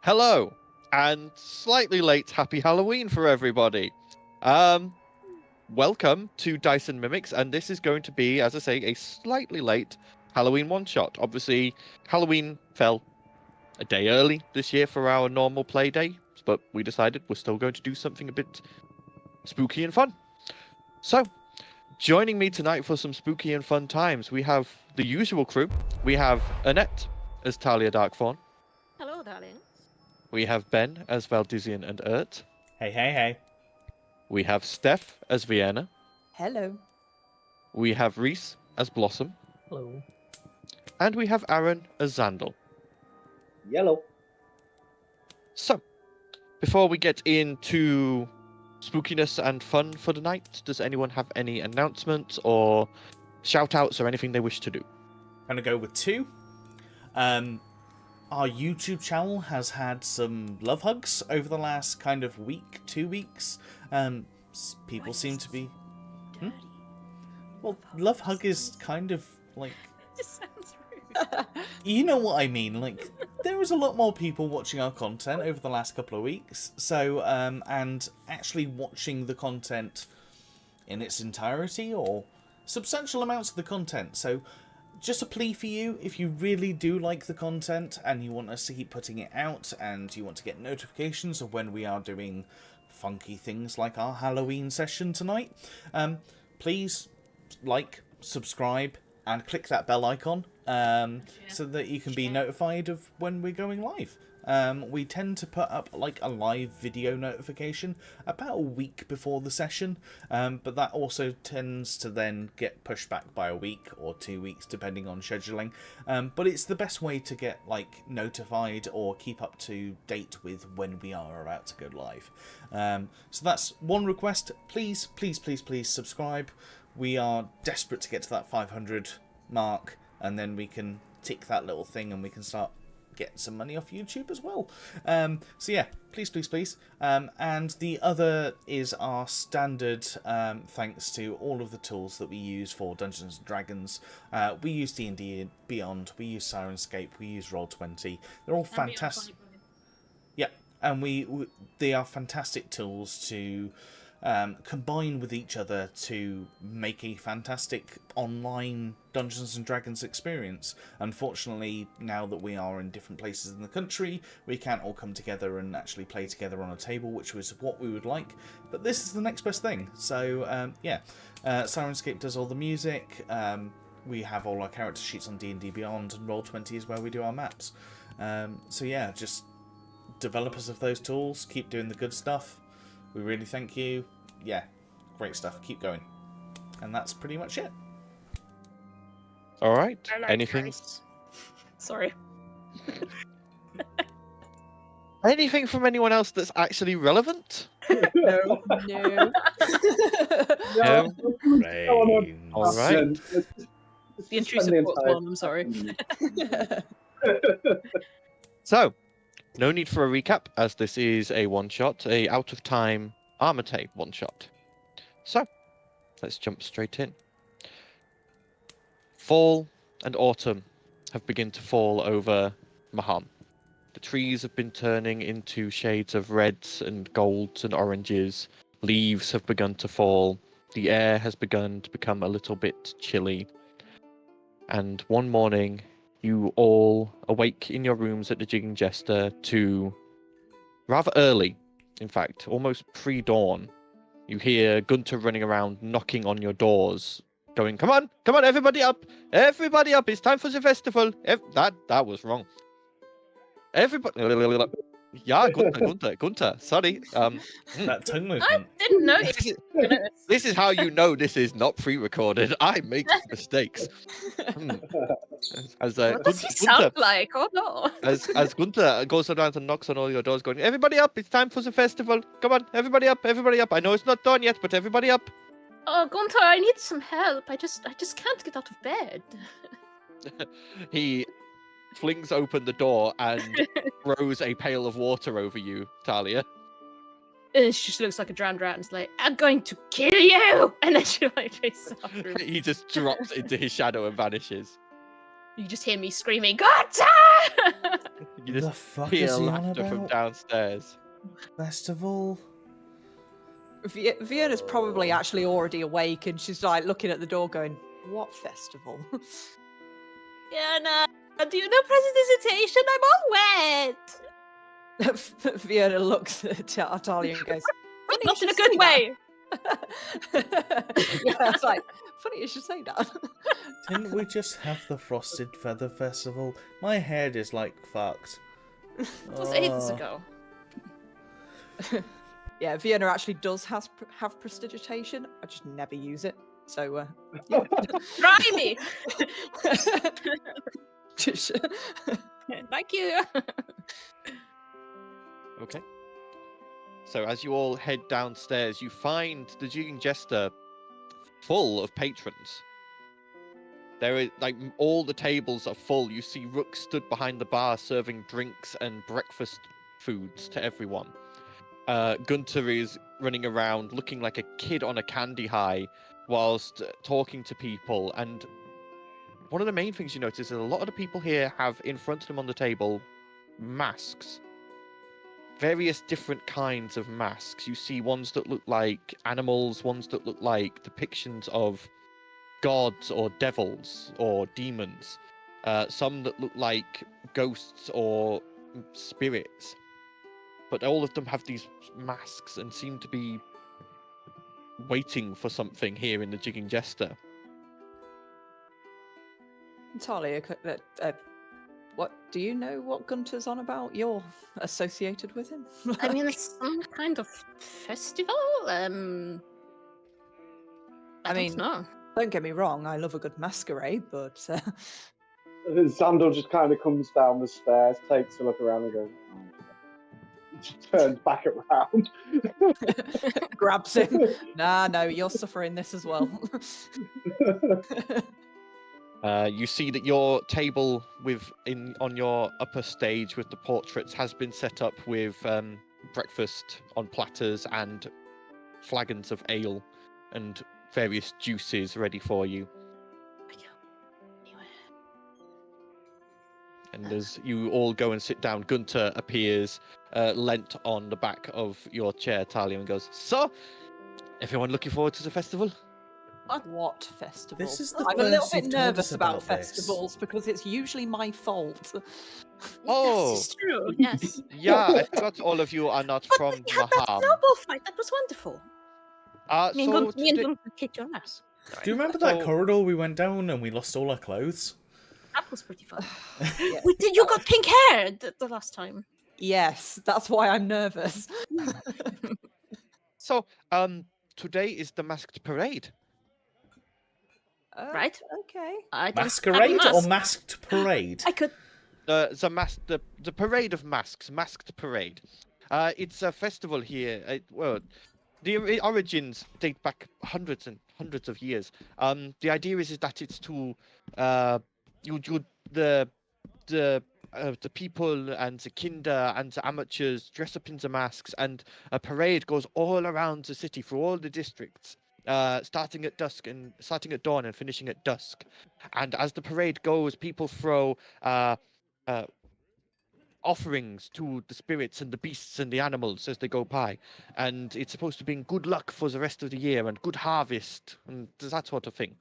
Hello, and slightly late Happy Halloween for everybody. Welcome to Dice and Mimics, and this is going to be, as I say, a slightly late Halloween one-shot. Obviously, Halloween fell a day early this year for our normal play day, but we decided we're still going to do something a bit spooky and fun. So, joining me tonight for some spooky and fun times, we have the usual crew. We have Annette as Talia Darkfawn. Hello, darling. We have Ben as Valdizian and Urt. Hey, hey, hey. We have Steph as Vienna. Hello. We have Reese as Blossom. Hello. And we have Aaron as Xandal. Yellow. So, before we get into spookiness and fun for the night, does anyone have any announcements or shout-outs or anything they wish to do? I'm going to go with two. Our YouTube channel has had some love hugs over the last kind of week, 2 weeks. People seem to be... Well, love hug is kind of like... It just sounds rude. You know what I mean, like, there was a lot more people watching our content over the last couple of weeks, so, and actually watching the content in its entirety, or substantial amounts of the content, so just a plea for you, if you really do like the content, and you want us to keep putting it out, and you want to get notifications of when we are doing funky things like our Halloween session tonight, please like, subscribe, and click that bell icon, so that you can be notified of when we're going live. We tend to put up like a live video notification about a week before the session, but that also tends to then get pushed back by a week or 2 weeks depending on scheduling. But it's the best way to get like notified or keep up to date with when we are about to go live. So that's one request. Please, please, please, please subscribe. We are desperate to get to that 500 mark, and then we can tick that little thing and we can start getting some money off YouTube as well. So yeah, please, please, please. And the other is our standard thanks to all of the tools that we use for Dungeons & Dragons. We use DnD Beyond, we use Sirenscape, we use Roll20. They're all fantastic. Yeah, and they are fantastic tools to combine with each other to make a fantastic online Dungeons & Dragons experience. Unfortunately, now that we are in different places in the country, we can't all come together and actually play together on a table, which was what we would like, but this is the next best thing. So yeah, Sirenscape does all the music, we have all our character sheets on DnD Beyond, and Roll20 is where we do our maps. So yeah, just developers of those tools, keep doing the good stuff. We really thank you. Yeah, great stuff. Keep going. And that's pretty much it. All right. Like Anything? Christ. Sorry. Anything from anyone else that's actually relevant? No. No. Rain. All right. The intrusive thoughts one, I'm sorry. So, no need for a recap, as this is a one-shot, a out-of-time Armatae one-shot. So, let's jump straight in. Fall and autumn have begun to fall over Maham. The trees have been turning into shades of reds and golds and oranges. Leaves have begun to fall. The air has begun to become a little bit chilly. And one morning, you all awake in your rooms at the Jigging Jester to rather early, in fact, almost pre-dawn. You hear Gunter running around, knocking on your doors, going, "Come on, come on, everybody up! Everybody up! It's time for the festival!" That was wrong. Everybody... Yeah, Gunter, sorry. That tongue I movement. didn't notice. This is how you know this is not pre-recorded. I make mistakes. As What does he sound like? Oh no. As Gunter goes around and knocks on all your doors, going, "Everybody up! It's time for the festival! Come on, everybody up! Everybody up! I know it's not done yet, but everybody up!" Oh, Gunther, I need some help. I just can't get out of bed. He flings open the door and throws a pail of water over you, Talia. And she just looks like a drowned rat and is like, "I'm going to kill you!" And then she like faces off. He just drops into his shadow and vanishes. You just hear me screaming, "Gunter!" You The just fuck hear is he on laughter from about? downstairs. Festival? Fiona's probably actually already awake, and she's like looking at the door, going, "What festival?" Fiona, do you know prestidigitation? I'm all wet. Fiona looks at Talia and goes, "Funny you Not in should a good say way. that." Yeah, it's like, funny you should say that. Didn't we just have the Frosted Feather Festival? My head is like fucked. It was ages Oh. ago. Yeah, Fiona actually does have prestidigitation. I just never use it. So, yeah. Try me. Just- Thank you. Okay. So as you all head downstairs, you find the Jigging Jester full of patrons. There is all the tables are full. You see Rook stood behind the bar serving drinks and breakfast foods to everyone. Gunter is running around looking like a kid on a candy high whilst talking to people. And one of the main things you notice is a lot of the people here have in front of them on the table masks. Various different kinds of masks. You see ones that look like animals, ones that look like depictions of gods or devils or demons. Some that look like ghosts or spirits. But all of them have these masks and seem to be waiting for something here in the Jigging Jester. Talia, what do you know? What Gunter's on about? You're associated with him. I mean, it's some kind of festival. I mean, don't know. don't get me wrong. I love a good masquerade, but Xandor just kind of comes down the stairs, takes a look around and goes, just turns back around. grabs him. Nah, no, you're suffering this as well. You see that your table on your upper stage with the portraits has been set up with breakfast on platters and flagons of ale and various juices ready for you. And as you all go and sit down, Gunter appears leant on the back of your chair, Talia, and goes, "So, everyone looking forward to the festival?" What festival? This is the I'm a little first bit you've told nervous us about about this. festivals because it's usually my fault. Oh, Yes, it's true. Yes. yeah, I forgot all of you are not But from we had that Maham. snowball fight. That was wonderful. Me and So Gunter today- kicked your ass. Do you remember that So- corridor we went down and we lost all our clothes? That was pretty fun. Yeah. You got pink hair the last time. Yes, that's why I'm nervous. So, today is the masked parade. Right? Okay. I don't have a Masquerade or mask. masked parade? I could. The parade of masks, masked parade. It's a festival here. The origins date back hundreds and hundreds of years. The idea is that it's to the people and the kinder and the amateurs dress up in the masks, and a parade goes all around the city through all the districts, starting at dawn and finishing at dusk. And as the parade goes, people throw offerings to the spirits and the beasts and the animals as they go by, and it's supposed to bring good luck for the rest of the year and good harvest and that sort of thing.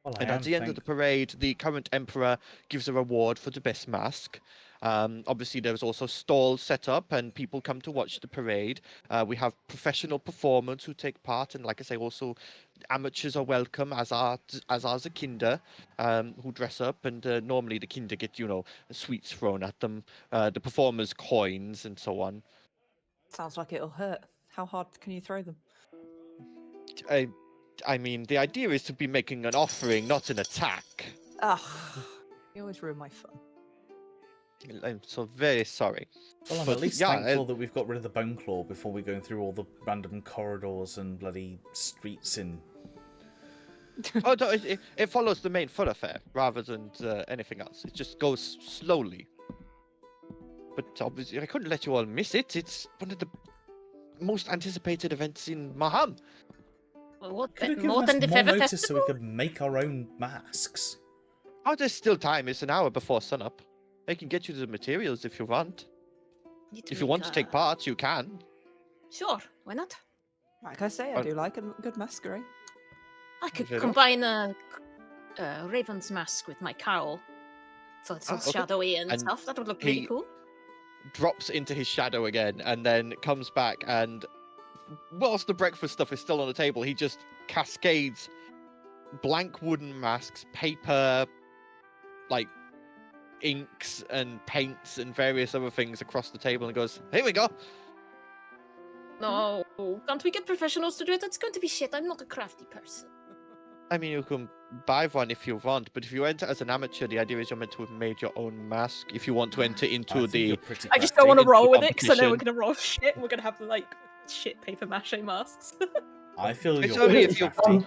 Well, And at the end of the parade, the current emperor gives a reward for the best mask. Obviously, there's also stalls set up, and people come to watch the parade. We have professional performers who take part, and like I say, also amateurs are welcome, as are the kinder, who dress up. And normally, the kinder get sweets thrown at them, the performers coins, and so on. Sounds like it'll hurt. How hard can you throw them? I mean, the idea is to be making an offering, not an attack. Ugh. You always ruin my fun. I'm so very sorry. Well, I'm But, at least yeah, thankful that we've got rid of the bone claw before we go through all the random corridors and bloody streets in. Oh, no, it follows the main thoroughfare rather than anything else. It just goes slowly. But obviously, I couldn't let you all miss it. It's one of the most anticipated events in Maham. Well, what Could have given more us than the more Feather notice so we Festival? could make our own masks. Oh, there's still time. It's an hour before sunup. I can get you the materials if you want. Need If you make want to take a- part, you can. Sure, why not? Like I say, I do like a good masquerade. I could Fair enough. combine a raven's mask with my cowl, so it's all okay. shadowy and, And stuff. That would look really he- cool. Drops into his shadow again, and then comes back, and whilst the breakfast stuff is still on the table, he just cascades blank wooden masks, paper, like inks and paints and various other things across the table, and goes, "Here we go." No, can't we get professionals to do it? That's going to be shit. I'm not a crafty person. I mean, you can buy one if you want, but if you enter as an amateur, the idea is you're meant to have made your own mask. If you want to enter I into think the you're pretty I just don't want to into roll with it because I know we're competition. going to roll shit. And we're going to have like shit paper mache masks. I feel It's you're only pretty if you- crafty.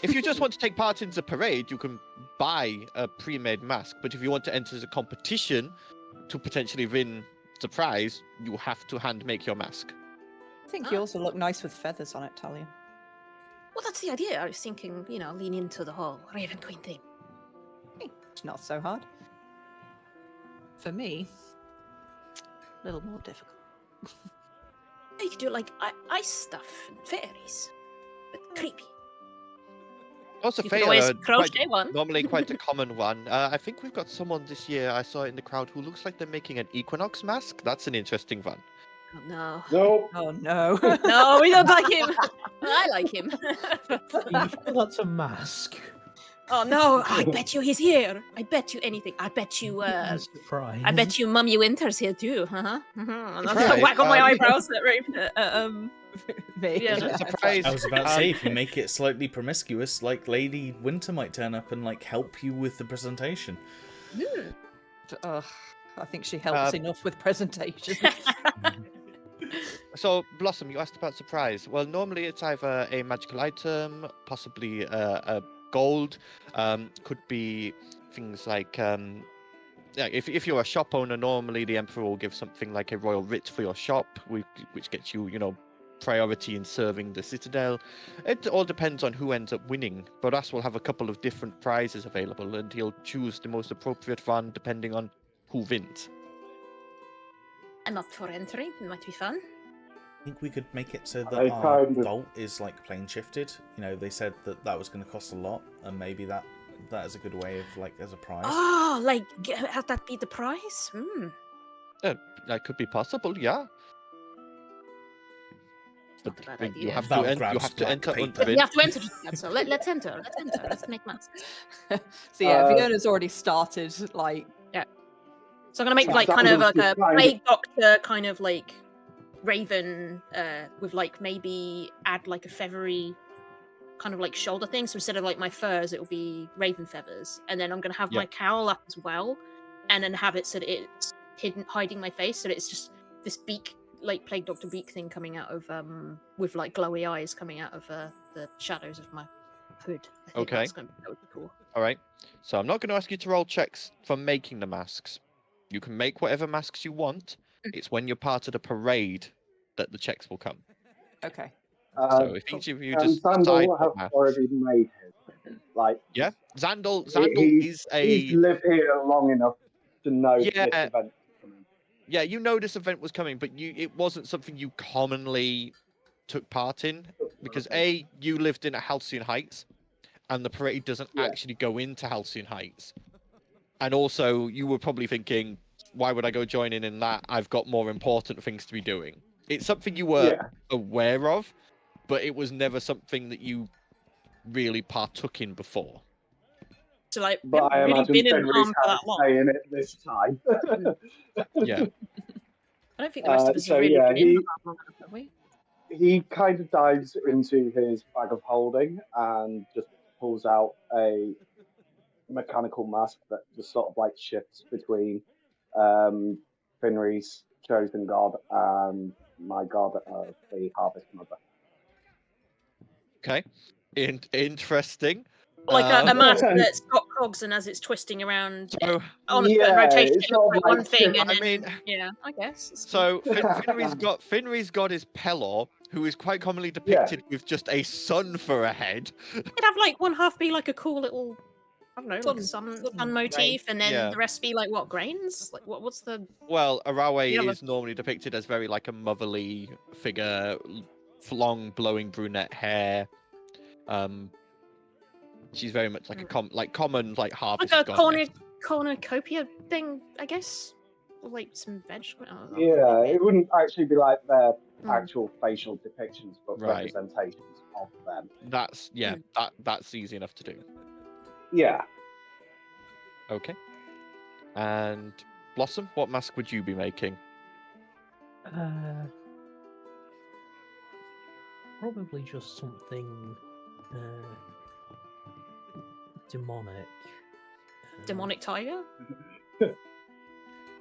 If you just want to take part in the parade, you can buy a pre-made mask. But if you want to enter the competition to potentially win the prize, you have to hand make your mask. I think Ah. yours will look nice with feathers on it, Talia. Well, that's the idea. I was thinking, lean into the whole Raven Queen theme. It's not so hard. For me, a little more difficult. You could do like ice stuff and fairies, but creepy. Also, You could fair, always crochet one. normally quite a common one. I think we've got someone this year I saw in the crowd who looks like they're making an equinox mask. That's an interesting one. Oh, no. Nope. Oh no. No, we don't like him. I like him. Are you sure that's a mask? Oh no! I bet you he's here. I bet you anything. I bet you. Surprise. I bet you Mummy Winter's here too. Uh-huh. And I'm gonna Right, whack on my um, eyebrows at Raven. Me. Yeah, Is it a that's surprise? I was about to say, if you make it slightly promiscuous, like Lady Winter might turn up and like help you with the presentation. Ugh, I think she helps enough with presentation. So, Blossom, you asked about surprise. Well, normally it's either a magical item, possibly a gold, could be things like, yeah, if you're a shop owner, normally the Emperor will give something like a royal writ for your shop, which gets you, priority in serving the Citadel. It all depends on who ends up winning, but us will have a couple of different prizes available, and he'll choose the most appropriate one depending on who wins. I'm up for entering. It might be fun. I think we could make it so I that our kind of- vault is like plane shifted. They said that was going to cost a lot, and maybe that is a good way of like as a prize. Oh, like have that be the prize? Hmm. That could be possible, yeah. Not But a bad then you idea. have That to, you grabs have to black enter paper. under We it. have to enter. So let's enter. Let's make masks. So yeah, Uh, Fiona's already started like So I'm gonna make Yeah, like that kind of was like a just kind of- plague doctor kind of like raven with like maybe add like a feathery kind of like shoulder thing. So instead of like my furs, it will be raven feathers, and then I'm gonna have my cowl up as well, and then have it so that it's hiding my face, so that it's just this beak, like plague doctor beak thing coming out of with like glowy eyes coming out of the shadows of my hood. I think Okay. that's gonna be really cool. All right. So I'm not going to ask you to roll checks for making the masks. You can make whatever masks you want. It's when you're part of the parade that the checks will come. okay. So if each of you just decide Sandal what have mask- already made his. Like, Yeah, Zandal he- is he's a lived here long enough to know this Yeah. event coming. yeah. You know this event was coming, but it wasn't something you commonly took part in because you lived in Halcyon Heights, and the parade doesn't Yeah. actually go into Halcyon Heights, and also you were probably thinking, why would I go join in that? I've got more important things to be doing. It's something you were Yeah. aware of, but it was never something that you really partook in before. So like, we But I haven't really imagine been in Fenris harm for had that to long. stay in it this time. Yeah. I don't think the rest of us so have really yeah, been in harm long enough, have we? he kind of dives into his bag of holding and just pulls out a mechanical mask that just sort of like shifts between Finry's chosen god and my god of the Harvest Mother. Okay. Interesting. Like a Um, mask that's got cogs, and as it's twisting around So, on a Yeah, rotation, it's it sort looks of like one like thing, shit. and I then, mean- yeah, I guess. It's so Finry's god is Pelor, who is quite commonly depicted with just a sun for a head. could have like one half be like a cool little I don't know, like a Sun sun motif, and then Yeah. the rest be like what, grains? Like what's the Well, Arawe Yeah, is normally depicted as very like a motherly figure, long blowing brunette hair. She's very much like a common like harvest like a goddess. cornucopia thing, I guess? Or like some veg. Yeah, it wouldn't actually be like their Mm. actual facial depictions, but Right. representations of them. That's that's easy enough to do. Yeah. Okay. And Blossom, what mask would you be making? Probably just something demonic. Demonic tiger?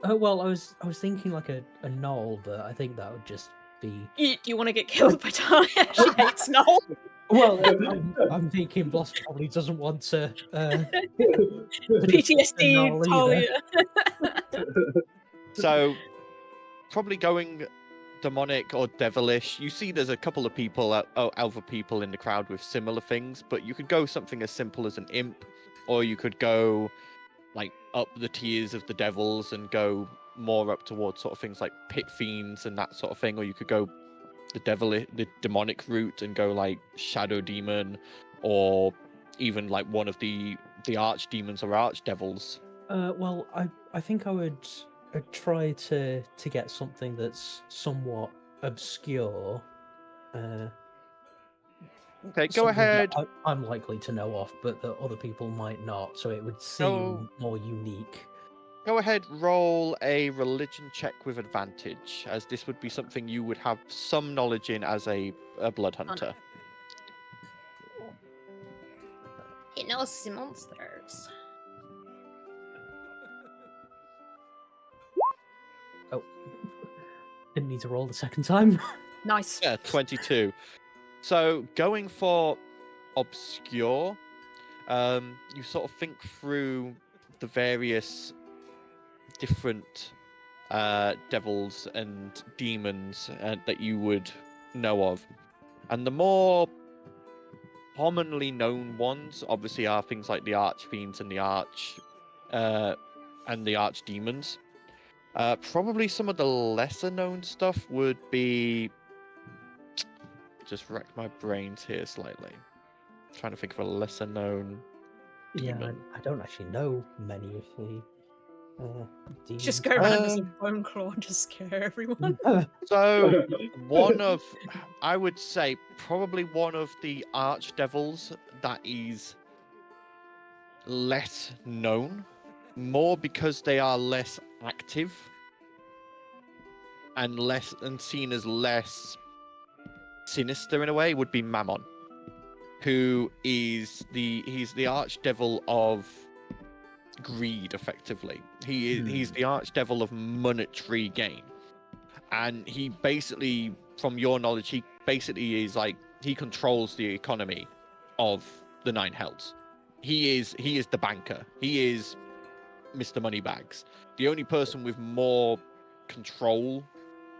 Oh well, I was thinking like a gnoll, but I think that would just be. Do you want to get killed by Talia? She hates Noel. Well, I'm thinking Blossom probably doesn't want to. PTSD, Noel either. Talia. So probably going demonic or devilish. You see there's a couple of people, other people in the crowd with similar things, but you could go something as simple as an imp, or you could go like up the tiers of the devils and go more up towards sort of things like pit fiends and that sort of thing, or you could go the demonic route and go like shadow demon, or even like one of the archdemons or archdevils. Well, I think I would try to get something that's somewhat obscure. Okay, go something that ahead. I'm likely to know of, but that other people might not, so it would seem Go- more unique. Go ahead, roll a religion check with advantage, as this would be something you would have some knowledge in as a blood hunter. It knows the monsters. Oh, didn't need to roll the second time. Nice. Yeah, 22. So going for obscure, you sort of think through the various different devils and demons that you would know of, and the more commonly known ones obviously are things like the archfiends and the archdemons. Probably some of the lesser known stuff would be, just wrecked my brains here slightly, trying to think of a lesser known Yeah, demon. I don't actually know many of the demons. Just go around as a bone claw and just scare everyone. So I would say probably one of the archdevils that is less known, more because they are less active and seen as less sinister in a way, would be Mammon, who is he's the archdevil of greed, effectively. He's the archdevil of monetary gain, and he basically, from your knowledge, he basically is like, he controls the economy of the Nine Hells. He is the banker. He is Mr. Moneybags. The only person with more control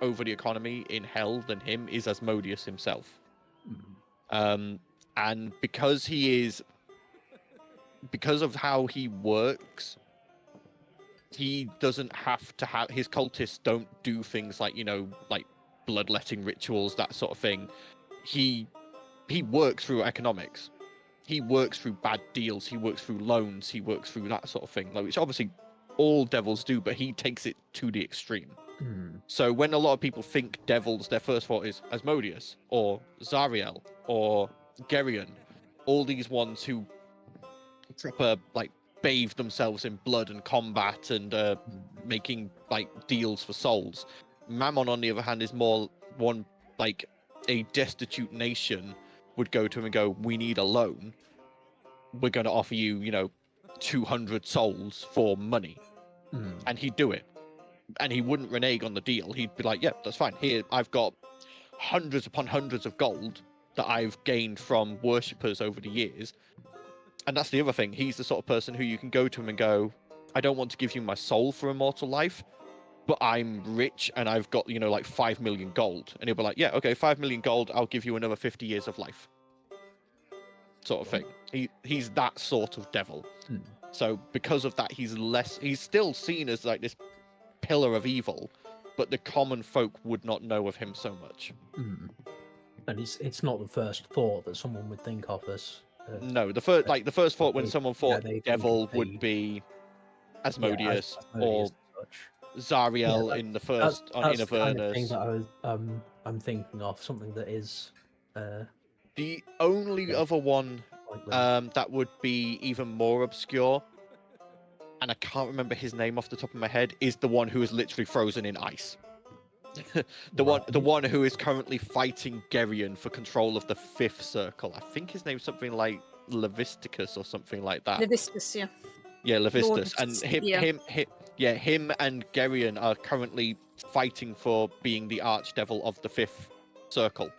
over the economy in Hell than him is Asmodeus himself. And because of how he works, he doesn't have to have, his cultists don't do things like, like bloodletting rituals, that sort of thing. He works through economics. He works through bad deals. He works through loans. He works through that sort of thing, like, which obviously all devils do, but he takes it to the extreme. So when a lot of people think devils, their first thought is Asmodeus or Zariel or Geryon, all these ones who proper like bathe themselves in blood and combat and making like deals for souls. Mammon, on the other hand, is more one like a destitute nation would go to him and go, "We need a loan. We're going to offer you, 200 souls for money," and he'd do it. And he wouldn't renege on the deal. He'd be like, "Yeah, that's fine. Here, I've got hundreds upon hundreds of gold that I've gained from worshippers over the years." And that's the other thing. He's the sort of person who you can go to him and go, "I don't want to give you my soul for immortal life, but I'm rich and I've got, like 5 million gold." And he'll be like, "Yeah, okay, 5 million gold. I'll give you another 50 years of life." sort of thing. He's that sort of devil. Hmm. So because of that, he's still seen as like this pillar of evil, but the common folk would not know of him so much. Mm. And it's not the first thought that someone would think of as. No, the first thought when someone thought they think devil of would be Asmodeus, Asmodeus or and such. Zariel in the first That's in the kind of thing Avernus. that I'm thinking of, something that is. The only Yeah. other one Like that. that would be even more obscure, and I can't remember his name off the top of my head, is the one who is literally frozen in ice. the one who is currently fighting Geryon for control of the 5th circle. I think his name's something like Levisticus or something like that. Levistus, yeah. Yeah, Levistus. Lord, And yeah. him and Geryon are currently fighting for being the archdevil of the 5th circle.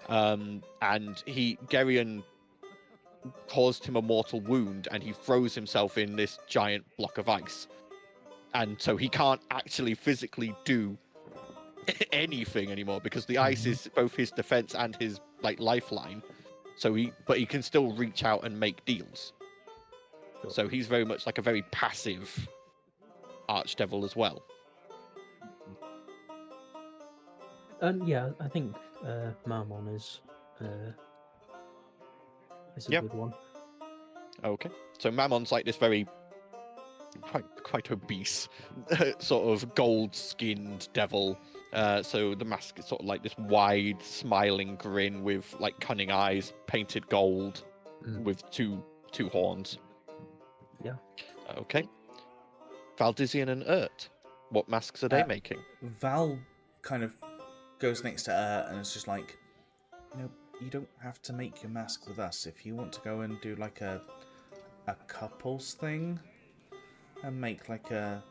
And Geryon caused him a mortal wound, and he froze himself in this giant block of ice. And so he can't actually physically do anything anymore, because the ice is both his defense and his lifeline. But he can still reach out and make deals. Sure. So he's very much like a very passive archdevil as well. And yeah, I think Mammon is a Yep. good one. Okay. So Mammon's like this very quite obese sort of gold-skinned devil. So the mask is sort of like this wide, smiling grin with like cunning eyes, painted gold, with two horns. Yeah. Okay. Valdizian and Urt, what masks are they making? Val kind of goes next to her and is just like, you don't have to make your mask with us. If you want to go and do like a couples thing and make like a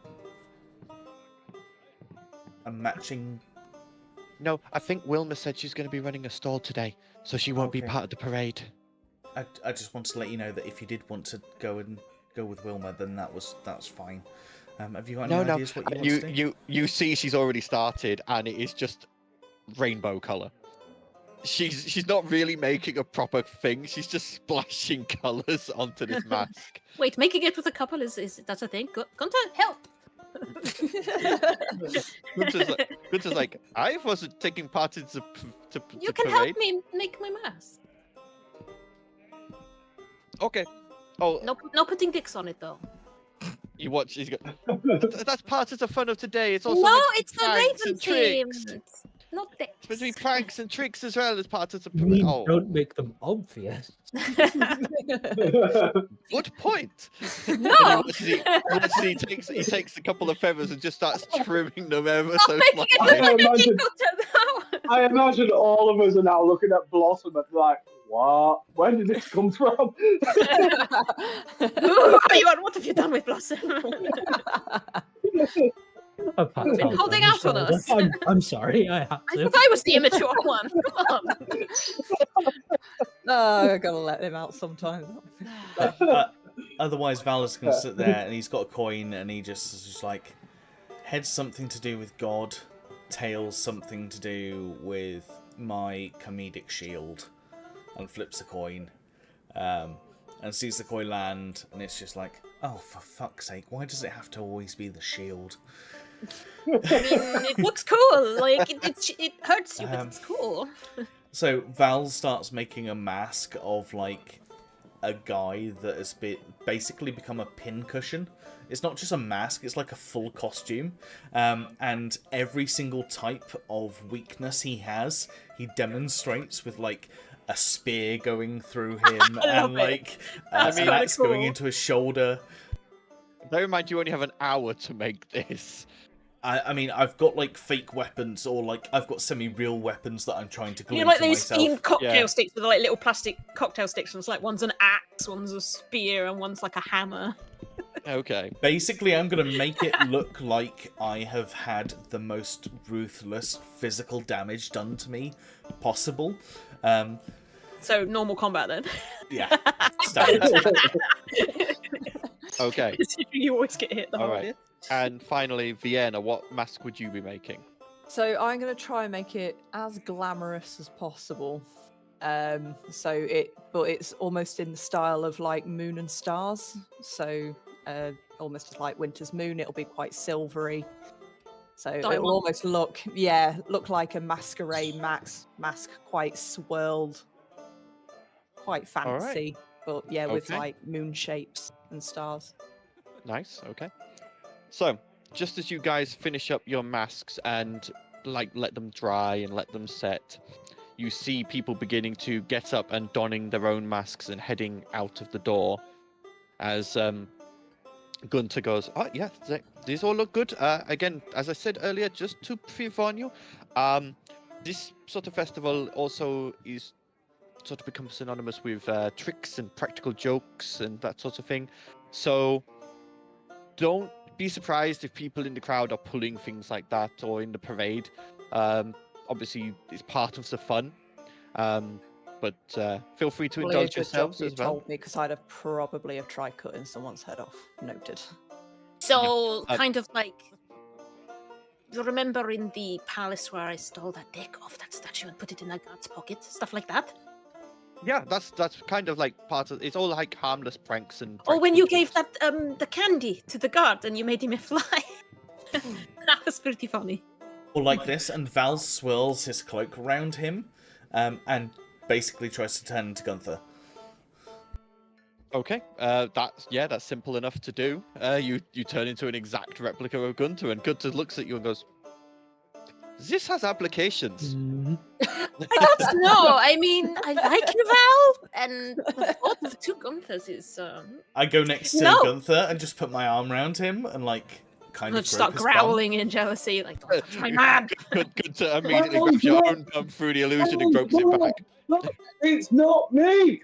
matching. No, I think Wilma said she's going to be running a stall today, so she won't be Okay. part of the parade. I just wanted to let you know that if you did want to go with Wilma, then that's fine. Have you got any ideas what you want to do? You see she's already started, and it is just rainbow color. She's not really making a proper thing. She's just splashing colors onto this mask. Wait, making it with a couple is that's a thing? Content, help! Gunter's like, I wasn't taking part in the You can parade. help me make my mask. Okay. Oh, No putting dicks on it though. you watch. He's got. That's part of the fun of today. It's also No, meant to be it's the pranks Raven and tricks. team. It's not dicks. It's meant to be pranks and tricks as well as part of the You parade. mean Oh, don't make them obvious. good point. No. He takes a couple of feathers and just starts trimming them ever Stop so making it slightly. I imagine- difficult now. I imagine all of us are now looking at Blossom and like, what? Where did this come from? Who are you and what have you done with Blossom? Been holding out on us. I'm sorry, I had I to. thought I was the immature one. Come on. No, I gotta let him out sometimes. Otherwise, Val is going to sit there and he's got a coin and he just is just like, heads something to do with God, tails something to do with my comedic shield, and flips a coin, and sees the coin land, and it's just like, oh, for fuck's sake, why does it have to always be the shield? I mean, it looks cool. Like it hurts you, but it's cool. So Val starts making a mask of like a guy that has basically become a pincushion. It's not just a mask, it's like a full costume. And every single type of weakness he has, he demonstrates with like a spear going through him and like That's an kinda axe going cool. into his shoulder. Bear in mind, you only have an hour to make this. I mean, I've got like fake weapons, or like I've got semi-real weapons that I'm trying to glue You know, like to those myself. themed cocktail Yeah. sticks with like little plastic cocktail sticks. And it's like one's an axe, one's a spear, and one's like a hammer. Okay. Basically, I'm going to make it look like I have had the most ruthless physical damage done to me possible. So normal combat then. Yeah, standard. Okay. You always get hit the All right. hardest. And finally, Vienna, what mask would you be making? So I'm going to try and make it as glamorous as possible. But it's almost in the style of like Moon and Stars. So almost like Winter's Moon. It'll be quite silvery. So it'll almost look like a masquerade mask, quite swirled, quite fancy, but yeah, with like moon shapes and stars. Nice. Okay. So, just as you guys finish up your masks and like let them dry and let them set, you see people beginning to get up and donning their own masks and heading out of the door. As Gunter goes, "Oh yeah, these all look good. Again, as I said earlier, just to pre-warn you, this sort of festival also is sort of becomes synonymous with tricks and practical jokes and that sort of thing. So don't be surprised if people in the crowd are pulling things like that or in the parade. Obviously, it's part of the fun. But feel free to indulge yourselves as well." Told me, because I'd have probably have tried cutting someone's head off. Noted. So, kind of like, you remember in the palace where I stole that deck off that statue and put it in that guard's pocket, stuff like that? Yeah, that's kind of like part of. It's all like harmless pranks and. Or when you gave jokes. that the candy to the guard and you made him a fly. That was pretty funny. Or like this, and Val swirls his cloak around him, and basically tries to turn into Gunther. Okay, that's simple enough to do. You turn into an exact replica of Gunter, and Gunter looks at you and goes, "This has applications." I don't know. I mean, I like you, Val, and the thought of two Gunthers is. I go next to Gunther and just put my arm around him and like kind of start growling in jealousy, like, "Don't touch my man." Gunter immediately grabs your own thumb through the illusion and gropes it back. It's not me.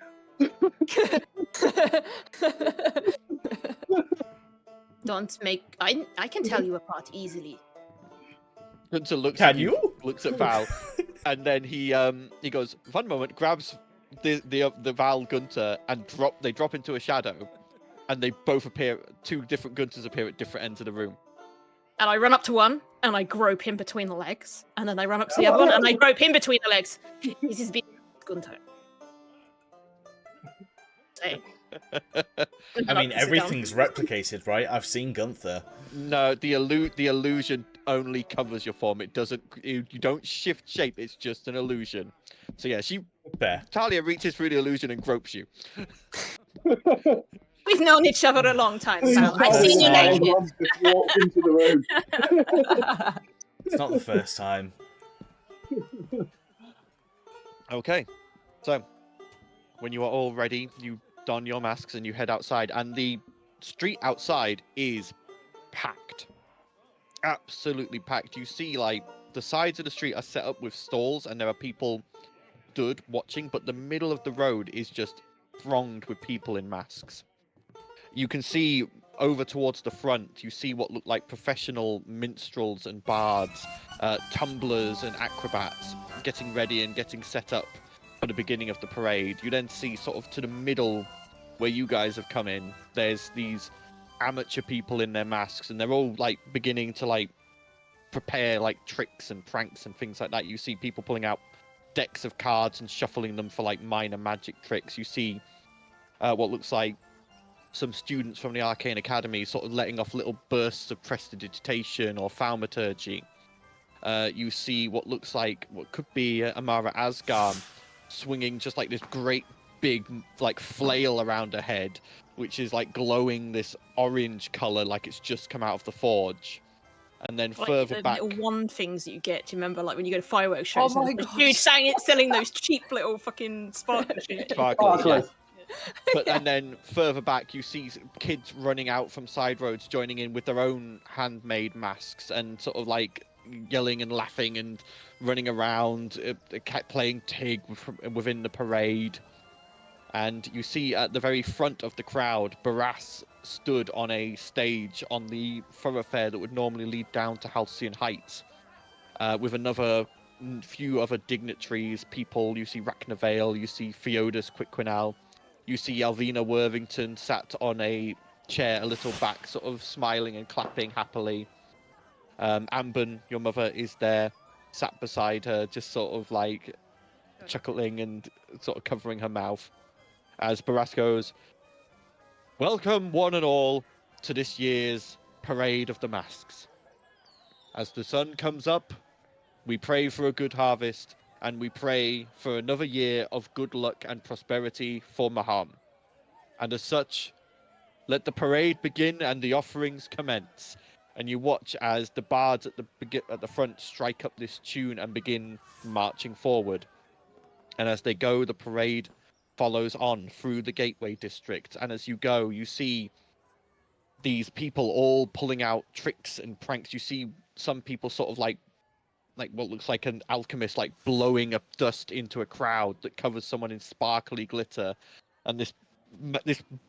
Don't make. I can tell you apart easily. Gunter looks Can at you? Looks at Val, and then he goes, "One moment," grabs the Val Gunter and they drop into a shadow, and they both appear. Two different Gunters appear at different ends of the room. And I run up to one and I grope him between the legs, and then I run up to the other one and I grope him between the legs. This is Gunter. Say. I mean, everything's replicated, right? I've seen Gunther. No, the illusion only covers your form. It doesn't. You don't shift shape. It's just an illusion. So yeah, Fair. Talia reaches through the illusion and gropes you. We've known each other a long time, Val. I've seen you naked. Just walked into the room. It's not the first time. Okay, so when you are all ready, you don your masks and you head outside, and the street outside is packed. Absolutely packed. You see, like, the sides of the street are set up with stalls and there are people stood watching, but the middle of the road is just thronged with people in masks. You can see over towards the front, you see what look like professional minstrels and bards, tumblers and acrobats getting ready and getting set up for the beginning of the parade. You then see sort of to the middle where you guys have come in, there's these amateur people in their masks, and they're all like beginning to like prepare like tricks and pranks and things like that. You see people pulling out decks of cards and shuffling them for like minor magic tricks. You see what looks like some students from the Arcane Academy sort of letting off little bursts of prestidigitation or thaumaturgy. You see what looks like what could be Amara Asgard swinging just like this great big like flail around her head, which is like glowing this orange color like it's just come out of the forge. And then like further back, little wand things that you get. Do you remember, like when you go to fireworks shows? Oh my and God. huge selling those cheap little fucking sparklers. sparklers, yeah. Sparklers. But and then further back, you see kids running out from side roads, joining in with their own handmade masks and sort of like yelling and laughing and running around, playing Tig within the parade. And you see at the very front of the crowd, Barras stood on a stage on the thoroughfare that would normally lead down to Halcyon Heights, with another few other dignitaries, people. You see Rachna, you see Theodas Quickwinal, you see Alvina Worthington sat on a chair a little back, sort of smiling and clapping happily. Amben, your mother, is there, sat beside her, just sort of like chuckling and sort of covering her mouth, as Baras goes, "Welcome one and all to this year's Parade of the Masks. As the sun comes up, we pray for a good harvest, and we pray for another year of good luck and prosperity for Maham. And as such, let the parade begin and the offerings commence." And you watch as the bards at the front strike up this tune and begin marching forward. And as they go, the parade follows on through the Gateway District. And as you go, you see these people all pulling out tricks and pranks. You see some people sort of like what looks like an alchemist, like blowing up dust into a crowd that covers someone in sparkly glitter. And this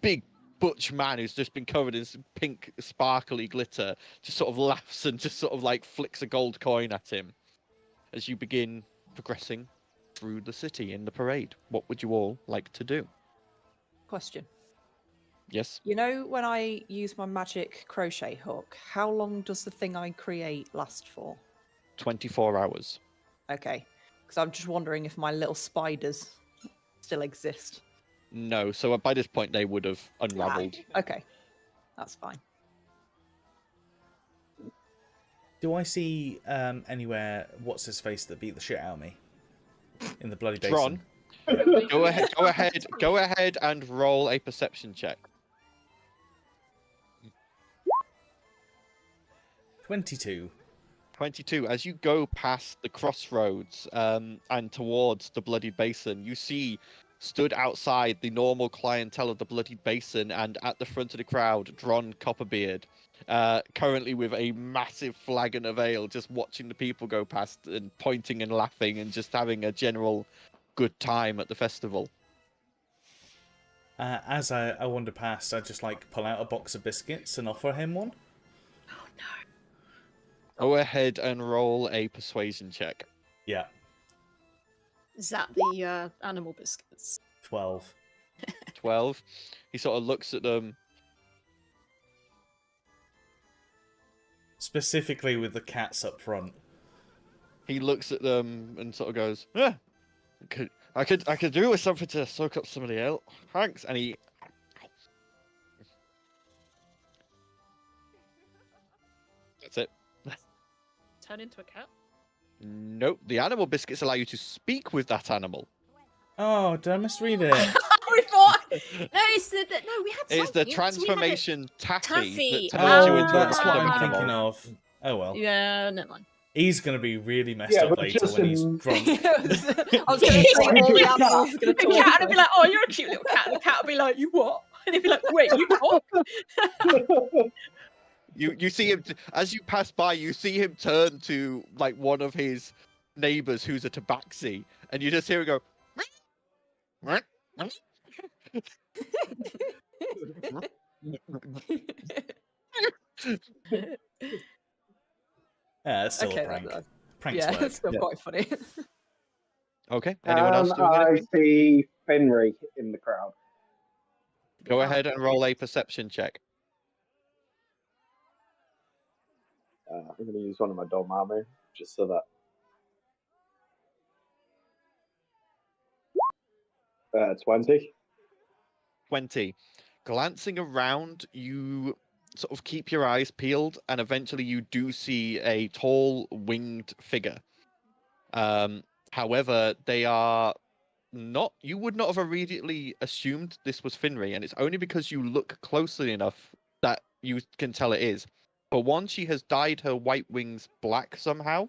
big butch man who's just been covered in pink sparkly glitter just sort of laughs and just sort of like flicks a gold coin at him as you begin progressing through the city in the parade. What would you all like to do? Question. Yes. You know, when I use my magic crochet hook, how long does the thing I create last for? 24 hours. Okay, because I'm just wondering if my little spiders still exist. No, so by this point they would have unraveled. Okay, that's fine. Do I see anywhere what's his face that beat the shit out of me in the bloody Tron, basin? go ahead and roll a perception check. 22. 22. As you go past the crossroads and towards the Bloody Basin, you see stood outside the normal clientele of the Bloody Basin and at the front of the crowd, Dron Copperbeard, currently with a massive flagon of ale, just watching the people go past and pointing and laughing and just having a general good time at the festival. As I wander past, I just like pull out a box of biscuits and offer him one. Oh no. Go ahead and roll a persuasion check. Yeah. Is that the animal biscuits? 12. 12. He sort of looks at them. Specifically with the cats up front. He looks at them and sort of goes, "Yeah, I could do with something to soak up some of the ale. Thanks." And he that's it. Turn into a cat? Nope. The animal biscuits allow you to speak with that animal. Oh, did I misread it? We thought no, it's the no. We had It's the something. transformation taffy Taffy. that turns you Oh, into that's an what animal. I'm thinking of. Oh well. Yeah, never mind. He's going to be really messed Yeah, up but later just when he's in- drunk. I was going to say all the animals are going The to cat talk. would be like, "Oh, you're a cute little cat." And the cat would be like, "You what?" And he'd be like, "Wait, you talk?" You see him as you pass by. You see him turn to like one of his neighbors who's a tabaxi, and you just hear him go. Yeah, it's still Okay, a prank. that- Pranks yeah, work. it's still Yeah. quite funny. Okay. Anyone else doing I anything? see Finry in the crowd. Go ahead and roll a perception check. I'm going to use one of my Dormammu just so that. 20. 20. Glancing around, you sort of keep your eyes peeled, and eventually you do see a tall winged figure. However, they are not. You would not have immediately assumed this was Finry, and it's only because you look closely enough that you can tell it is. For one, she has dyed her white wings black somehow,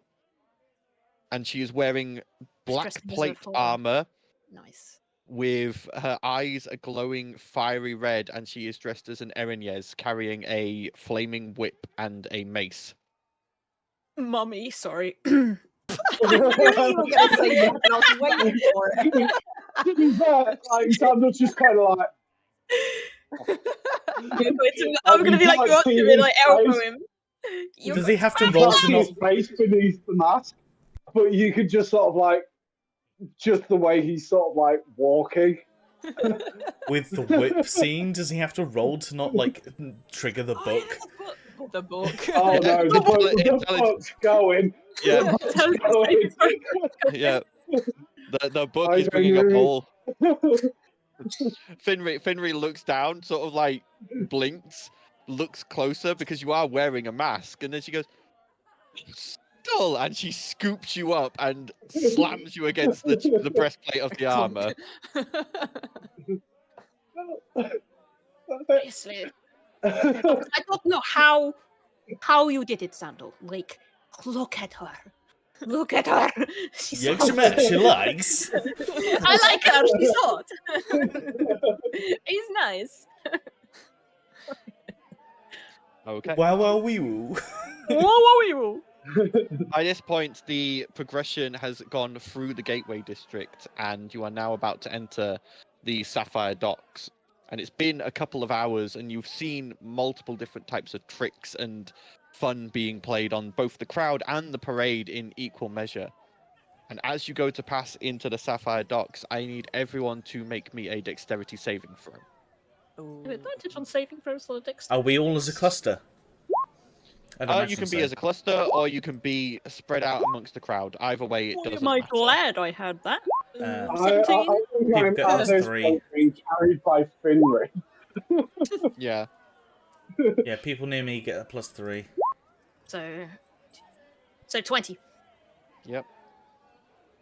and she is wearing black dressed as a plate form. armor Nice. with her eyes a glowing fiery red, and she is dressed as an Erinyes, carrying a flaming whip and a mace. Mummy, sorry. I knew you were going to say that, and I was waiting for it. To be fair, like, Sandal's just kind of like, I'm going to be like, go up to him and like elbow him. Does he have to you roll can't to see not... his face beneath the mask, but you could just sort of like, just the way he's sort of like walking. With the whip scene, does he have to roll to not, like, trigger the book? The book. Oh no, the book's going. Yeah, The book's going. yeah. The book I is bringing up don't know. all. Finri looks down, sort of like blinks, looks closer because you are wearing a mask, and then she goes, "Still," and she scoops you up and slams you against the breastplate of the armor. Seriously. I don't know how you did it, Sandal. Like, look at her. Look at her. She's Yeah, so she likes. I like her. She's hot. He's nice. Okay. Wow, wee woo. Whoa. By this point, the progression has gone through the Gateway District, and you are now about to enter the Sapphire Docks. And it's been a couple of hours, and you've seen multiple different types of tricks and fun being played on both the crowd and the parade in equal measure. And as you go to pass into the Sapphire Docks, I need everyone to make me a dexterity saving throw. Have advantage on saving throws for dexterity. Are we all as a cluster? You can be as a cluster, or you can be spread out amongst the crowd. Either way, it Boy, doesn't am I matter. glad I had that. I 17. think I'm You've got at this +3. point being carried by Finri. Yeah. Yeah, people near me get a +3. So 20. Yep.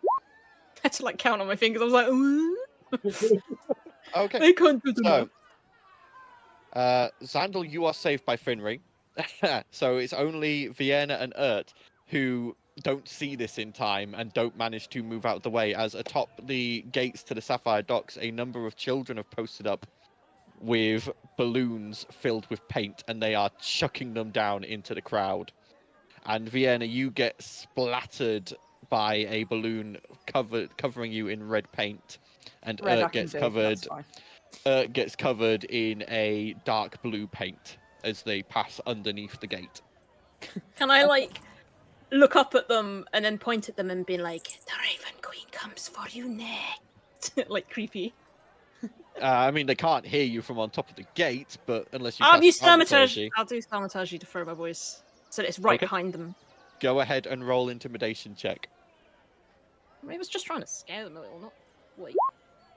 I had to like count on my fingers. I was like, ooh. Okay. I can't do So, that. Xandal, you are saved by Finri. So it's only Vienna and Ert who don't see this in time and don't manage to move out of the way, as atop the gates to the Sapphire Docks, a number of children have posted up with balloons filled with paint, and they are chucking them down into the crowd. And Vienna, you get splattered by a balloon covering you in red paint, and Red I Ert can gets do, covered. that's fine. Gets covered in a dark blue paint as they pass underneath the gate. Can I like look up at them and then point at them and be like, the Raven Queen comes for you next? Like creepy. I mean, they can't hear you from on top of the gate, but unless you I'll cast use thaumaturgy, thaumaturgy. I'll do thaumaturgy to throw my voice so that it's right Okay. behind them. go ahead and roll intimidation check. I was just trying to scare them a little, not wait.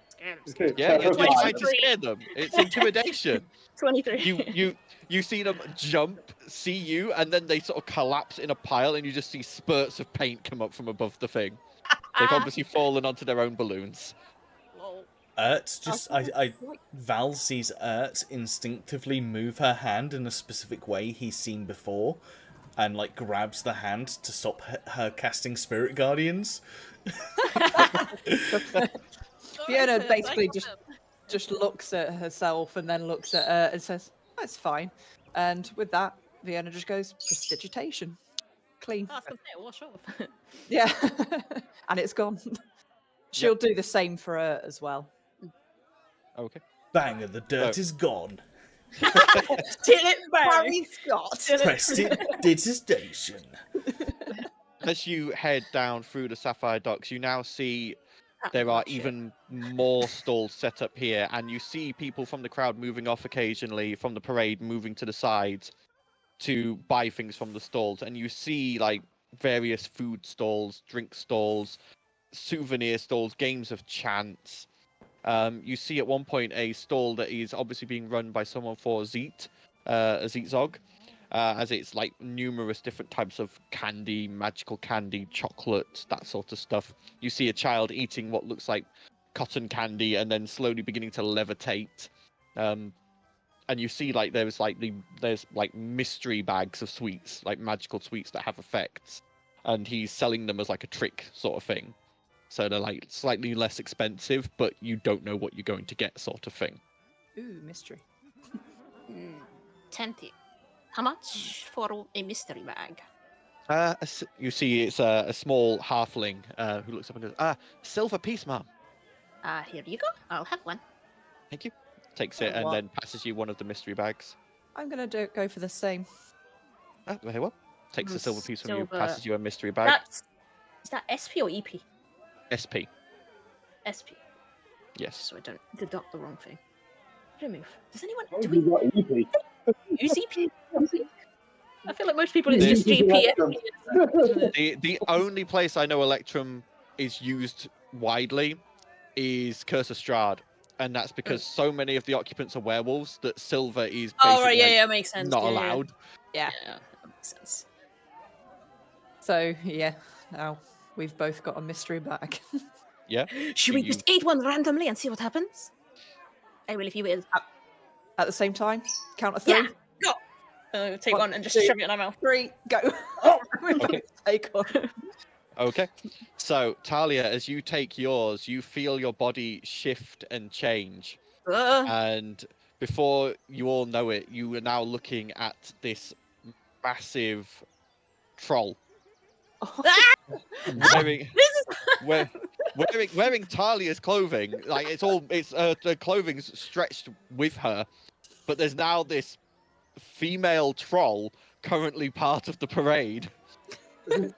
Scare them. Yeah, you're Terrifying. trying to scare them. It's intimidation. 23. You see them jump, see you, and then they sort of collapse in a pile, and you just see spurts of paint come up from above the thing. They've obviously fallen onto their own balloons. Lol. Val sees Ert instinctively move her hand in a specific way he's seen before, and like grabs the hand to stop her casting Spirit Guardians. Fiona basically just looks at herself and then looks at Ert and says, "That's fine." And with that, Fiona just goes, "Prestidigitation, clean." Oh, I was gonna say, wash off. Yeah, and it's gone. She'll do the same for Ert as well. Okay. Bang, and the dirt is gone. Till it bang. Harry Scott. Prestidigitation. As you head down through the Sapphire Docks, you now see That's there are bullshit. even more stalls set up here, and you see people from the crowd moving off occasionally from the parade, moving to the sides to buy things from the stalls. And you see like various food stalls, drink stalls, souvenir stalls, games of chance. You see at one point a stall that is obviously being run by someone for Zeet, Zeetzog, as it's like numerous different types of candy, magical candy, chocolate, that sort of stuff. You see a child eating what looks like cotton candy and then slowly beginning to levitate. And you see like there's like mystery bags of sweets, like magical sweets that have effects, and he's selling them as like a trick sort of thing. So they're like slightly less expensive, but you don't know what you're going to get, sort of thing. Ooh, mystery. Tempting. How much for a mystery bag? You see, it's a small halfling who looks up and goes, silver piece, ma'am. Here you go. I'll have one. Thank you. Takes it and what? then passes you one of the mystery bags. I'm gonna go for the same. Very well. Takes the silver piece from you, Silver. passes you a mystery bag. Is that SP or EP? SP. SP. Yes. So I don't deduct the wrong thing. Remove. Does anyone Oh, do you we got EP. use EP? I feel like most people it's just The- GP. The only place I know Electrum is used widely is Curse of Strahd, and that's because so many of the occupants are werewolves that silver is basically Oh right, yeah, makes sense. not yeah, allowed. Yeah. Yeah, that makes sense. So yeah, now we've both got a mystery bag. Yeah. Should we just eat one randomly and see what happens? I will if you will. At the same time, count of 3. Yeah, go. Take one and just 2, shove it in my mouth. 3, go. We both take one. Okay. So Talia, as you take yours, you feel your body shift and change. And before you all know it, you are now looking at this massive troll. Wearing Talia's clothing. Like the clothing's stretched with her, but there's now this female troll currently part of the parade. Oh,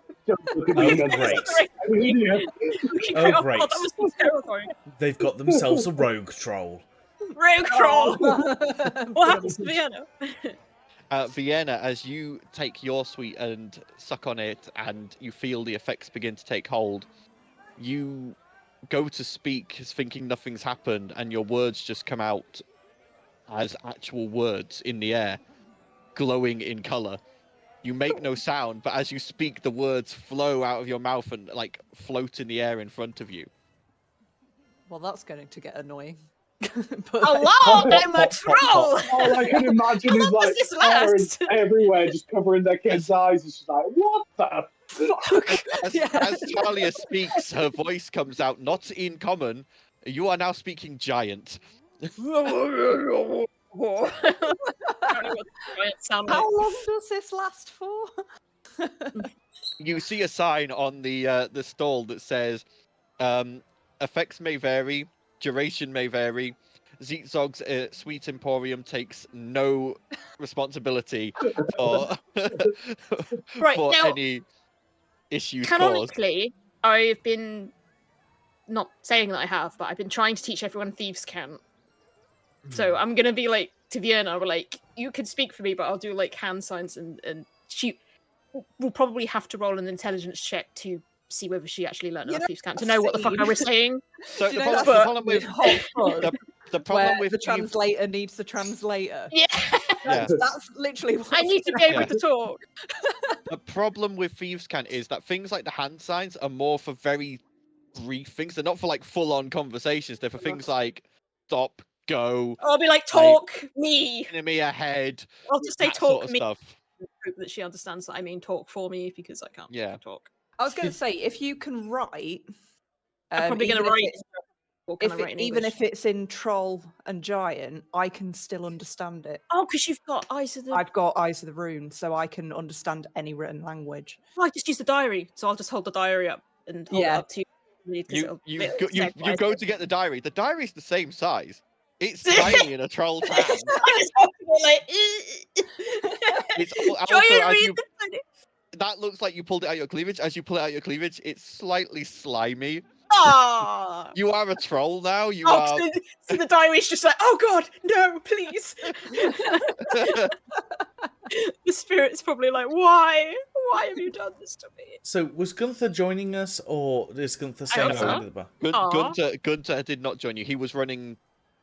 great. Oh, great. That was so terrifying. They've got themselves a rogue troll. Rogue troll! What happens to Vienna? Vienna, as you take your sweet and suck on it and you feel the effects begin to take hold, you go to speak thinking nothing's happened and your words just come out as actual words in the air, glowing in colour. You make no sound, but as you speak, the words flow out of your mouth and like float in the air in front of you. Well, that's going to get annoying. Hello, I'm a troll! All I can imagine is like this parents last? everywhere just covering their kids' eyes. It's just like, what the Fuck. As Talia speaks, her voice comes out not in common. You are now speaking giant. How long does this last for? You see a sign on the stall that says, effects may vary, duration may vary. Zeetzog's Sweet Emporium takes no responsibility for, Right, for now, any issues caused. canonically, I've been not saying that I have, but I've been trying to teach everyone thieves' cant. So I'm gonna be like to Vienna, we're like, you can speak for me, but I'll do like hand signs and she will probably have to roll an intelligence check to see whether she actually learned enough thieves' cant to know what the fuck I was saying. So Do the you know problem that's with whole fun, the problem where with the thieves- translator needs the translator. Yeah, Yeah. That's literally what I need to be able Yeah. to talk. The problem with thieves' cant is that things like the hand signs are more for very brief things. They're not for like full-on conversations. They're for things like stop, go, I'll be like, talk me. enemy ahead, I'll just say that talk sort of me. stuff. Hope that she understands that I mean talk for me because I can't Yeah. talk. I was going to say, if you can write, I'm probably going to even if write. it's- Or can I If write it, in even English? if it's in troll and giant, I can still understand it. Oh, because you've got eyes of the. I've got eyes of the rune, so I can understand any written language. I just use the diary, so I'll just hold the diary up and hold it Yeah. up to you. You go to get the diary. The diary's the same size. It's tiny in a troll's hand. I just hold it like. It's Try also, and as read you- the tiny- That looks like you pulled it out your cleavage. As you pull it out your cleavage, it's slightly slimy. Ah. You are a troll now. You Oh, are. so the diary's just like, oh god, no, please. The spirit's probably like, why? Why have you done this to me? So, was Gunther joining us, or is Gunther staying hope at so. the end of the bar? Aw. Gunter did not join you. He was running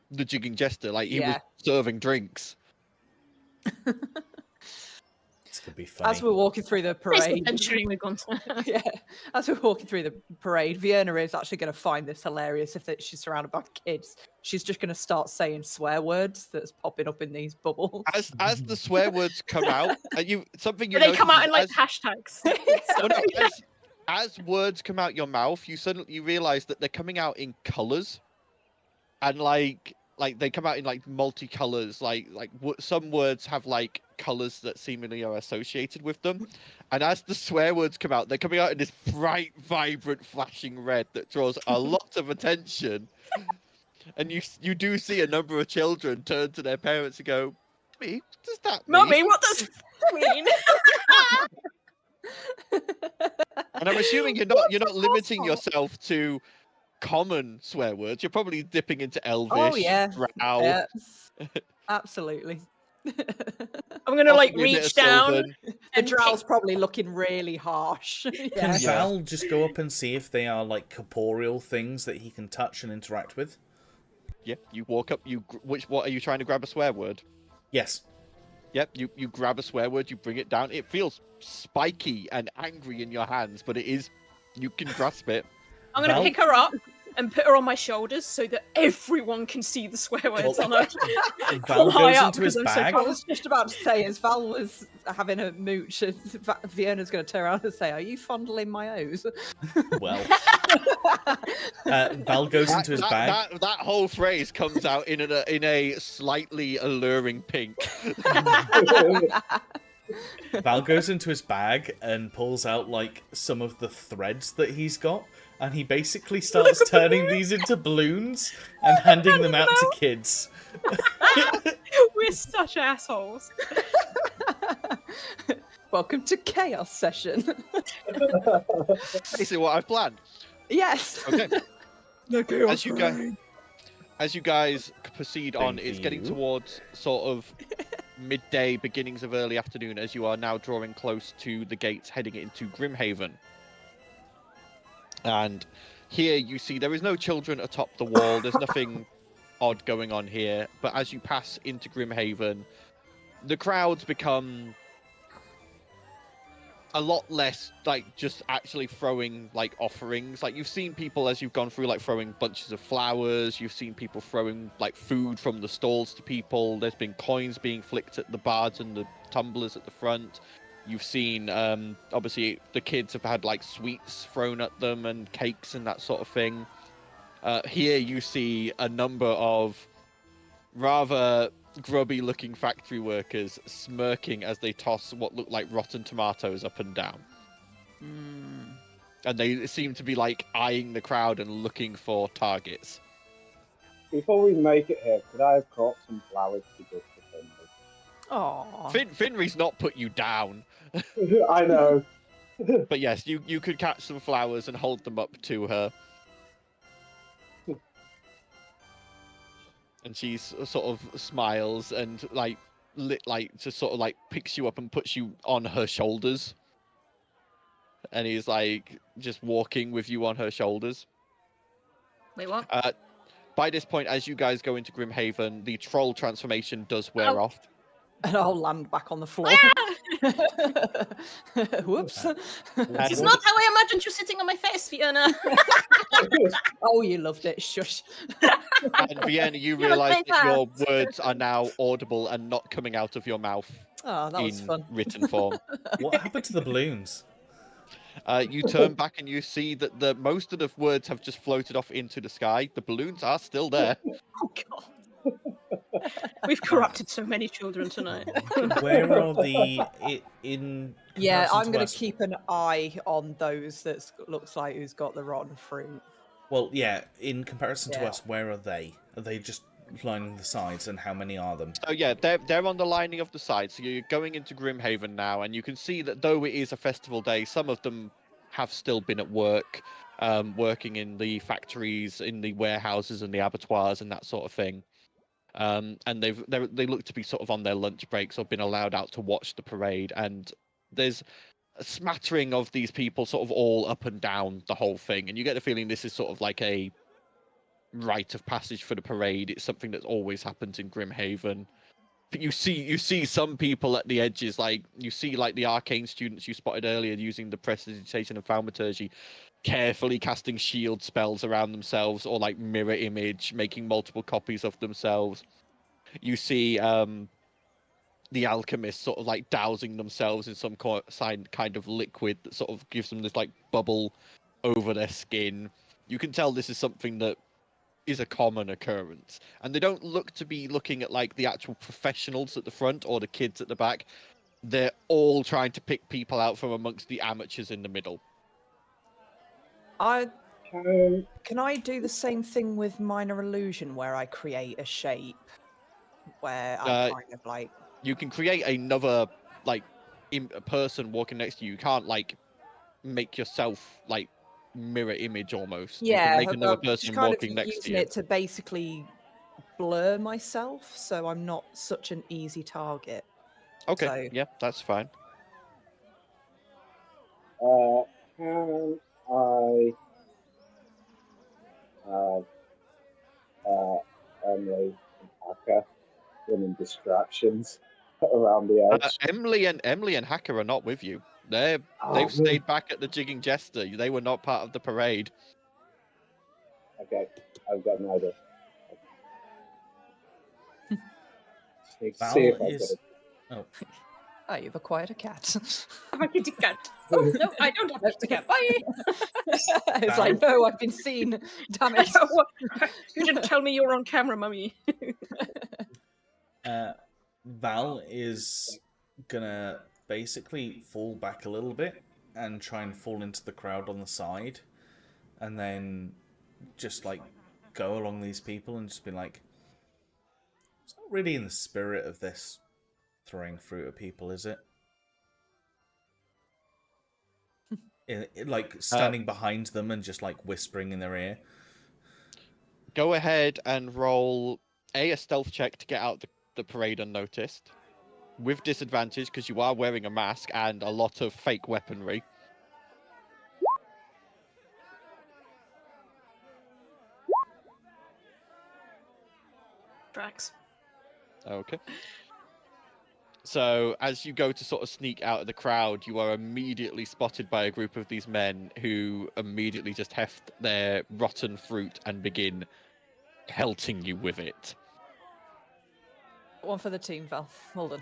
the jigging jester. Like he was Yeah. serving drinks. This could be funny. As we're walking through the Chris parade, adventuring with Gunther. yeah, as we're walking through the parade, Vienna is actually going to find this hilarious. If she's surrounded by kids, she's just going to start saying swear words that's popping up in these bubbles. As the swear words come out, and something you But they come out notice in like is hashtags. well, no, as words come out your mouth, you suddenly realize that they're coming out in colors, and like they come out in like multicolors. Some words have like colors that seemingly are associated with them, and as the swear words come out, they're coming out in this bright, vibrant, flashing red that draws a lot of attention. And you do see a number of children turn to their parents and go, "Mummy, what does that mean?" Mummy, what does that mean? And I'm assuming you're not limiting yourself to common swear words. You're probably dipping into Elvish, Oh yeah, Drow. yeah, absolutely. I'm gonna like Possibly a bit reach of down. Sylvan. The and drow's pick- probably looking really harsh. Can Yeah. Val just go up and see if they are like corporeal things that he can touch and interact with? Yeah, you walk up. What are you trying to grab a swear word? Yes. Yep, you grab a swear word, you bring it down. It feels spiky and angry in your hands, but you can grasp it. I'm gonna Val- pick her up and put her on my shoulders so that everyone can see the swear words on her. Val High goes up into his because I'm so bag. I was just about to say, as Val was having a mooch, Fiona's going to turn around and say, "Are you fondling my O's?" Well, Val goes into his bag. That whole phrase comes out in a slightly alluring pink. Val goes into his bag and pulls out like some of the threads that he's got, and he basically starts turning these into balloons and handing them out to kids. We're such assholes. Welcome to Chaos Session. Basically, what I've planned. Yes. Okay. The Chaos As you guys proceed on, Thank it's getting you. towards sort of midday, beginnings of early afternoon, as you are now drawing close to the gates heading into Grimhaven. And here you see there is no children atop the wall. There's nothing odd going on here. But as you pass into Grimhaven, the crowds become a lot less like just actually throwing like offerings. Like you've seen people as you've gone through like throwing bunches of flowers. You've seen people throwing like food from the stalls to people. There's been coins being flicked at the bards and the tumblers at the front. You've seen obviously the kids have had like sweets thrown at them and cakes and that sort of thing. Here you see a number of rather grubby looking factory workers smirking as they toss what look like rotten tomatoes up and down. And they seem to be like eyeing the crowd and looking for targets. Before we make it here, could I have caught some flowers to give to Aww. Finry's not put you down, Finley? I know. but yes, you could catch some flowers and hold them up to her. And she sort of smiles and just sort of like picks you up and puts you on her shoulders. And he's like just walking with you on her shoulders. Wait, what? By this point, as you guys go into Grimhaven, the troll transformation does wear Oh. off. And I'll land back on the floor. Whoops. It's not how I imagined you sitting on my face, Fiona. Oh, you loved it. Shush. And Vienna, you You're realise like that your that. words are now audible and not coming out of your mouth Oh, that was in fun. written form. What happened to the balloons? You turn back and you see that the most of the words have just floated off into the sky. The balloons are still there. Oh god. We've corrupted so many children tonight. Where are the in? Yeah, comparison I'm to going us- to keep an eye on those that looks like who's got the rotten fruit. Well, yeah. In comparison to Yeah. us, where are they? Are they just lining the sides, and how many are them? So yeah, they're on the lining of the side. So you're going into Grimhaven now, and you can see that though it is a festival day, some of them have still been at work, working in the factories, in the warehouses, and the abattoirs, and that sort of thing. And they look to be sort of on their lunch breaks or been allowed out to watch the parade. And there's a smattering of these people, sort of all up and down the whole thing, and you get the feeling this is sort of like a rite of passage for the parade. It's something that always happens in Grimhaven. But you see some people at the edges, like you see like the arcane students you spotted earlier using the prestidigitation and thaumaturgy, carefully casting shield spells around themselves, or like mirror image, making multiple copies of themselves. You see the alchemists sort of like dousing themselves in some kind of liquid that sort of gives them this like bubble over their skin. You can tell this is something that is a common occurrence, and they don't look to be looking at like the actual professionals at the front or the kids at the back. They're all trying to pick people out from amongst the amateurs in the middle. Can I do the same thing with minor illusion, where I create a shape where I kind of like? You can create another like a person walking next to you. You can't like make yourself like mirror image almost. Yeah, you can make another but person just kind walking of next to using you. it to basically blur myself, so I'm not such an easy target. Okay, So- yeah, that's fine. Can I have Emily and Hacker running distractions around the edge? Emily and Hacker are not with you. They've stayed back at the Jigging Jester. They were not part of the parade. Okay, I've got an idea. Val See if I is. get it. Oh, Oh, you've acquired a cat. I'm a kitty cat. Oh, no, I don't have a kitty cat. Bye. It's like, no, I've been seen. Damn it. You didn't tell me you're on camera, mummy. Val is gonna basically fall back a little bit and try and fall into the crowd on the side, and then just like go along these people and just be like, it's not really in the spirit of this throwing fruit at people, is it? Like standing behind them and just like whispering in their ear. Go ahead and roll a stealth check to get out the parade unnoticed, with disadvantage because you are wearing a mask and a lot of fake weaponry. Drax. Okay. So as you go to sort of sneak out of the crowd, you are immediately spotted by a group of these men who immediately just heft their rotten fruit and begin pelting you with it. One for the team, Val. Hold on.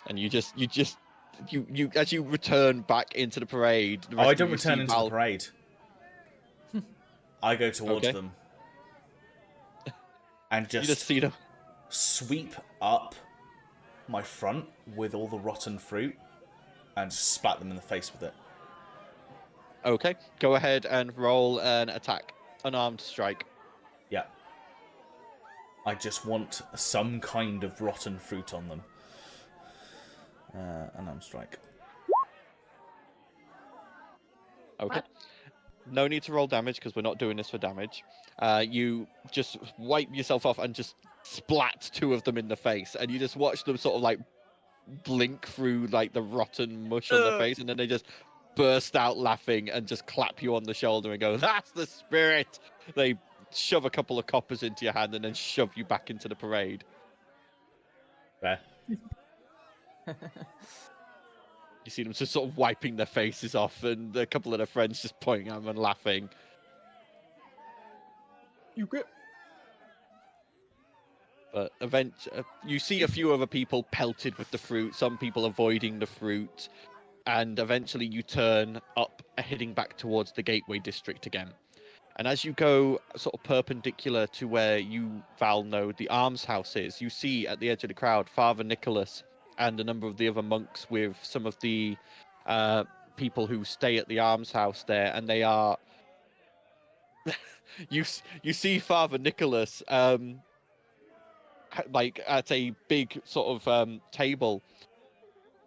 And you as you return back into the parade. The rest I of don't you return see into the parade. I go towards Okay. them and You just see them. sweep up my front with all the rotten fruit and splat them in the face with it. Okay, go ahead and roll an attack, unarmed strike. Yeah. I just want some kind of rotten fruit on them. Unarmed strike. Okay. No need to roll damage because we're not doing this for damage. You just wipe yourself off and just splat two of them in the face, and you just watch them sort of like blink through like the rotten mush on their face, and then they just burst out laughing and just clap you on the shoulder and go, "That's the spirit!" They shove a couple of coppers into your hand and then shove you back into the parade. There. You see them just sort of wiping their faces off, and a couple of their friends just pointing at them and laughing. You get. But you see a few other people pelted with the fruit, some people avoiding the fruit, and eventually you turn up, heading back towards the Gateway District again. And as you go sort of perpendicular to where you, Val, know the almshouse is, you see at the edge of the crowd Father Nicholas and a number of the other monks with some of the people who stay at the almshouse there, and they are... you see Father Nicholas like at a big sort of table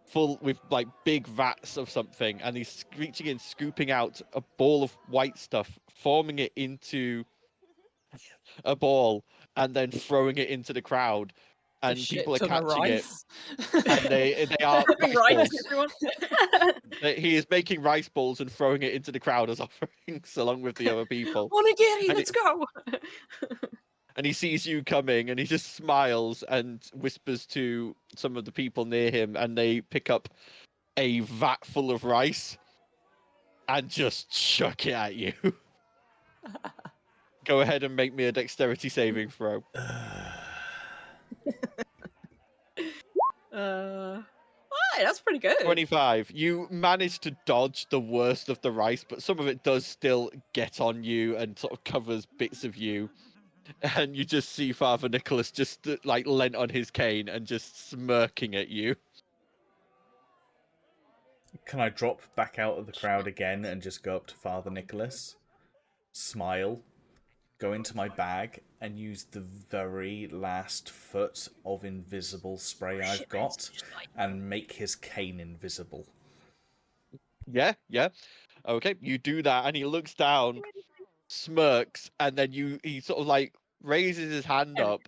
full with like big vats of something, and he's screeching and scooping out a ball of white stuff, forming it into a ball, and then throwing it into the crowd, and people are catching it, and they are rice balls. He is making rice balls and throwing it into the crowd as offerings along with the other people. Onigiri, let's go! And he sees you coming, and he just smiles and whispers to some of the people near him, and they pick up a vat full of rice and just chuck it at you. Go ahead and make me a dexterity saving throw. That's pretty good. 25. You manage to dodge the worst of the rice, but some of it does still get on you and sort of covers bits of you. And you just see Father Nicholas just like leant on his cane and just smirking at you. Can I drop back out of the crowd again and just go up to Father Nicholas, smile, go into my bag, and use the very last foot of invisible spray I've got and make his cane invisible? Yeah. Okay, you do that, and he looks down, smirks, and then he sort of like raises his hand up,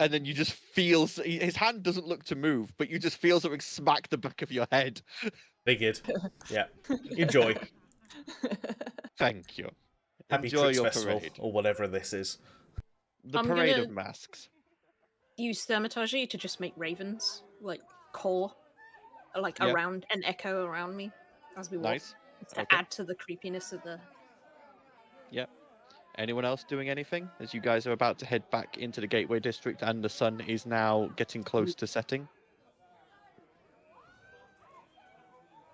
and then you just feel his hand doesn't look to move, but you just feel something smack the back of your head. Figured. Yeah. Enjoy. Thank you. Happy Enjoy Tricks your Festival, parade. or whatever this is. The I'm parade gonna- of masks. Use thaumaturgy to just make ravens like call, like Yeah. around and echo around me as we walk. Nice. To Okay. add to the creepiness of the. Anyone else doing anything as you guys are about to head back into the Gateway District and the sun is now getting close to setting?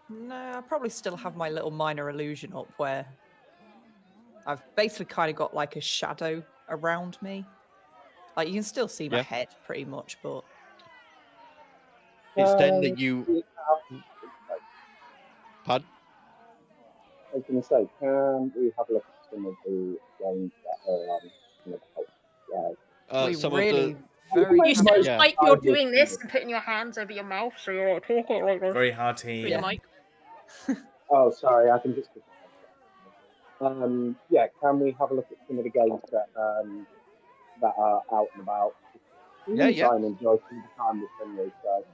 No, I probably still have my little minor illusion up where I've basically kind of got like a shadow around me. Like you can still see my Yeah. head pretty much, but It's then that you... Pardon? I was going to say, can we have a look at some of the games that are on some of the we Some really of the... very You Might- sound might- Yeah. like you're I'd doing look this and putting your hands over your mouth, so you're talking like this Very hard to hear. through you. the mic. Oh, sorry, I think it's just yeah, can we have a look at some of the games that that are out and about? Yeah, yeah. Try and enjoy some of the time with Finley. So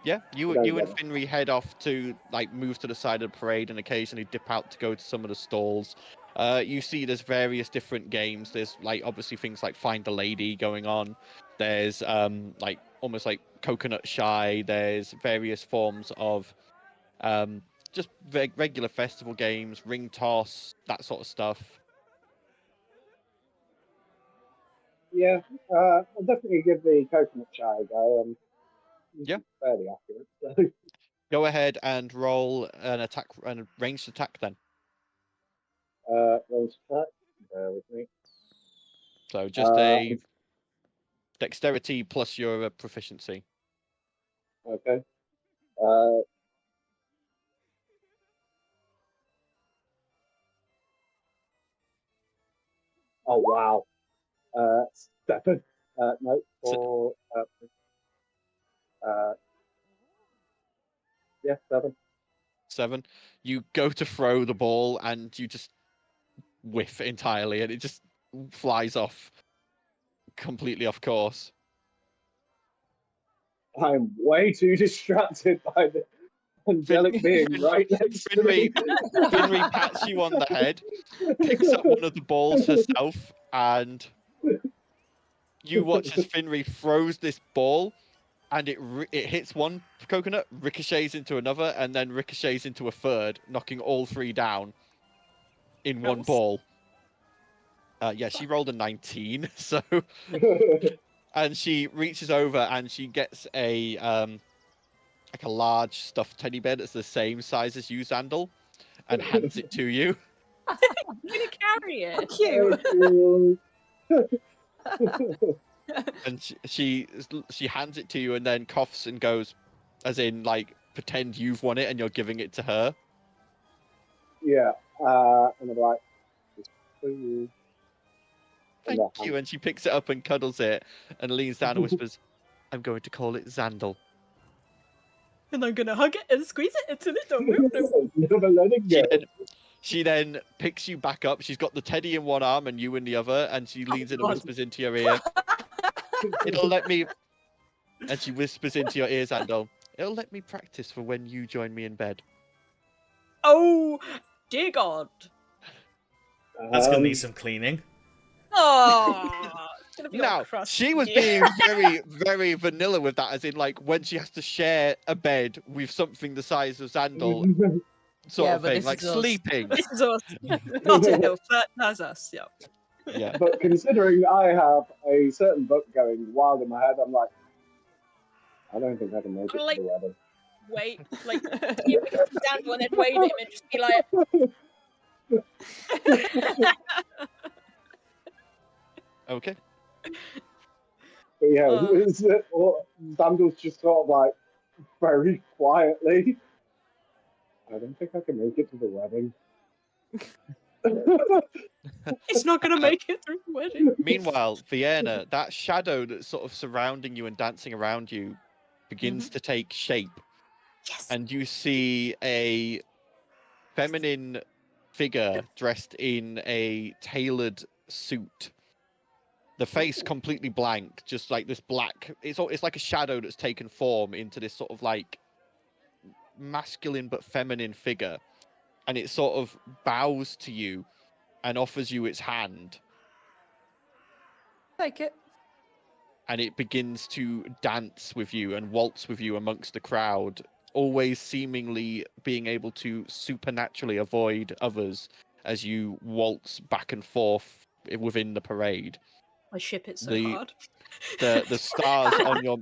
Yeah, you Don't and get it. Finry head off to like move to the side of the parade and occasionally dip out to go to some of the stalls. You see there's various different games. There's like obviously things like Find a Lady going on. There's like almost like Coconut Shy. There's various forms of just regular festival games, ring toss, that sort of stuff. yeah, I'll definitely give the coconut shy a go. Yeah. Fairly accurate. So Go ahead and roll an attack, a ranged attack then. range attack. Bear with me. So just a dexterity plus your proficiency. Okay. Oh wow. 7. No, 4. Yeah, 7. 7. You go to throw the ball and you just whiff entirely and it just flies off completely off course. I'm way too distracted by the angelic being right next to me. Finry pats you on the head, picks up one of the balls herself, and you watch as Finry throws this ball and it hits one coconut, ricochets into another, and then ricochets into a third, knocking all 3 down in one Nice. ball. Yeah, she rolled a 19, so... And she reaches over and she gets a like a large stuffed teddy bear that's the same size as you, Zandal, and hands it to you. I'm gonna carry it. cute. And she hands it to you and then coughs and goes, as in like pretend you've won it and you're giving it to her. Yeah, and I'm like, "It's for you." And Thank you. And she picks it up and cuddles it and leans down and whispers, "I'm going to call it Zandal." And I'm gonna hug it and squeeze it until it don't move. Never let it go. She then picks you back up. She's got the teddy in one arm and you in the other, and she leans in and God. whispers into your ear, "It'll let me..." And she whispers into your ear, Zandal, "It'll let me practice for when you join me in bed." Oh, dear God. That's gonna need some cleaning. Oh, it's gonna be all Now, crusty. she was being very, very vanilla with that, as in, like, when she has to share a bed with something the size of Zandal, sort Yeah, of but thing, this like is us. sleeping. This is us. Not a hill, but that's us, yeah. Yeah. But considering I have a certain book going wild in my head, I'm like, I don't think I can make it Like- to the wedding. Wait, like, you pick up Daniel and then wave at him and just be like, Okay. But yeah, Sandal's just sort of like very quietly. I don't think I can make it to the wedding. it's not gonna make it through the wedding. Meanwhile, Vienna, that shadow that's sort of surrounding you and dancing around you begins to take shape. Yes. And you see a feminine figure dressed in a tailored suit The face completely blank, just like this black. It's like a shadow that's taken form into this sort of like masculine but feminine figure, and it sort of bows to you and offers you its hand, Take it. and it begins to dance with you and waltz with you amongst the crowd, always seemingly being able to supernaturally avoid others as you waltz back and forth within the parade. I ship it so The- hard. The stars on your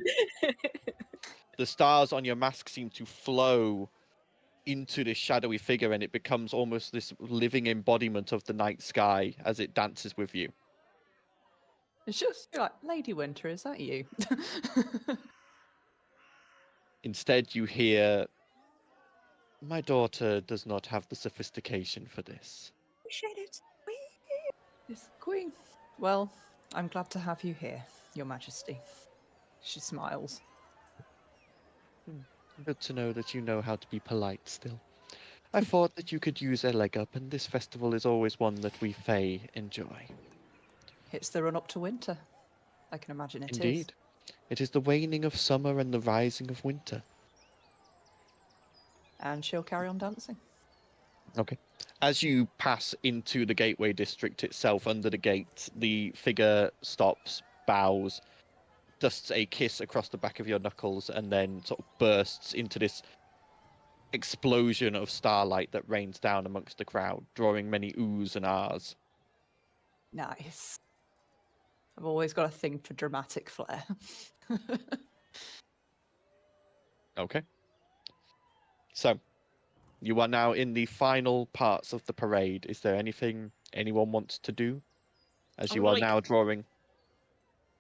the stars on your mask seem to flow into this shadowy figure, and it becomes almost this living embodiment of the night sky as it dances with you. It's just you're like, Lady Winter, is that you? Instead, you hear, "My daughter does not have the sophistication for this." Appreciate it. It's the Queen. Well, I'm glad to have you here, Your Majesty. She smiles. Good to know that you know how to be polite still. I thought that you could use a leg up, and this festival is always one that we Fae enjoy. It's the run up to winter. I can imagine it is. Indeed. It is the waning of summer and the rising of winter. And she'll carry on dancing. Okay. As you pass into the gateway district itself, under the gate, the figure stops, bows, dusts a kiss across the back of your knuckles, and then sort of bursts into this explosion of starlight that rains down amongst the crowd, drawing many oohs and ahs. Nice. I've always got a thing for dramatic flair. Okay. So, you are now in the final parts of the parade. Is there anything anyone wants to do? As you are now drawing...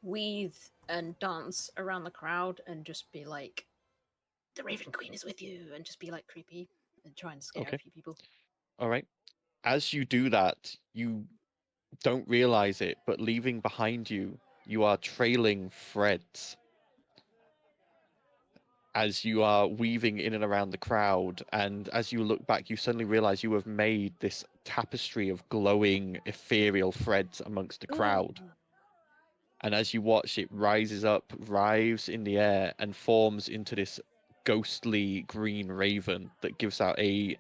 Weave and dance around the crowd and just be like, the Raven Queen is with you, and just be like creepy and try and scare a few people. All right. As you do that, you don't realize it, but leaving behind you, you are trailing threads. As you are weaving in and around the crowd, and as you look back, you suddenly realize you have made this tapestry of glowing, ethereal threads amongst the crowd. And as you watch, it rises up, writhes in the air, and forms into this ghostly green raven that gives out a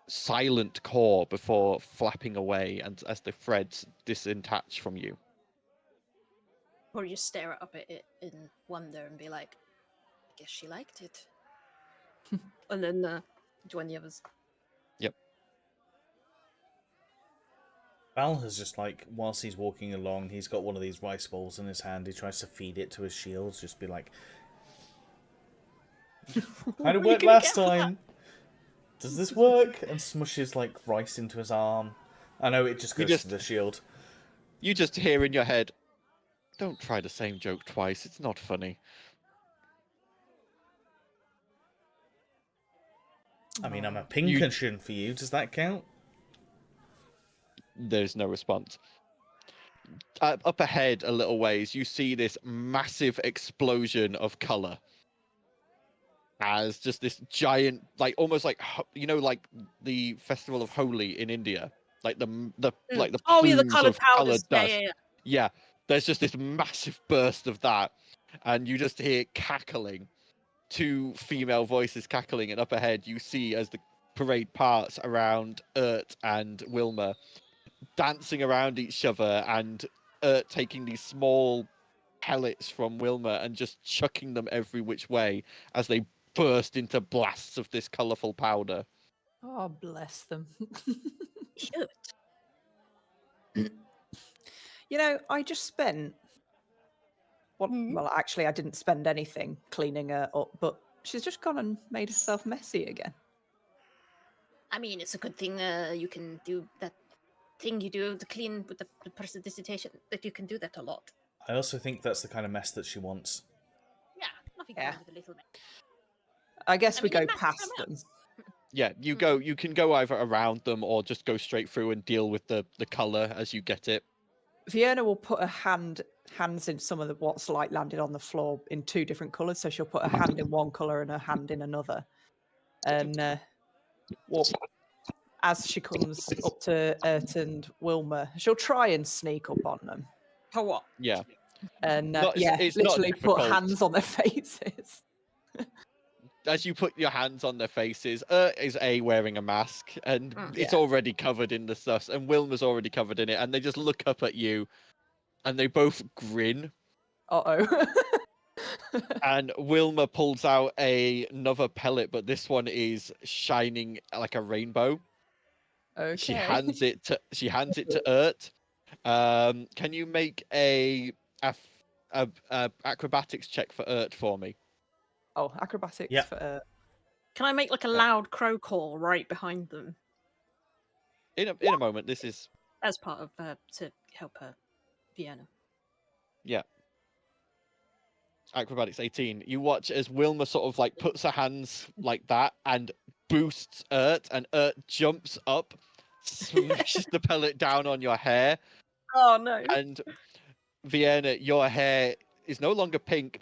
silent caw before flapping away, and as the threads disattach from you. Or you stare up at it in wonder and be like, I guess she liked it. And then join the others. Yep. Val has just like, whilst he's walking along, he's got one of these rice balls in his hand. He tries to feed it to his shields, just be like, kind of worked last time. Does this work? And smushes like rice into his arm. I know it just goes to the shield. You just hear in your head, don't try the same joke twice, it's not funny. I mean, I'm a pincushion for you. Does that count? There's no response. Up ahead a little ways, you see this massive explosion of color. As just this giant, like almost like, you know, like the festival of Holi in India, like the like the the plumes colored of colored powders. dust. Yeah, there's just this massive burst of that, and you just hear cackling, two female voices cackling, and up ahead you see as the parade parts around and Wilma dancing around each other, and taking these small pellets from Wilma and just chucking them every which way as they burst into blasts of this colourful powder. Oh, bless them. Cute. You know, I just spent... Well, actually, I didn't spend anything cleaning her up, but she's just gone and made herself messy again. I mean, it's a good thing you can do that thing you do to clean with the person dissertation, that you can do that a lot. I also think that's the kind of mess that she wants. Yeah, nothing wrong with a little bit. I guess we mean, go it matters past so them. Yeah, you can go either around them or just go straight through and deal with the colour as you get it. Fiona will put her hands in some of what's like landed on the floor in two different colours. So she'll put her hand in one colour and her hand in another. And as she comes up to Ert and Wilma, she'll try and sneak up on them. For what? Yeah. And it's not literally put difficult. hands on their faces. As you put your hands on their faces, is wearing a mask, and it's Yeah. already covered in the stuff, and Wilma's already covered in it, and they just look up at you, and they both grin. Uh-oh. And Wilma pulls out another pellet, but this one is shining like a rainbow. Okay. She hands it to Ert. Can you make a acrobatics check for Ert for me? Oh, acrobatics Yeah. for... Can I make like a loud crow call right behind them In a moment. This is as part of to help her, Vienna? acrobatics 18. You watch as Wilma sort of like puts her hands like that and boosts Ert, and Ert jumps up, smashes the pellet down on your hair, Oh no! and Vienna, your hair is no longer pink.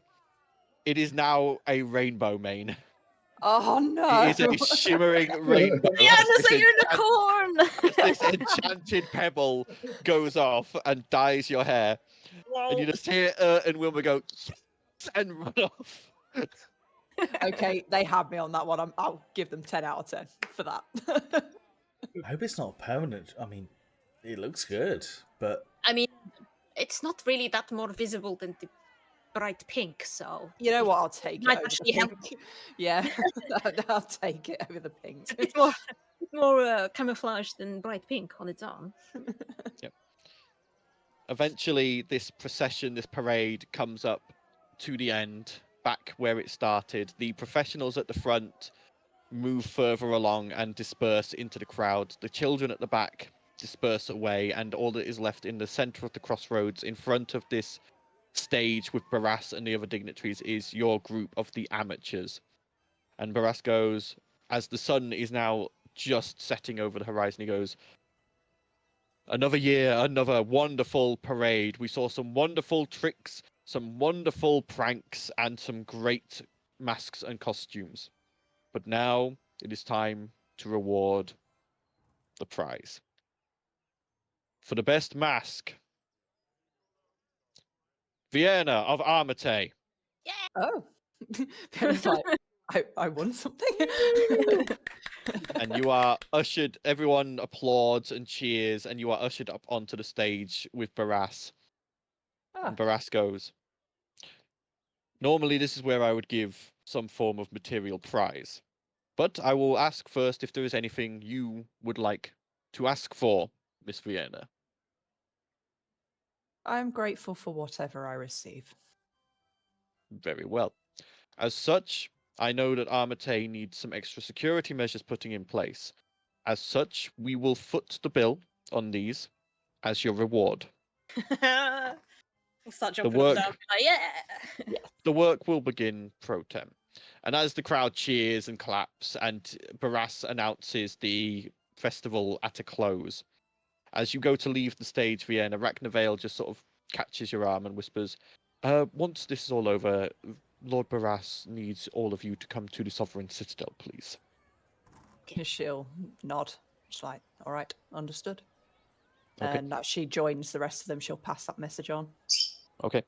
It is now a rainbow mane. Oh no! It is a shimmering rainbow. Vienna's a unicorn! This enchanted pebble goes off and dyes your hair, and you just hear and Wilma go and run off. Okay, they had me on that one. I'll give them 10 out of 10 for that. I hope it's not permanent. I mean, it looks good, but I mean, it's not really that more visible than the bright pink, so You know what? I'll take it. might over actually the help. pink. Yeah, I'll take it over the pink. It's a bit more camouflage than bright pink on its own. Eventually, this procession, this parade comes up to the end, back where it started. The professionals at the front move further along and disperse into the crowd. The children at the back disperse away, and all that is left in the center of the crossroads in front of this stage with Barras and the other dignitaries is your group of the amateurs. And Barras goes, as the sun is now just setting over the horizon, he goes, "Another year, another wonderful parade. We saw some wonderful tricks, some wonderful pranks, and some great masks and costumes. But now it is time to reward the prize. For the best mask, Vienna of Armatae." Oh. It's like, I won something. And you are ushered, everyone applauds and cheers, and you are ushered up onto the stage with Barras. Ah. And Barras goes, "Normally this is where I would give some form of material prize. But I will ask first if there is anything you would like to ask for, Miss Vienna." I'm grateful for whatever I receive. Very well. As such, I know that Armatae needs some extra security measures putting in place. As such, we will foot the bill on these as your reward. We'll start jumping work- up and down. Yeah. The work will begin pro tem. And as the crowd cheers and claps, and Barras announces the festival at a close, as you go to leave the stage, Vienna, Rachnaveil just sort of catches your arm and whispers, "Once this is all over, Lord Barras needs all of you to come to the Sovereign Citadel, please." She'll nod. She's like, all right, understood. Okay. And as she joins the rest of them, she'll pass that message on. Okay.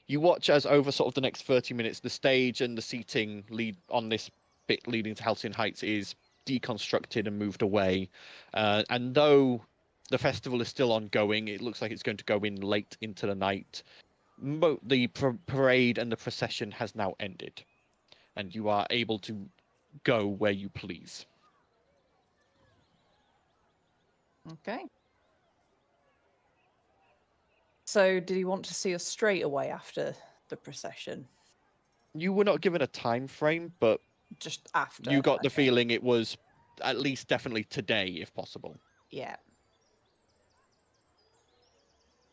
You watch as over sort of the next 30 minutes, the stage and the seating lead on this bit leading to Halcyon Heights is deconstructed and moved away. And though the festival is still ongoing, it looks like it's going to go in late into the night. The parade and the procession has now ended. And you are able to go where you please. Okay. So, did he want to see us straight away after the procession? You were not given a time frame, but Just after? you got the Okay. feeling it was at least definitely today, if possible. Yeah.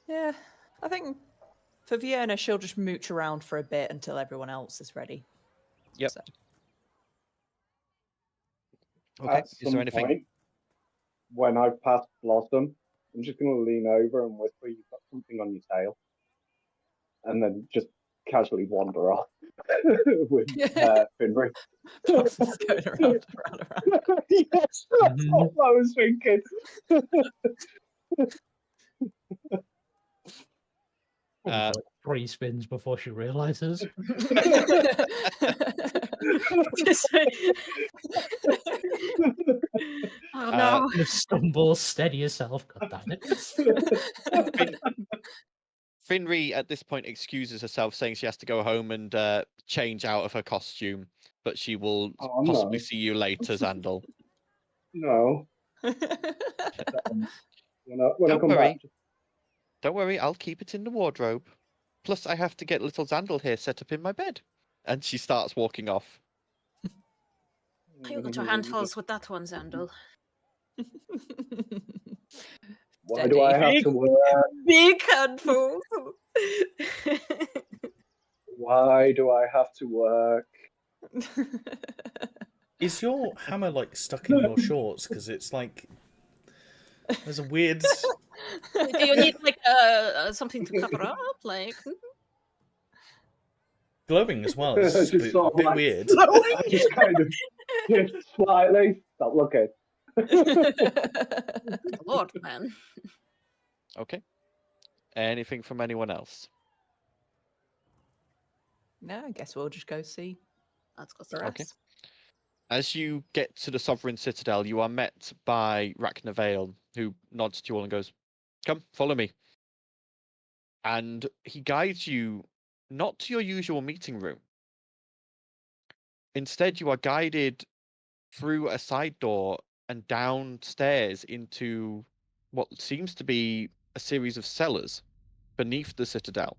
Yeah, I think for Vienna, she'll just mooch around for a bit until everyone else is ready. Yep. So, Okay. At Is there some anything? point, when I've passed Blossom, I'm just going to lean over and whisper, "You've got something on your tail," and then just casually wander off with Finbury. Blossom's going around. Yes, that's what I was thinking. Probably like 3 spins before she realizes. Oh no. You stumble, steady yourself. God damn it. Finri at this point excuses herself, saying she has to go home and change out of her costume, but she will Oh, possibly no. see you later, Xandal. No. When I Don't come worry. back, Don't worry, I'll keep it in the wardrobe. Plus, I have to get little Xandal here set up in my bed. And she starts walking off. You got your handfuls with that one, Xandal. Why do I have to work? Big handfuls. Why do I have to work? Is your hammer like stuck in your shorts? Because it's like there's a weird. Do you need like something to cover up, like? Glowing as well. It's just Just a sort of bit like- weird. I just kind of slightly stop looking. Lord, man. Okay. Anything from anyone else? No, I guess we'll just go see. Let's go see. Okay. Rex. As you get to the Sovereign Citadel, you are met by Rachna Vale, who nods to you all and goes, "Come, follow me." And he guides you not to your usual meeting room. Instead, you are guided through a side door and downstairs into what seems to be a series of cellars beneath the Citadel.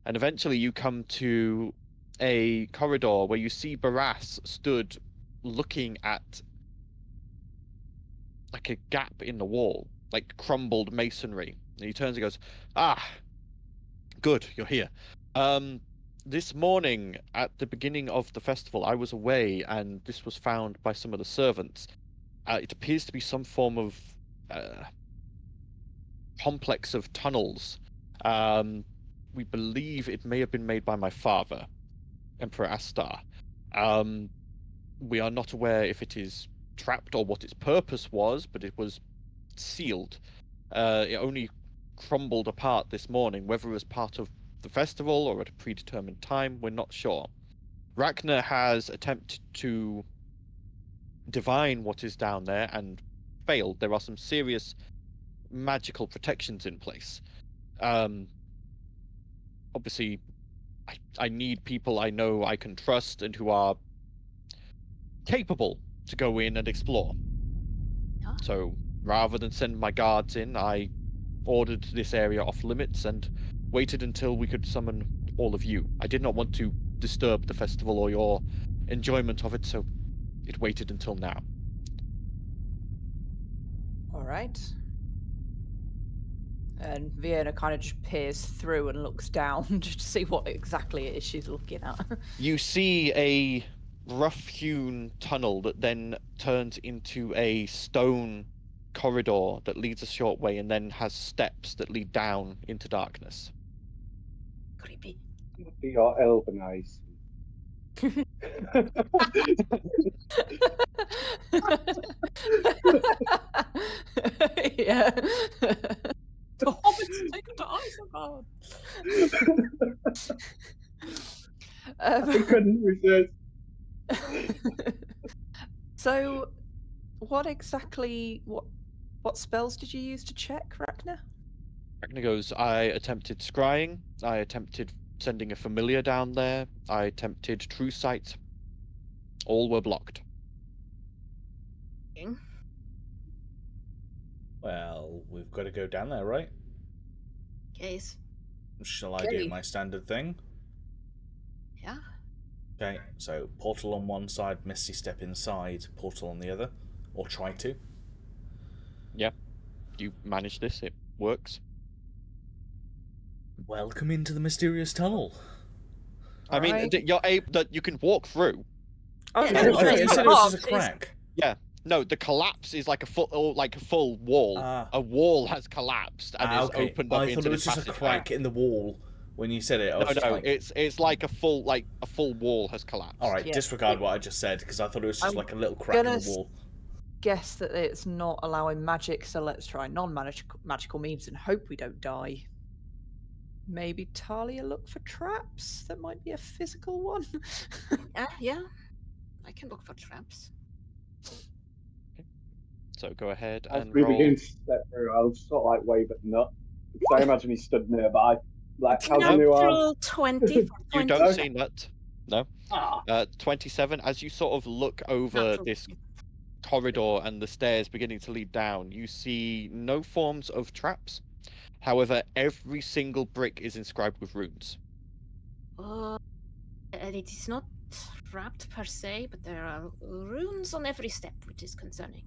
And eventually you come to a corridor where you see Barras stood looking at like a gap in the wall, like crumbled masonry. And he turns and goes, "Ah, good, you're here. This morning at the beginning of the festival, I was away and this was found by some of the servants. It appears to be some form of complex of tunnels. We believe it may have been made by my father, Emperor Astar. We are not aware if it is trapped or what its purpose was, but it was sealed. It only crumbled apart this morning. Whether it was part of the festival or at a predetermined time, we're not sure. Rachna has attempted to divine what is down there and failed. There are some serious magical protections in place. Obviously, I need people I know I can trust and who are capable to go in and explore. Yeah. So rather than send my guards in, I ordered this area off limits and waited until we could summon all of you. I did not want to disturb the festival or your enjoyment of it, so it waited until now. All right. And Vienna kind of just peers through and looks down just to see what exactly it is she's looking at. You see a rough-hewn tunnel that then turns into a stone corridor that leads a short way and then has steps that lead down into darkness. Creepy. Be your elven eyes. Yeah. The hobbits taken to Isengard. I couldn't resist. So, what exactly? What spells did you use to check, Rachna? Ragnar goes, I attempted scrying, I attempted sending a familiar down there, I attempted true sight. All were blocked. Well, we've got to go down there, right? Case. Shall I Okay. do my standard thing? Yeah. Okay, so portal on one side, Misty Step inside, portal on the other. Or try to. You manage this, it works. Welcome into the mysterious tunnel. I mean, Alright. you're able that you can walk through. Oh, Yeah, I no, thought you it's said it was just a blocked. crack. No, the collapse is like a full wall. Ah. A wall has collapsed and is Okay. opened up I into thought it was this just a passageway. crack in the wall when you said it. I was No, just no, like, it's like a full wall has collapsed. all right, Yeah. disregard what I just said because I thought it was just I'm like a little crack in gonna the wall. guess that it's not allowing magic, so let's try non-magical means and hope we don't die. maybe Talia look for traps? That might be a physical one. Yeah. I can look for traps. So go ahead As and we roll. begin to step through, I'll sort of like wave at Nut. Because I imagine he stood nearby. Like, how's the new arm? Natural 20 for You 20. don't see Nut. No. Ah, 27. As you sort of look over Natural this 20. corridor and the stairs beginning to lead down, you see no forms of traps. However, every single brick is inscribed with runes. And it is not trapped per se, but there are runes on every step, which is concerning.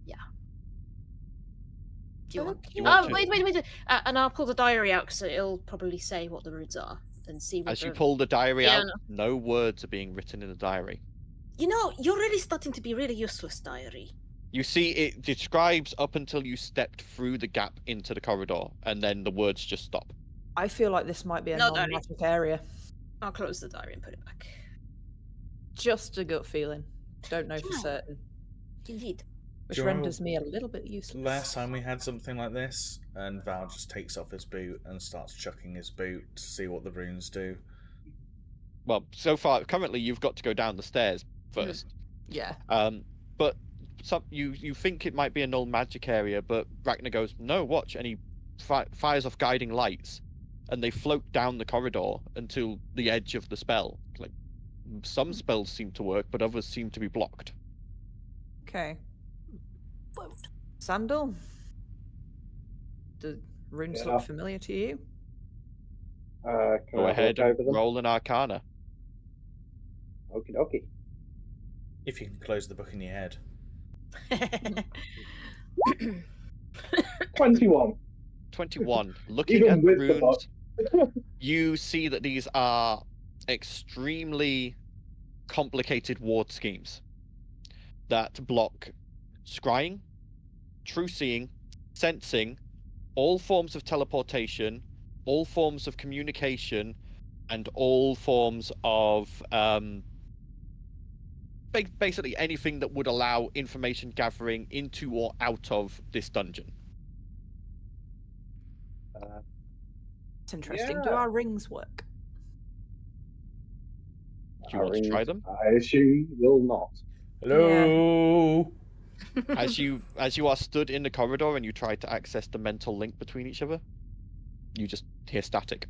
Yeah. Do you want? Okay. You want Oh, to- wait. And I'll pull the diary out because it'll probably say what the runes are and see what As you pull the diary Yeah, out, no words are being written in the diary. You know, you're really starting to be really useless, diary. You see, it describes up until you stepped through the gap into the corridor, and then the words just stop. I feel like this might be a No, Daddy. non-magic area. I'll close the diary and put it back. Just a gut feeling. Don't know for Yeah. certain. Indeed. Which Do you remember renders me a little bit useless. Last time we had something like this, and Val just takes off his boot and starts chucking his boot to see what the runes do. Well, so far, currently, you've got to go down the stairs first. Yeah. But you think it might be a null magic area, but Ragnar goes, no, watch, and he fires off guiding lights, and they float down the corridor until the edge of the spell. Like, some spells seem to work, but others seem to be blocked. Okay. Sandal? Do runes Yeah. look familiar to you? can Go I ahead look and over them? roll an Arcana. Okie dokie. If you can close the book in your head. 21. 21. Looking Even at the with the book. runes, you see that these are extremely complicated ward schemes that block scrying, true seeing, sensing, all forms of teleportation, all forms of communication, and all forms of basically anything that would allow information gathering into or out of this dungeon. It's interesting. Do Yeah. our rings work? Do you want to try them? I assume will not. Hello. As you are stood in the corridor and you try to access the mental link between each other, you just hear static.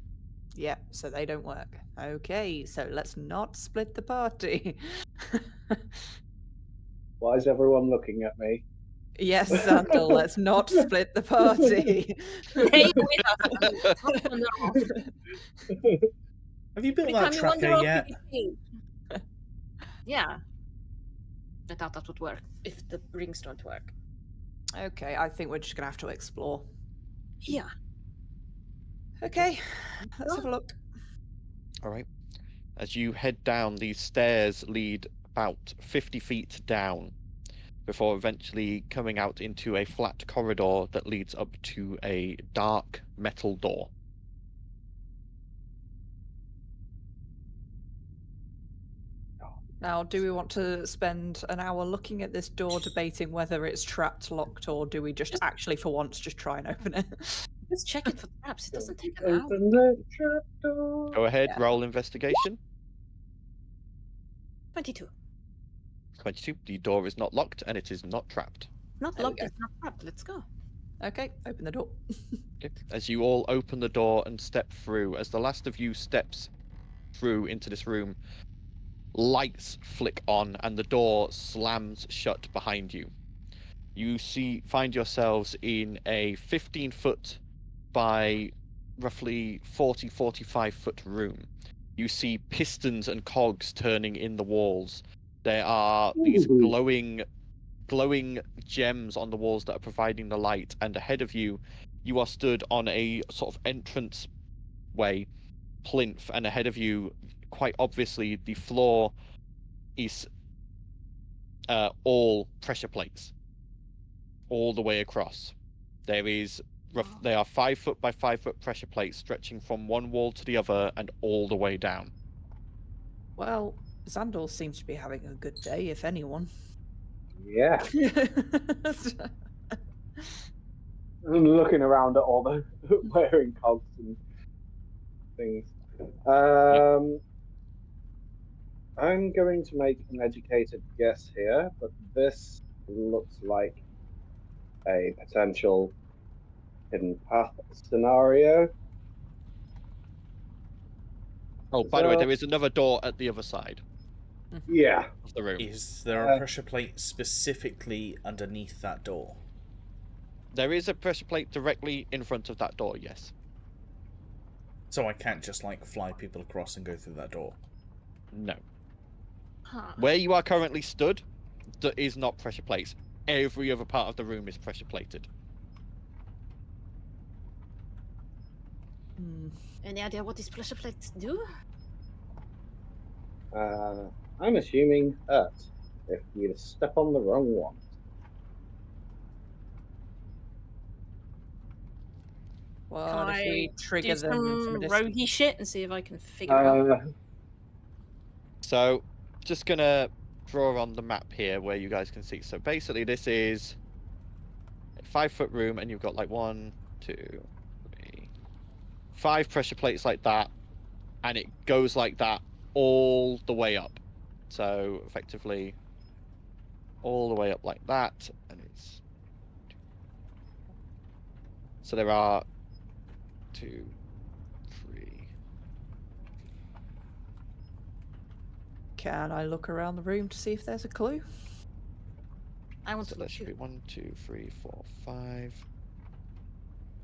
Yep, so they don't work. Okay, so let's not split the party. Why is everyone looking at me? Yes, Sandal, let's not split the party. Stay with us. Wander off. Have you built Every that time you wander tracker off, yet? you get Yeah. I thought that would work if the rings don't work. Okay, I think we're just gonna have to explore. Yeah. Okay, let's have a look. All right. As you head down, these stairs lead about 50 feet down before eventually coming out into a flat corridor that leads up to a dark metal door. Now, do we want to spend an hour looking at this door debating whether it's trapped, locked, or do we just actually, for once, just try and open it? Just check it for traps. It doesn't take an hour. Open the trapdoor. Go ahead, Yeah. roll investigation. 22. 22. The door is not locked and it is not trapped. Not There we locked, go. it's not trapped. Let's go. Okay, open the door. Okay. As you all open the door and step through, as the last of you steps through into this room, lights flick on and the door slams shut behind you. You find yourselves in a 15-foot by roughly 40-45 foot room. You see pistons and cogs turning in the walls. There are these Ooh. glowing gems on the walls that are providing the light, and ahead of you, you are stood on a sort of entrance way plinth, and ahead of you, quite obviously, the floor is all pressure plates all the way across. They are 5 foot by 5 foot pressure plates stretching from one wall to the other and all the way down. Well, Sandal seems to be having a good day, if anyone. Yeah. and looking around at all the wearing cogs and things. I'm going to make an educated guess here, but this looks like a potential hidden path scenario. Oh, by the way, there is another door at the other side Yeah. of the room. Is there a pressure plate specifically underneath that door? There is a pressure plate directly in front of that door, yes. So I can't just, like, fly people across and go through that door? No. Huh. Where you are currently stood, there is not pressure plates. Every other part of the room is pressure plated. Any idea what these pressure plates do? I'm assuming hurt if you step on the wrong one. What if we trigger do them from some a distance? roguey shit and see if I can figure out? So, just gonna draw on the map here where you guys can see. So basically, this is a 5-foot room, and you've got like 1, 2, 3, 5 pressure plates like that, and it goes like that all the way up. So effectively, all the way up like that, and it's. So there are 2, 3. Can I look around the room to see if there's a clue? I want So to that look should too. be 1, 2, 3, 4, 5,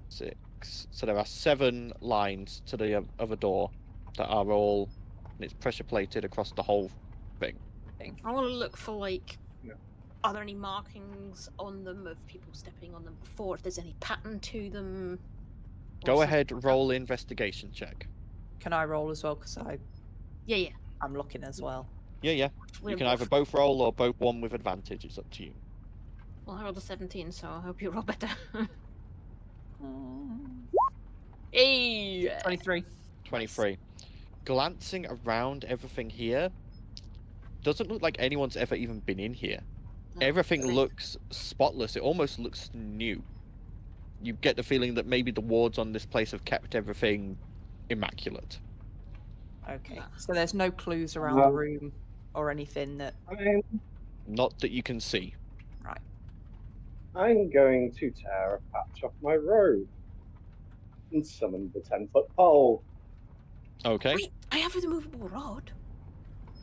6. So there are 7 lines to the other door that are all, and it's pressure plated across the whole thing. I want to look for like, Yeah. are there any markings on them of people stepping on them before? If there's any pattern to them. or Go something ahead, like that. roll investigation check. Can I roll as well? Because Yeah. I'm looking as well. Yeah. We're You can either both roll or both one with advantage. It's up to you. Well, I rolled a 17, so I hope you roll better. Hey! 23. 23. Glancing around everything here, doesn't look like anyone's ever even been in here. Everything really? looks spotless. It almost looks new. You get the feeling that maybe the wards on this place have kept everything immaculate. Okay. Yeah. So there's no clues around the room or anything that. Not that you can see. Right. I'm going to tear a patch off my robe and summon the 10-foot pole. Okay. Wait, I have a removable rod.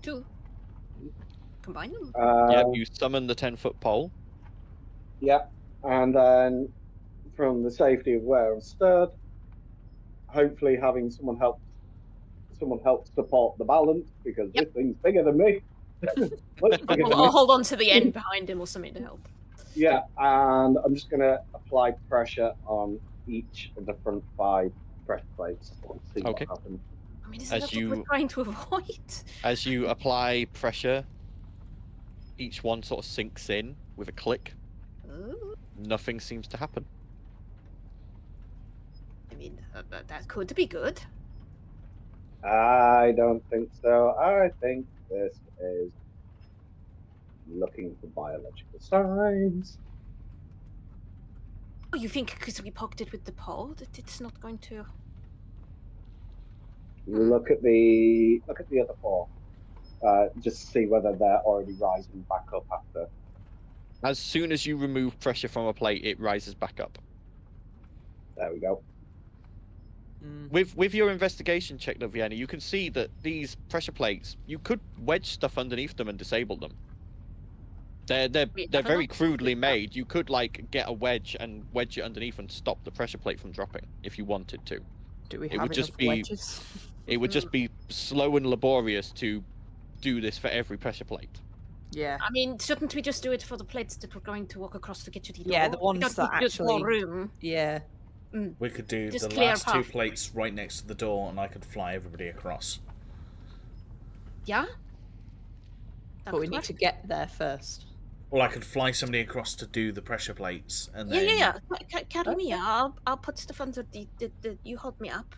2. Combine them. Yeah, you summon the 10-foot pole. Yep. And then from the safety of where I'm stood, hopefully having someone help support the balance, because this thing's bigger than me. Much bigger than I'll me. hold on to the end behind him or something to help. Yeah, and I'm just going to apply pressure on each of the front 5 pressure plates and see Okay. what happens. I mean, isn't that what we're trying to avoid? As you apply pressure, each one sort of sinks in with a click. Ooh. Nothing seems to happen. I mean, that could be good. I don't think so. I think this is looking for biological signs. Oh, you think because we poked it with the pole that it's not going to? Look at the other 4. Just see whether they're already rising back up after. As soon as you remove pressure from a plate, it rises back up. There we go. With your investigation check, Vienna, you can see that these pressure plates, you could wedge stuff underneath them and disable them. They're very crudely made. You could like get a wedge and wedge it underneath and stop the pressure plate from dropping if you wanted to. Do we It have would just enough be wedges? it would just be slow and laborious to do this for every pressure plate. Yeah. I mean, shouldn't we just do it for the plates that we're going to walk across to get to the door? Yeah, the ones We don't that need just more actually- room. Yeah. We could do Just the clear a last 2 path. plates right next to the door, and I could fly everybody across. Yeah. But we need to get there first. Well, I could fly somebody across to do the pressure plates, and then... Yeah. Carry me. I'll put stuff under the. You hold me up.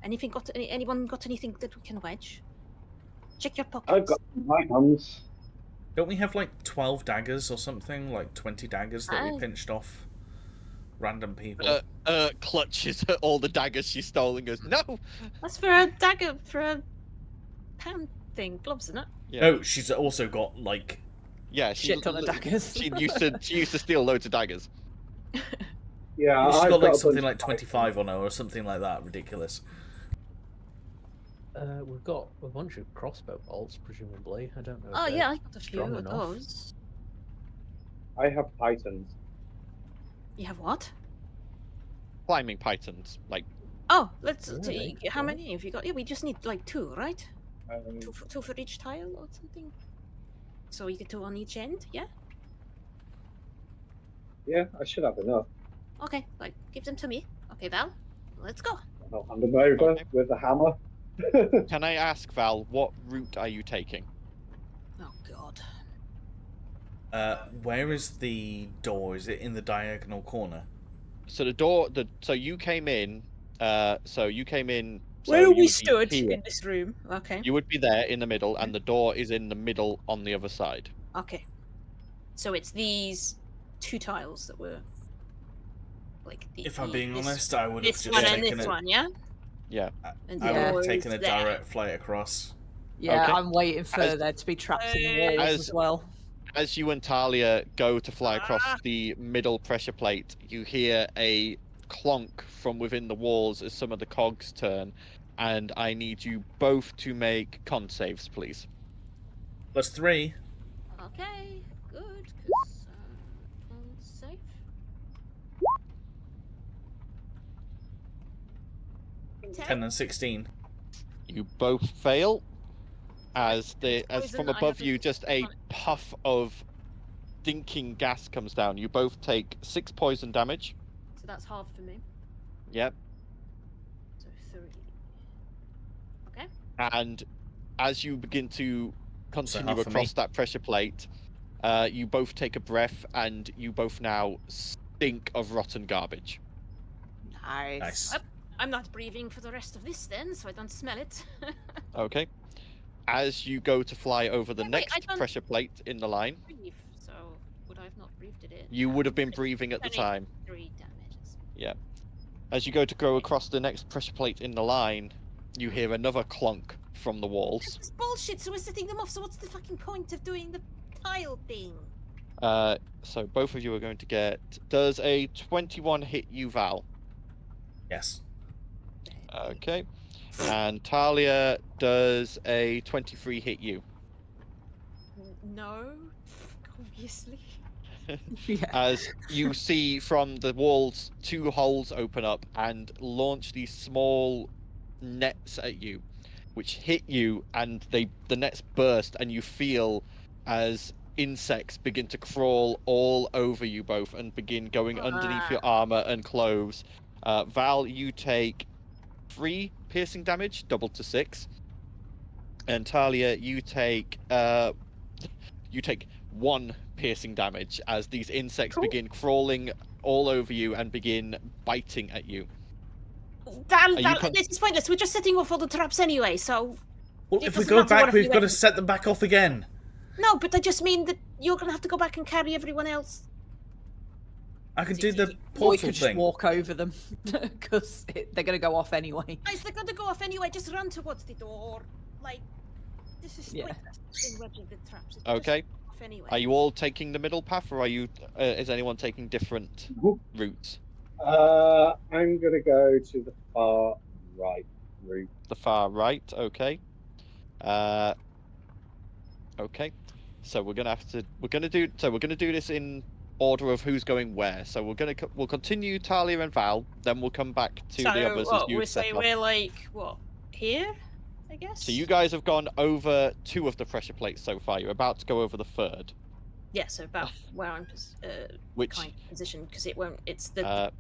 Anyone got anything that we can wedge? Check your pockets. I've got my guns. Don't we have like 12 daggers or something? Like 20 daggers that we pinched off random people. Clutches at all the daggers she's stolen. Goes, no. That's for a dagger, for a pound thing. Gloves, isn't it? Yeah. No, she's also got like. Yeah, Shit ton of daggers. She used to steal loads of daggers. Yeah, She's I've got like a something bunch like of 25 on her or something like that. Ridiculous. We've got a bunch of crossbow bolts, presumably. I don't know. Oh if yeah, I got a few strong of enough. those. I have pythons. You have what? Climbing pythons, like Oh, let's. Really? How Cool. many have you got? Yeah, we just need like 2, right? Um, Two for each tile or something. So you get 2 on each end, yeah? yeah, I should have enough. Okay, like give them to me. Okay, Val, let's go. I'll hand them over Okay. with a hammer. Can I ask, Val, what route are you taking? Oh God. Where is the door? Is it in the diagonal corner? So the door, so you came in. So Where you we would be stood here. in this room. Okay. You would be there in the middle, and the door is in the middle on the other side. Okay. So it's these 2 tiles that were like the. If I'm being this, honest, I would have this just one and taken this it. one, yeah. Yeah. And I would the have door taken is a there. direct flight across. Yeah, Okay. I'm waiting for As- there to be traps in the walls As- as well. As you and Talia go to fly across the middle pressure plate, you hear a clonk from within the walls as some of the cogs turn, and I need you both to make con saves, please. +3. Okay, good. Cause I'm safe. Okay. 10 and 16. You both fail, as Poison, from I above have you, a just a tonic. puff of stinking gas comes down. You both take 6 poison damage. So that's half for me. Yep. So 3. Okay. And as you begin to continue half for me. across that pressure plate, you both take a breath, and you both now stink of rotten garbage. Nice. I'm not breathing for the rest of this then, so I don't smell it. Okay. As you go to fly over the Yeah, wait, I next don't- pressure plate in the line, Breathe, so would I have not breathed it in? you would have been breathing at the Only time. 3 damages. As you go to go across the next pressure plate in the line, you hear another clonk from the walls. This is bullshit, so we're setting them off, so what's the fucking point of doing the tile thing? So both of you are going to get... Does a 21 hit you, Val? Yes. Okay. And Talia, does a 23 hit you? No, obviously. Yeah. As you see from the walls, 2 holes open up and launch these small nets at you, which hit you, and the nets burst, and you feel as insects begin to crawl all over you both and begin going underneath your armor and clothes. Val, you take 3 piercing damage, doubled to 6, and Talia, you take 1 piercing damage as these insects Cool. begin crawling all over you and begin biting at you. Val, Are you Val, con- this is pointless. We're just setting off all the traps anyway, so... Well, It if we doesn't go matter back, whatever we've you got to went- set them back off again. No, but I just mean that you're gonna have to go back and carry everyone else. I can do the Or Or we portal could just thing. walk over them, because they're going to go off anyway. Guys, they're gonna go off anyway. Just run towards the door. Like, this is Yeah. pointless in wedging the traps. It'll just Okay. go off anyway. Are you all taking the middle path, or are you? Is anyone taking different routes? I'm gonna go to the far right route. The far right. Okay. Okay. So we're gonna do this in order of who's going where. So we'll continue Talia and Val, then we'll come back to so, the others as what, you we set say up. we're like, what, here? I guess? So you guys have gone over 2 of the pressure plates so far. You're about to go over the 3rd, Yeah, so about where I'm which kind of positioned, because it won't, it's the, uh,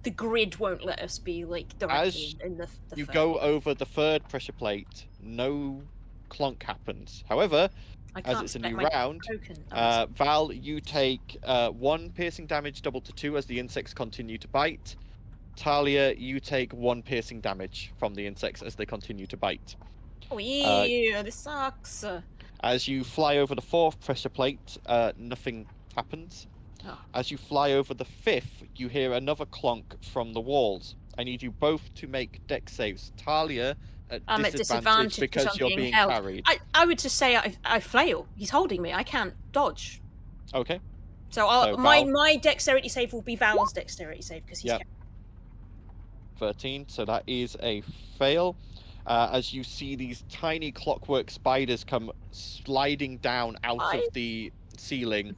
the grid won't let us be, like, directly in the you third. go over the 3rd pressure plate, no clonk happens. However, I as can't it's a spec new my round, token. Val, you take 1 piercing damage, doubled to 2 as the insects continue to bite. Talia, you take 1 piercing damage from the insects as they continue to bite. Oh yeah, this sucks. As you fly over the 4th pressure plate, nothing happens. Oh. As you fly over the 5th, you hear another clonk from the walls. I need you both to make dex saves. Talia at I'm at disadvantage because I'm you're being being held. carried. I would just say I flail. He's holding me. I can't dodge. Okay. So, So my dexterity save will be Val's dexterity save because he's. Yep. 13, so that is a fail. As you see these tiny clockwork spiders come sliding down out of the ceiling,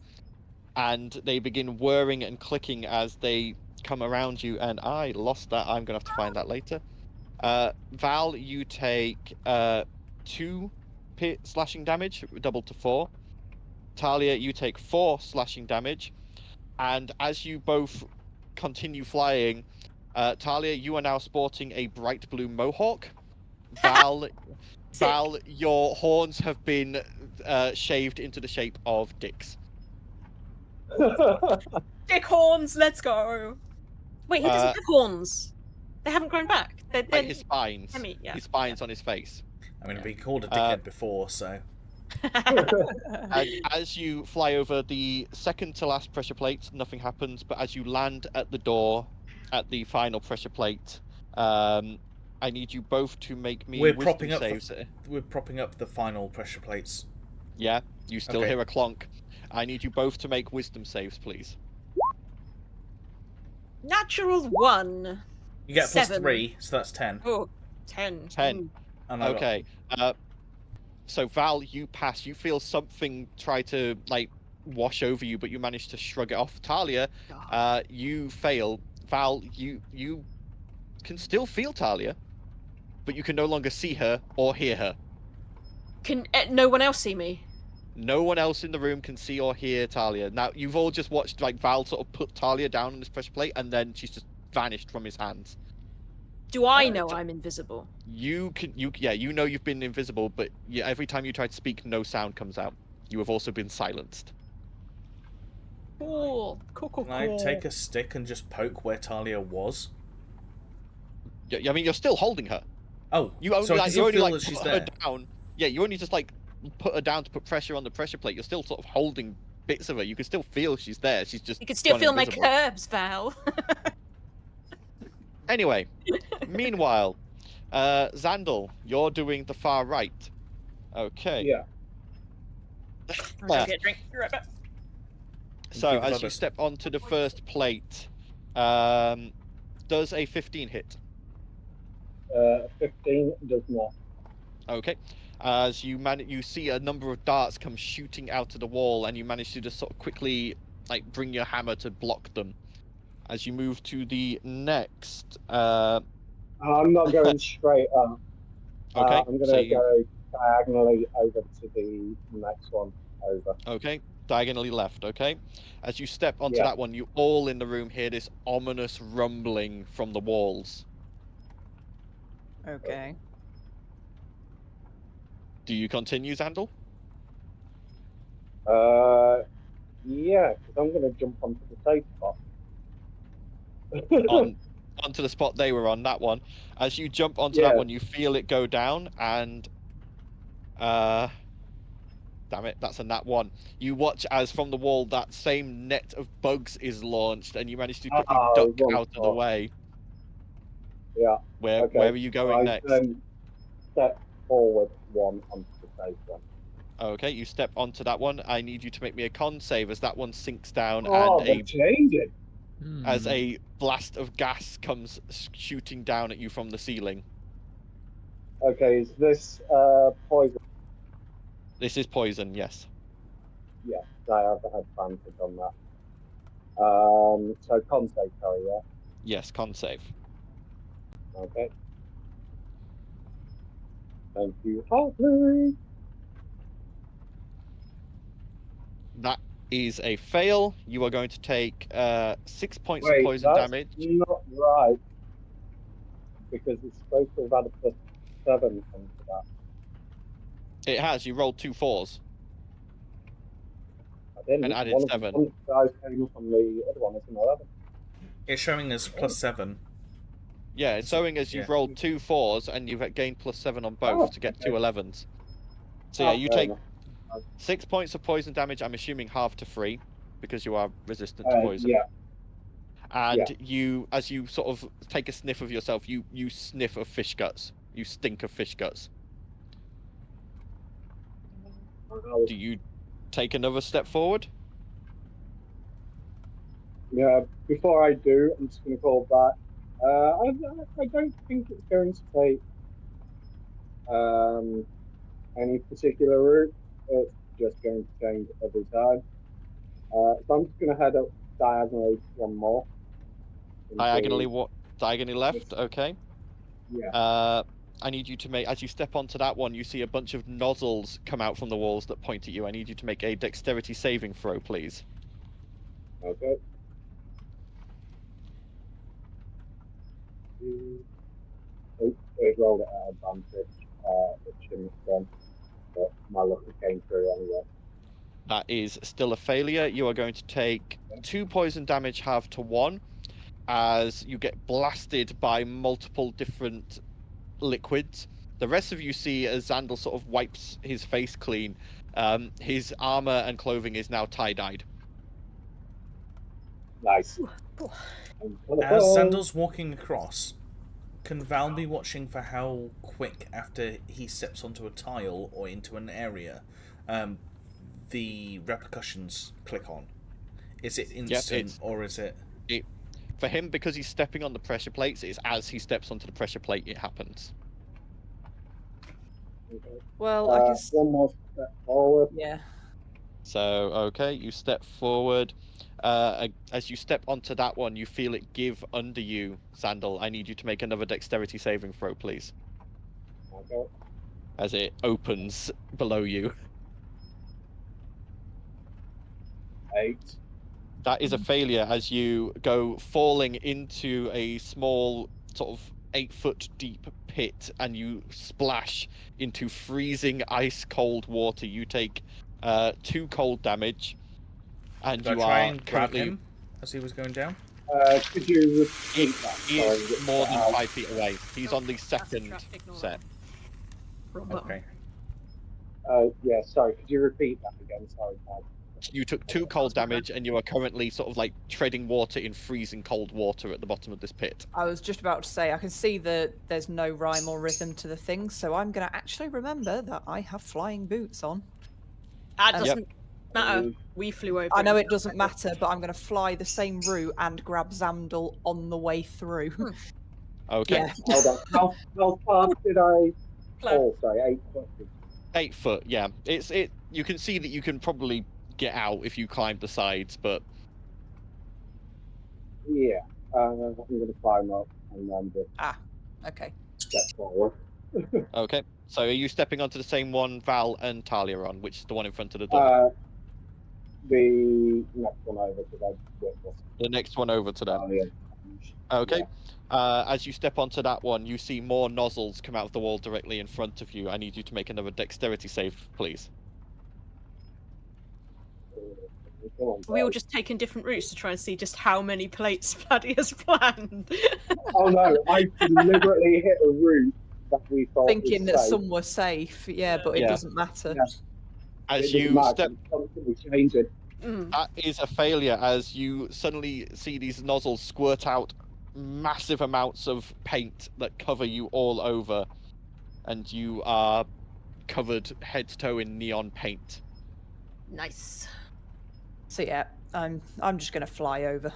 and they begin whirring and clicking as they come around you, and I lost that. I'm going to have to find that later. Val, you take 2 slashing damage, doubled to 4. Talia, you take 4 slashing damage, and as you both continue flying, Talia, you are now sporting a bright blue mohawk. Val, your horns have been shaved into the shape of dicks. Dick horns, let's go. Wait, he doesn't have horns. They haven't grown back. They're his spines. His spines on his face. I mean, I've been called a dickhead before, so. And as you fly over the second to last pressure plate, nothing happens. But as you land at the door, at the final pressure plate, I need you both to make me wisdom saves. We're propping up the final pressure plates. Yeah, you still hear a clonk. I need you both to make wisdom saves, please. Natural 1. You get 7. +3, so that's 10. Oh, 10. 10. Okay. So Val, you pass. You feel something try to wash over you, but you manage to shrug it off. Talia, you fail. Val, you can still feel Talia, but you can no longer see her or hear her. Can no one else see me? No one else in the room can see or hear Talia. Now, you've all just watched Val sort of put Talia down on this pressure plate, and then she's just vanished from his hands. Do I know I'm invisible? You know you've been invisible, but every time you try to speak, no sound comes out. You have also been silenced. Cool. Can I take a stick and just poke where Talia was? I mean, you're still holding her. Oh, you only, so I can still feel that put she's her there. down. Yeah, you only just put her down to put pressure on the pressure plate. You're still sort of holding bits of her. You can still feel she's there. She's just. You can still feel invisible. my curves, Val. Anyway, meanwhile, Xandal, you're doing the far right. Okay. Yeah. I'm gonna get a drink. Be right back. So as you step onto the first plate, does a 15 hit? 15 does not. Okay. As you see a number of darts come shooting out of the wall, and you manage to just sort of quickly bring your hammer to block them. As you move to the next, I'm not going straight up. Okay. I'm going to go diagonally over to the next one. Over. Okay. Diagonally left. Okay. As you step onto that one, you all in the room hear this ominous rumbling from the walls. Okay. Do you continue, Xandal? Yeah, because I'm going to jump onto the safe spot. Onto the spot they were on, that one. As you jump onto that one, you feel it go down, and damn it, that's a nat 1. You watch as from the wall that same net of bugs is launched, and you manage to quickly duck out of the way. Yeah. Where are you going next? Then step forward 1 onto the safe one. Okay, you step onto that one. I need you to make me a con save as that one sinks down, and changing. As a blast of gas comes shooting down at you from the ceiling. Okay, is this poison? This is poison, yes. Yeah, I have advantage on that. So con save, sorry, yeah? Yes, con save. Okay. Thank you, Hartley. That is a fail. You are going to take 6 points of poison damage. Not right. Because it's supposed to have had a +7 onto that. It has. You rolled 2 4s. I didn't. And added 7. One of the guys came up on the other one as an 11. It's showing as +7. Yeah, it's showing as you've rolled 2 4s and you've gained +7 on both to get 2 11s. So yeah, you take 6 points of poison damage, I'm assuming half to 3. because you are resistant to poison. Yeah. And as you sort of take a sniff of yourself, you sniff of fish guts. You stink of fish guts. Do you take another step forward? Yeah, before I do, I'm just going to call back. I don't think it's going to take any particular route. It's just going to change every time. So I'm just going to head up diagonally one more. Diagonally what? Diagonally left? This- Okay. Yeah. I need you to make, as you step onto that one, you see a bunch of nozzles come out from the walls that point at you. I need you to make a dexterity saving throw, please. Okay. Oh, it rolled it at advantage. It shouldn't have done, but my luck came through anyway. That is still a failure. You are going to take 2 poison damage halved to 1 as you get blasted by multiple different liquids. The rest of you see as Xandal sort of wipes his face clean. His armor and clothing is now tie-dyed. Nice. As Xandal's walking across, can Val be watching for how quick after he steps onto a tile or into an area, the repercussions click on? Is it instant or is it... For him, because he's stepping on the pressure plates, it's as he steps onto the pressure plate, it happens. Okay. Well, I can. One more step forward. Yeah. So, okay, you step forward. As you step onto that one, you feel it give under you, Xandal. I need you to make another dexterity saving throw, please. Okay. As it opens below you. 8. That is a failure as you go falling into a small, sort of 8-foot deep pit, and you splash into freezing ice cold water. You take 2 cold damage, and Did you I try are and grab currently him as he was going down? Could you repeat that? he Sorry, is more than 5 feet away. He's on the second traffic noise. set. Wrong button. Okay. Yeah, sorry. Could you repeat that again? Sorry, Dad. You took 2 cold damage, and you are currently sort of like treading water in freezing cold water at the bottom of this pit. I was just about to say, I can see that there's no rhyme or rhythm to the thing, so I'm going to actually remember that I have flying boots on. That Yep. doesn't matter. We flew over. I know it doesn't matter, but I'm going to fly the same route and grab Xandal on the way through. Okay. Yeah. Hold on. How fast did I Flow. fall? Sorry, 8 foot. 8 foot, yeah. You can see that you can probably get out if you climb the sides, but Yeah. I'm going to climb up and then just Okay. step forward. okay. So are you stepping onto the same one Val and Talia are on, which is the one in front of the door? The next one over to that witness. The next one over to them. Oh, yeah. Okay. As you step onto that one, you see more nozzles come out of the wall directly in front of you. I need you to make another dexterity save, please. Come on, We all guys. just taken different routes to try and see just how many plates Paddy has planned. Oh no, I deliberately hit a route that we thought Thinking was that safe. some were safe, yeah, but it Yeah. doesn't matter. Yeah. As It doesn't you matter, step, it's constantly changing. that is a failure. As you suddenly see these nozzles squirt out massive amounts of paint that cover you all over, and you are covered head to toe in neon paint. Nice. So yeah, I'm just going to fly over.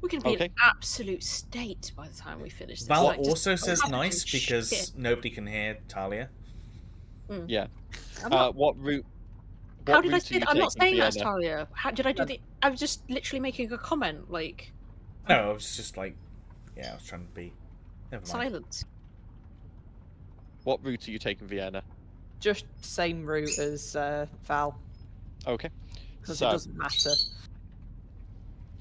We're going to be Okay. in absolute state by the time we finish this. Val like, just also says covered in nice because shit. nobody can hear Talia. Yeah. I'm not- What route? How what did I route are say you that? I'm not taking, saying that, Vienna? Talia. How did I do the? I was just literally making a comment, like No, I was just like, yeah, I was trying to be. Never mind. silence. What route are you taking, Vienna? Just same route as Val, Okay. because So- it doesn't matter.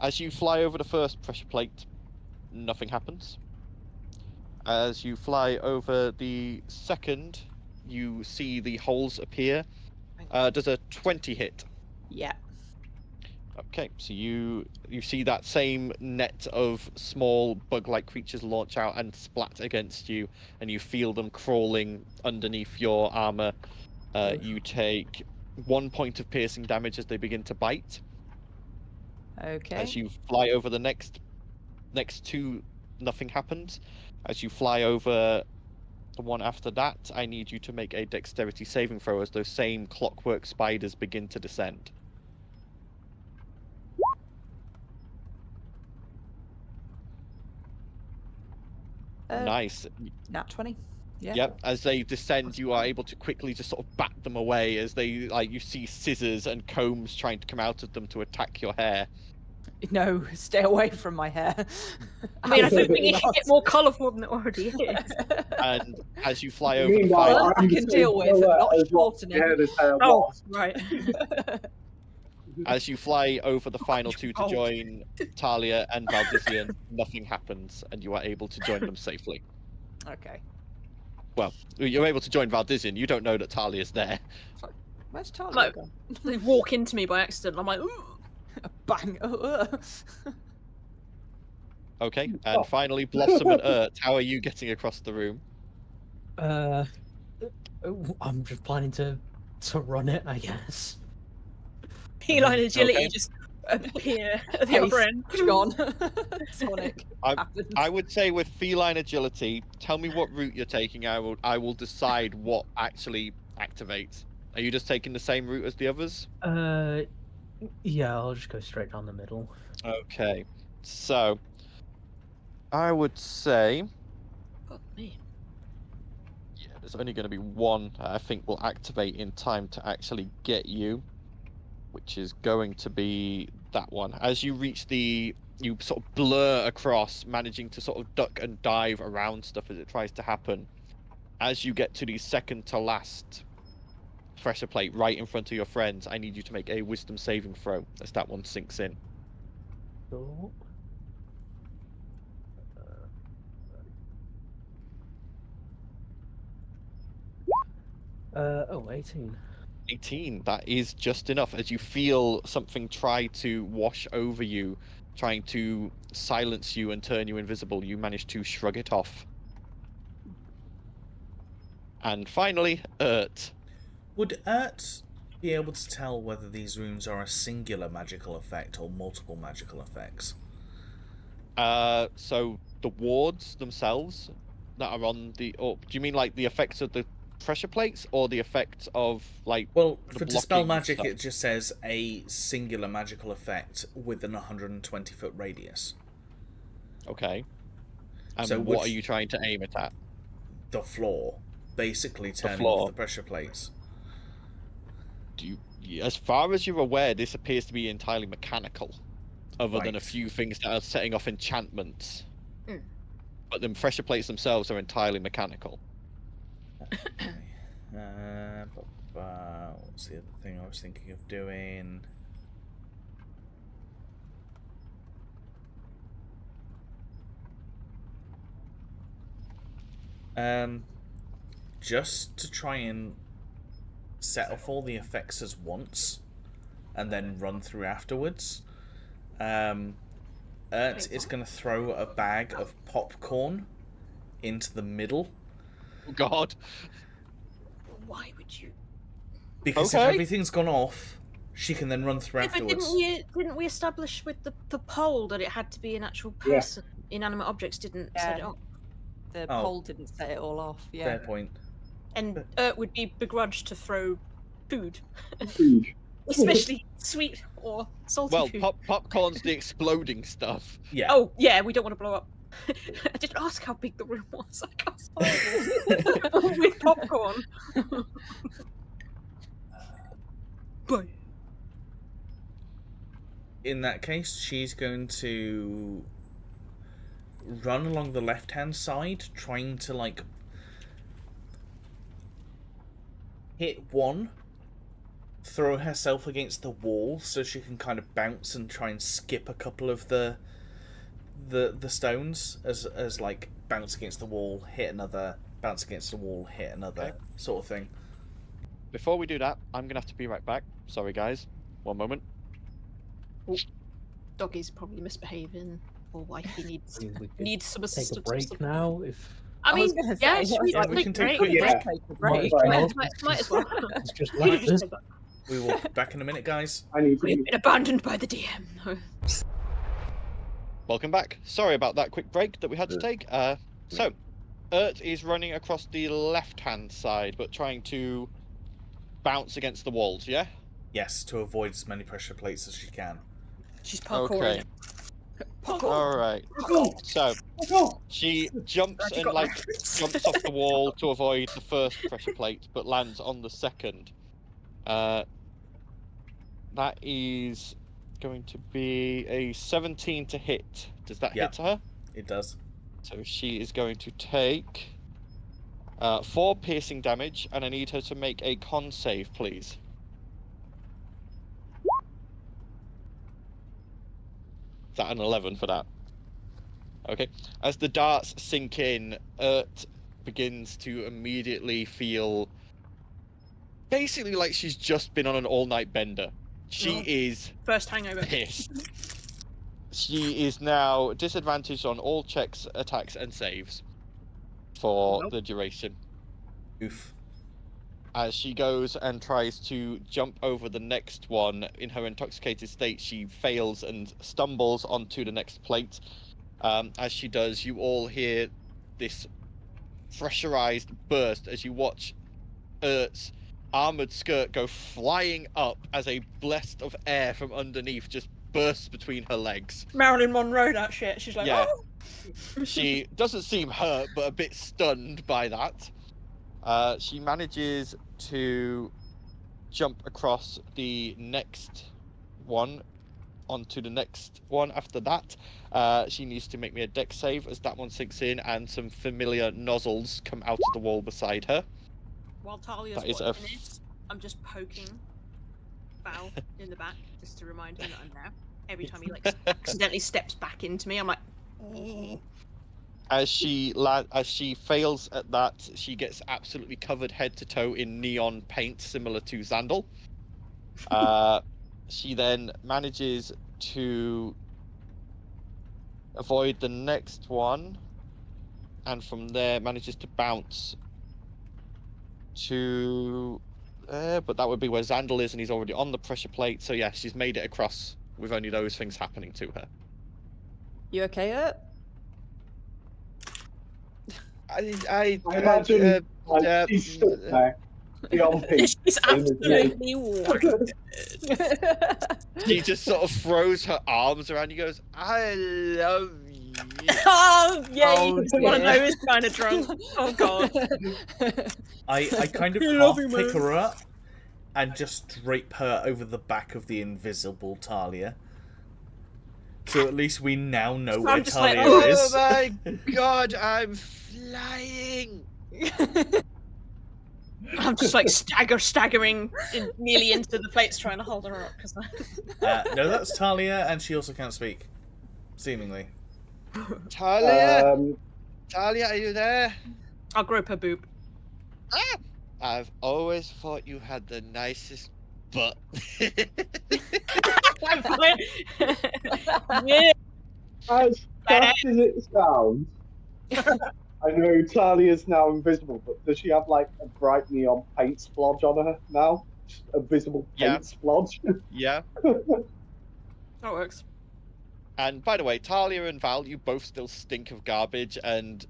As you fly over the first pressure plate, nothing happens. As you fly over the second, you see the holes appear. Does a 20 hit? Yeah. Okay, so you see that same net of small bug-like creatures launch out and splat against you, and you feel them crawling underneath your armor. You take 1 point of piercing damage as they begin to bite. Okay. As you fly over the next two, nothing happens. As you fly over the one after that, I need you to make a dexterity saving throw as those same clockwork spiders begin to descend. Nice. Nat 20. Yeah. Yep. As they descend, you are able to quickly just sort of bat them away as they, like, you see scissors and combs trying to come out of them to attack your hair. No, stay away from my hair. I mean, I don't think it should get more colourful than it already is. And as you fly over the Meanwhile, final, I can deal with and not shortening. Oh, right. as you fly over the final two to join Talia and Valdizian, nothing happens, and you are able to join them safely. Okay. Well, you're able to join Valdizian. You don't know that Talia's there. Where's Talia Like, gone? they walk into me by accident. I'm like, ooh. Bang. Okay, and finally, Blossom and Urt, how are you getting across the room? I'm just planning to run it, I guess. Feline agility Okay. just appear at the upper end. Gone. Sonic. I would say with feline agility, tell me what route you're taking. I will decide what actually activates. Are you just taking the same route as the others? Yeah, I'll just go straight down the middle. Okay, so I would say, Oh, man. yeah, there's only going to be one I think will activate in time to actually get you, which is going to be that one. As you reach you sort of blur across, managing to sort of duck and dive around stuff as it tries to happen. As you get to the second to last pressure plate right in front of your friends, I need you to make a wisdom saving throw as that one sinks in. Cool. 18. 18, that is just enough. As you feel something try to wash over you, trying to silence you and turn you invisible, you manage to shrug it off. And finally, Urt. Would Urt be able to tell whether these runes are a singular magical effect or multiple magical effects? So the wards themselves that are on the... Or do you mean like the effects of the pressure plates or the effects of like... Well, the for Dispel blocking Magic, stuff? it just says a singular magical effect within a 120-foot radius. Okay. And So what which- are you trying to aim it at? The floor, basically turning floor. off the pressure plates. As far as you're aware, this appears to be entirely mechanical, other than a Right. few things that are setting off enchantments. Mm. But the pressure plates themselves are entirely mechanical. Okay. What's the other thing I was thinking of doing? Just to try and set off all the effects as once, and then run through afterwards. Urt is going to throw a bag of popcorn into the middle. Oh God! Why would you? Because Okay. if everything's gone off, she can then run through Yeah, but afterwards. didn't we establish with the pole that it had to be an actual person? Inanimate objects didn't set it Yeah. up. The Oh. pole didn't set it all off. Yeah. Fair point. And would be begrudged to throw food, Food. especially sweet or salty Well, food. popcorn's the exploding stuff. Yeah. Oh yeah, we don't want to blow up. I didn't ask how big the room was. I can't spoil with popcorn. But In that case, she's going to run along the left-hand side, trying to, like, hit one, throw herself against the wall so she can kind of bounce and try and skip a couple of the stones as like bounce against the wall, hit another, bounce against the wall, hit another, Okay. sort of thing. Before we do that, I'm gonna have to be right back. Sorry, guys. One moment. Doggy's probably misbehaving, or wifey needs We could needs some take a assistance. break now if I was mean, gonna yeah, say, should we yeah, we take can a take break? a quick Yeah. break. Take a Might break. as well. Might as well. it's just You like just this. take that. We will be back in a minute, guys. I need We've to. been abandoned by the DM. No. Welcome back. Sorry about that quick break that we had to take. So, Ert is running across the left-hand side, but trying to bounce against the walls, yeah? Yes, to avoid as many pressure plates as she can. She's parkouring. Okay. Parkour. Alright. So, she jumps and, like, jumps off the wall to avoid the first pressure plate, but lands on the second. That is going to be a 17 to hit. Does that hit her? It does. So she is going to take 4 piercing damage, and I need her to make a con save, please. Is that an 11 for that? Okay. As the darts sink in, Ert begins to immediately feel basically like she's just been on an all-night bender. She is First hangover. pissed. She is now disadvantaged on all checks, attacks, and saves for the duration. Oof. As she goes and tries to jump over the next one in her intoxicated state, she fails and stumbles onto the next plate. As she does, you all hear this pressurized burst as you watch Ert's armored skirt go flying up as a blast of air from underneath just bursts between her legs. Marilyn Monroe, that shit. She's like, Yeah. oh! She doesn't seem hurt, but a bit stunned by that. She manages to jump across the next one onto the next one after that. She needs to make me a dex save as that one sinks in and some familiar nozzles come out of the wall beside her. While Talia's That is watching this, I'm just poking Val in the back just to remind him that I'm there. Every time he like accidentally steps back into me, I'm like. As she fails at that, she gets absolutely covered head to toe in neon paint, similar to Xandal. She then manages to avoid the next one, and from there manages to bounce to but that would be where Xandal is, and he's already on the pressure plate. So yeah, she's made it across with only those things happening to her. You okay, Ert? I imagine she's stood there, beyond pink. She's absolutely wild. She just sort of throws her arms around you, goes, "I love you." Oh, yeah, Oh, he's one of those kind of drunk. Oh, God. I kind of I half love you, pick man. her up and just drape her over the back of the invisible Talia. So at least we now know where I'm just like, Talia Oh is. my god, I'm flying! I'm just like staggering nearly into the plates trying to hold her up. Cause No, that's Talia, and she also can't speak. Seemingly. Talia? Talia, are you there? I'll grope her boob. Ah! I've always thought you had the nicest butt. Yeah. As fast as it sounds, I know Talia's now invisible, but does she have like a bright neon paint splodge on her now? Just a visible paint splodge? Yeah. That works. And by the way, Talia and Val, you both still stink of garbage, and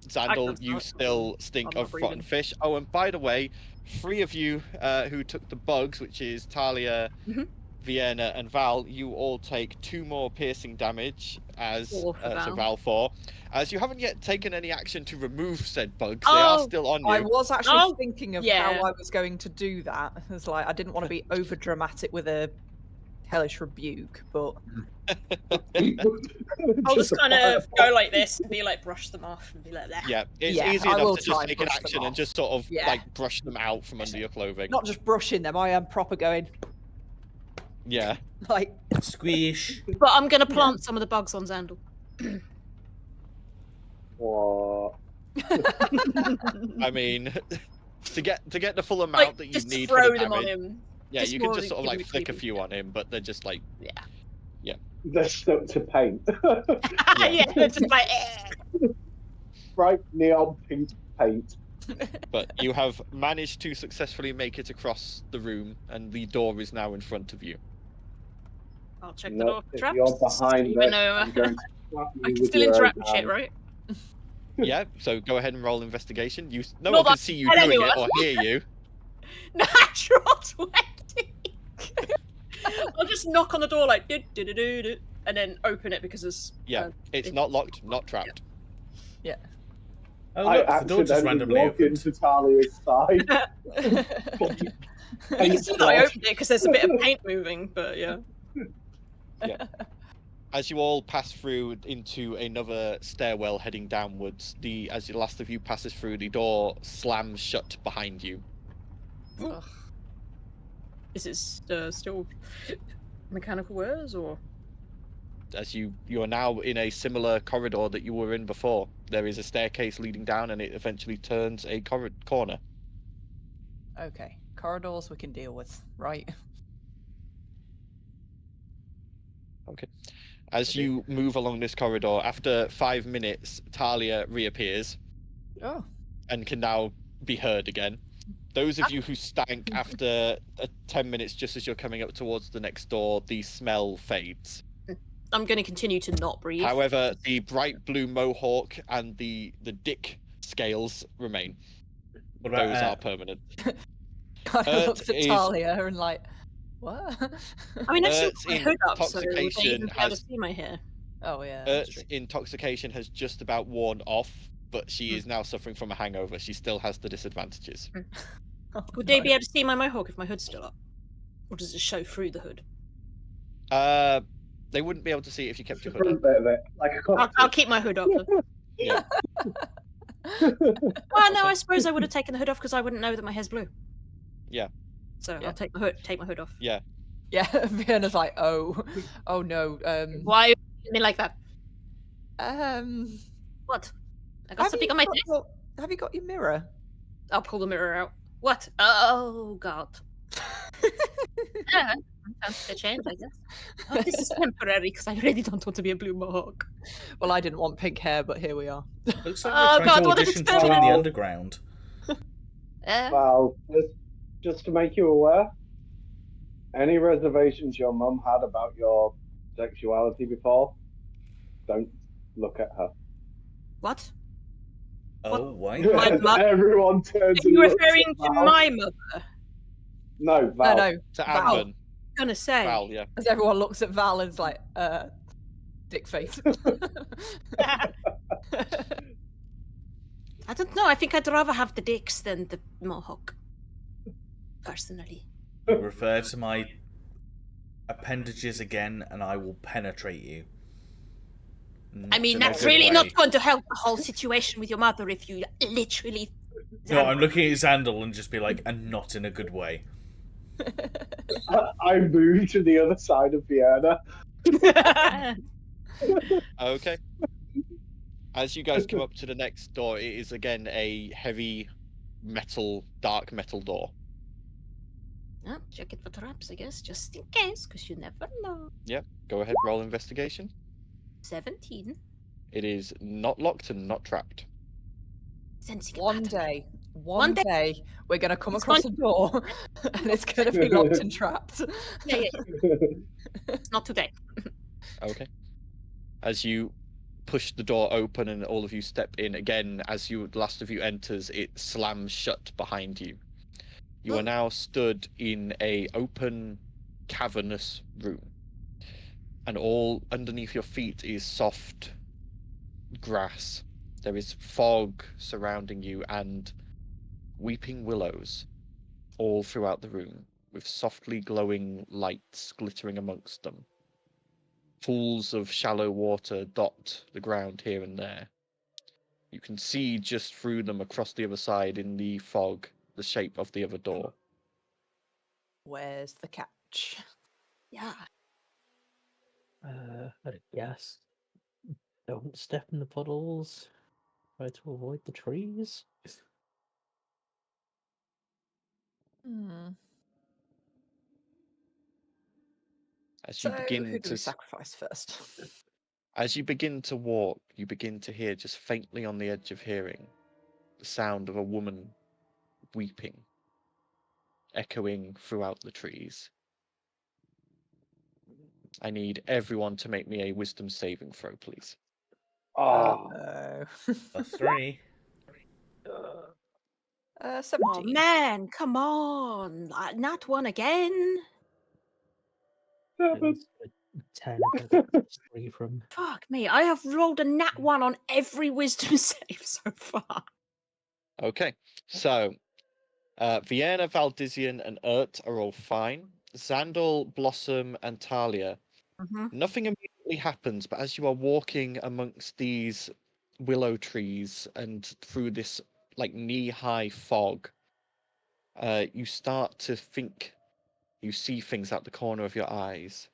Xandal, you still stink I'm not of rotten breathing. fish. Oh, and by the way, 3 of you who took the bugs, which is Talia, Vienna, and Val, you all take 2 more piercing damage as Four for so Val. Val 4, as you haven't yet taken any action to remove said bugs. They are still on you. I was actually thinking of yeah. how I was going to do that. It's like I didn't want to be over dramatic with a hellish rebuke, but I'll just kind of go like this and be like, brush them off and be like that. Yeah, it's Yeah, easy I will enough to try just and take an brush them action and off. just sort of Yeah. like brush them out from under your clothing. not just brushing them. I am proper going Yeah. like Squish. But I'm gonna plant some of the bugs on Xandal. What? I mean, to get the full amount Like, that you just need for throw the them on damage, him. yeah, just you can more just sort of give like me flick a creepy. few on him, but they're just like, They're stuck to paint. Yeah, they're just like, eh. Bright neon pink paint. But you have managed to successfully make it across the room, and the door is now in front of you. I'll check the No, door for if traps. you're behind even it, though I'm going to slap I you can with still your own interact with shit, hand. right? Yeah, so go ahead and roll investigation. No Not one can that see you bad doing anyway. it or hear you. Natural 20. I'll just knock on the door like do, and then open it because there's Yeah, it's not locked, not trapped. Yeah. Oh, I look, the door just accidentally randomly walk opened. into Talia's side. You can see that I opened it because there's a bit of paint moving, but yeah. As you all pass through into another stairwell heading downwards, as the last of you passes through, the door slams shut behind you. Ugh. Is it still mechanical wares or? As you are now in a similar corridor that you were in before. There is a staircase leading down, and it eventually turns a corner. Okay, corridors we can deal with, right? Okay. As you move along this corridor, after 5 minutes, Talia reappears Oh. and can now be heard again. Those of you who stank after 10 minutes, just as you're coming up towards the next door, the smell fades. I'm going to continue to not breathe. However, the bright blue mohawk and the dick scales remain. What about Those are permanent. Kind of looks at Talia and like, what? I mean, I've still got my in hood up, so would they intoxication even be able to see my hair? Oh yeah. That's true. Intoxication has just about worn off, but she is now suffering from a hangover. She still has the disadvantages. Oh, Would they be able to see my mohawk if my hood's still up? Or does it show through the hood? They wouldn't be able to see it if you kept your The hood front up. bit of it, like a cocktail. I'll keep my hood up. Yeah. Well, no, I suppose I would have taken the hood off because I wouldn't know that my hair's blue. Yeah. So Yeah. I'll take my hood off. Yeah. Yeah, Vienna's like, oh no. Why are you looking at me like that? What? I got something on my face? Have you got your mirror? I'll pull the mirror out. What? Oh god. Yeah, time to change, I guess. Oh, this is temporary because I really don't want to be a blue mohawk. Well, I didn't want pink hair, but here we are. Looks like Oh, we're God, trying to what if audition it's to join the permanent? underground. Well, just to make you aware, any reservations your mum had about your sexuality before, don't look at her. What? Oh, why? My mum? Everyone turns Are you and looks referring at to Val. my mother? No, Val. No, To Val. Anvon. I'm gonna say. Val, yeah. As everyone looks at Val and is like, dick face. I don't know. I think I'd rather have the dicks than the mohawk. Personally. Refer to my appendages again, and I will penetrate you. I mean, Not in a that's good really way. not going to help the whole situation with your mother if you literally. No, I'm looking at Xandal and just be like, and not in a good way. I moved to the other side of Vienna. Okay. As you guys come up to the next door, it is again a heavy dark metal door. Oh, check it for traps, I guess, just in case, because you never know. Go ahead, roll investigation. 17. It is not locked and not trapped. Sensing a One pattern. One One day, we're going to come It's across a door and it's going to be locked and trapped. Yeah. Not today. Okay. As you push the door open and all of you step in again, as the last of you enters, it slams shut behind you. You are now stood in a open, cavernous room. And all underneath your feet is soft grass. There is fog surrounding you and weeping willows all throughout the room, with softly glowing lights glittering amongst them. Pools of shallow water dot the ground here and there. You can see just through them across the other side in the fog the shape of the other door. Where's the catch? Yeah. I'd guess. Don't step in the puddles. Try to avoid the trees. As you So, begin who do to we sacrifice first? As you begin to walk, you begin to hear just faintly on the edge of hearing the sound of a woman weeping, echoing throughout the trees. I need everyone to make me a wisdom saving throw, please. Oh, A 3. 17. Oh man, come on! Not one again. seven. It's a 10 if I got plus 3 from. Fuck me! I have rolled a nat 1 on every wisdom save so far. Okay, so Vienna, Valdizian, and Urt are all fine. Xandal, Blossom, and Talia, nothing immediately happens, but as you are walking amongst these willow trees and through this like knee-high fog, you start to think. You see things out the corner of your eyes.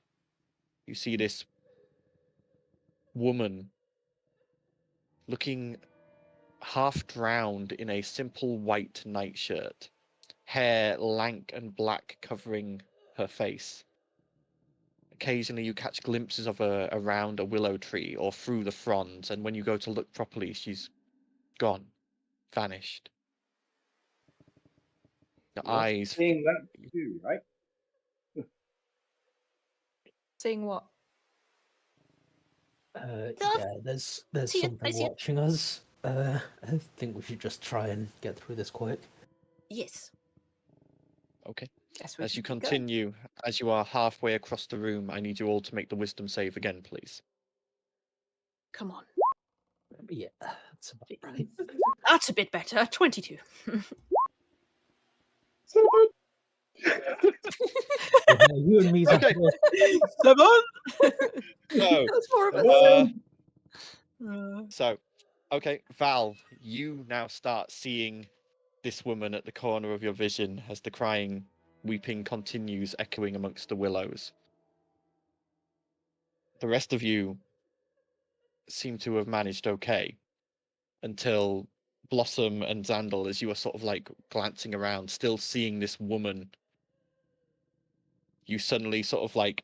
You see this woman looking half drowned in a simple white nightshirt, hair lank and black covering her face. Occasionally you catch glimpses of her around a willow tree or through the fronds, and when you go to look properly, she's gone, vanished. Your You're eyes... seeing that too, right? Seeing what? Yeah, there's see it, something I see it. watching us. I think we should just try and get through this quick. Yes. Okay. Guess we As you should go. continue, as you are halfway across the room, I need you all to make the wisdom save again, please. Come on. Yeah, that's about right. That's a bit better. 22. Seven. Yeah, you and me's Okay. So, That's more of a so, okay, Val, you now start seeing this woman at the corner of your vision as the crying, weeping continues echoing amongst the willows. The rest of you seem to have managed okay until Blossom and Xandal, as you are sort of like glancing around, still seeing this woman, you suddenly sort of like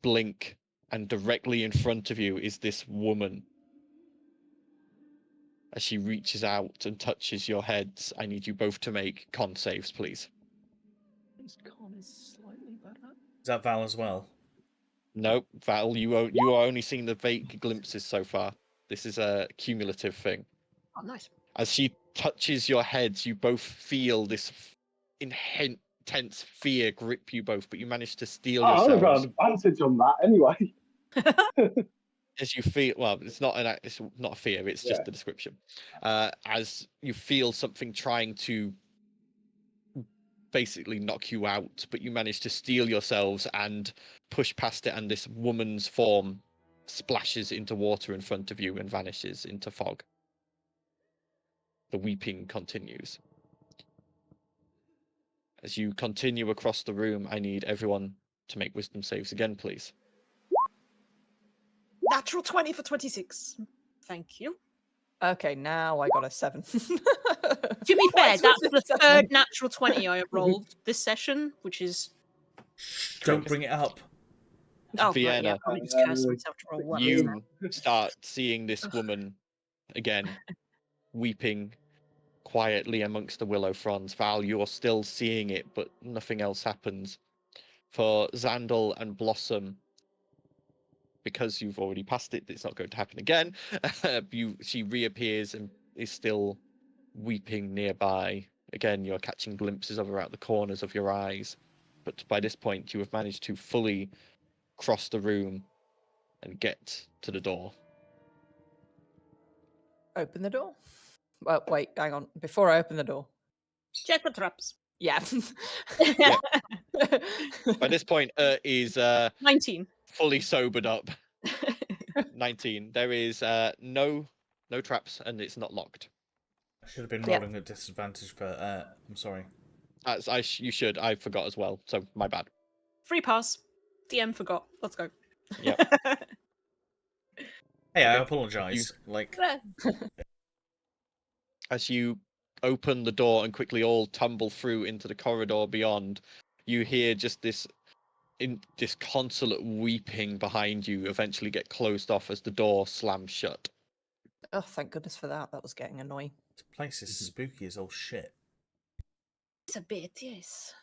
blink, and directly in front of you is this woman. As she reaches out and touches your heads, I need you both to make con saves, please. His con is slightly better. Is that Val as well? Nope, Val, you are only seeing the vague glimpses so far. This is a cumulative thing. Oh, nice. As she touches your heads, you both feel this intense fear grip you both, but you manage to steel Oh, I've got yourselves. an advantage on that anyway. As you feel, well, it's not a fear, it's just Yeah. the description. As you feel something trying to basically knock you out, but you manage to steel yourselves and push past it, and this woman's form splashes into water in front of you and vanishes into fog. The weeping continues. As you continue across the room, I need everyone to make wisdom saves again, please. Natural 20 for 26. Thank you. Okay, now I got a 7. To be fair, Twice that's was the it 7? third natural 20 I have rolled this session, which is... Don't bring it up. Oh, right, yeah, Vienna, probably just cursed myself to roll one. you start seeing this woman again, weeping quietly amongst the willow fronds. Val, you're still seeing it, but nothing else happens. For Xandal and Blossom, because you've already passed it, it's not going to happen again. She reappears and is still weeping nearby. Again, you're catching glimpses of her out the corners of your eyes. But by this point, you have managed to fully cross the room and get to the door. Open the door. Well, wait, hang on. Before I open the door. Check the traps. Yeah. Yeah. By this point, is 19. fully sobered up. 19. There is no traps, and it's not locked. I should have been Yeah. rolling at disadvantage for. I'm sorry. You should. I forgot as well, so my bad. Free pass. DM forgot. Let's go. Yeah. Hey, I Okay. apologize. Like, As you open the door and quickly all tumble through into the corridor beyond, you hear just this disconsolate weeping behind you eventually get closed off as the door slams shut. Oh, thank goodness for that. That was getting annoying. This place is spooky as all shit. It's a bit, yes.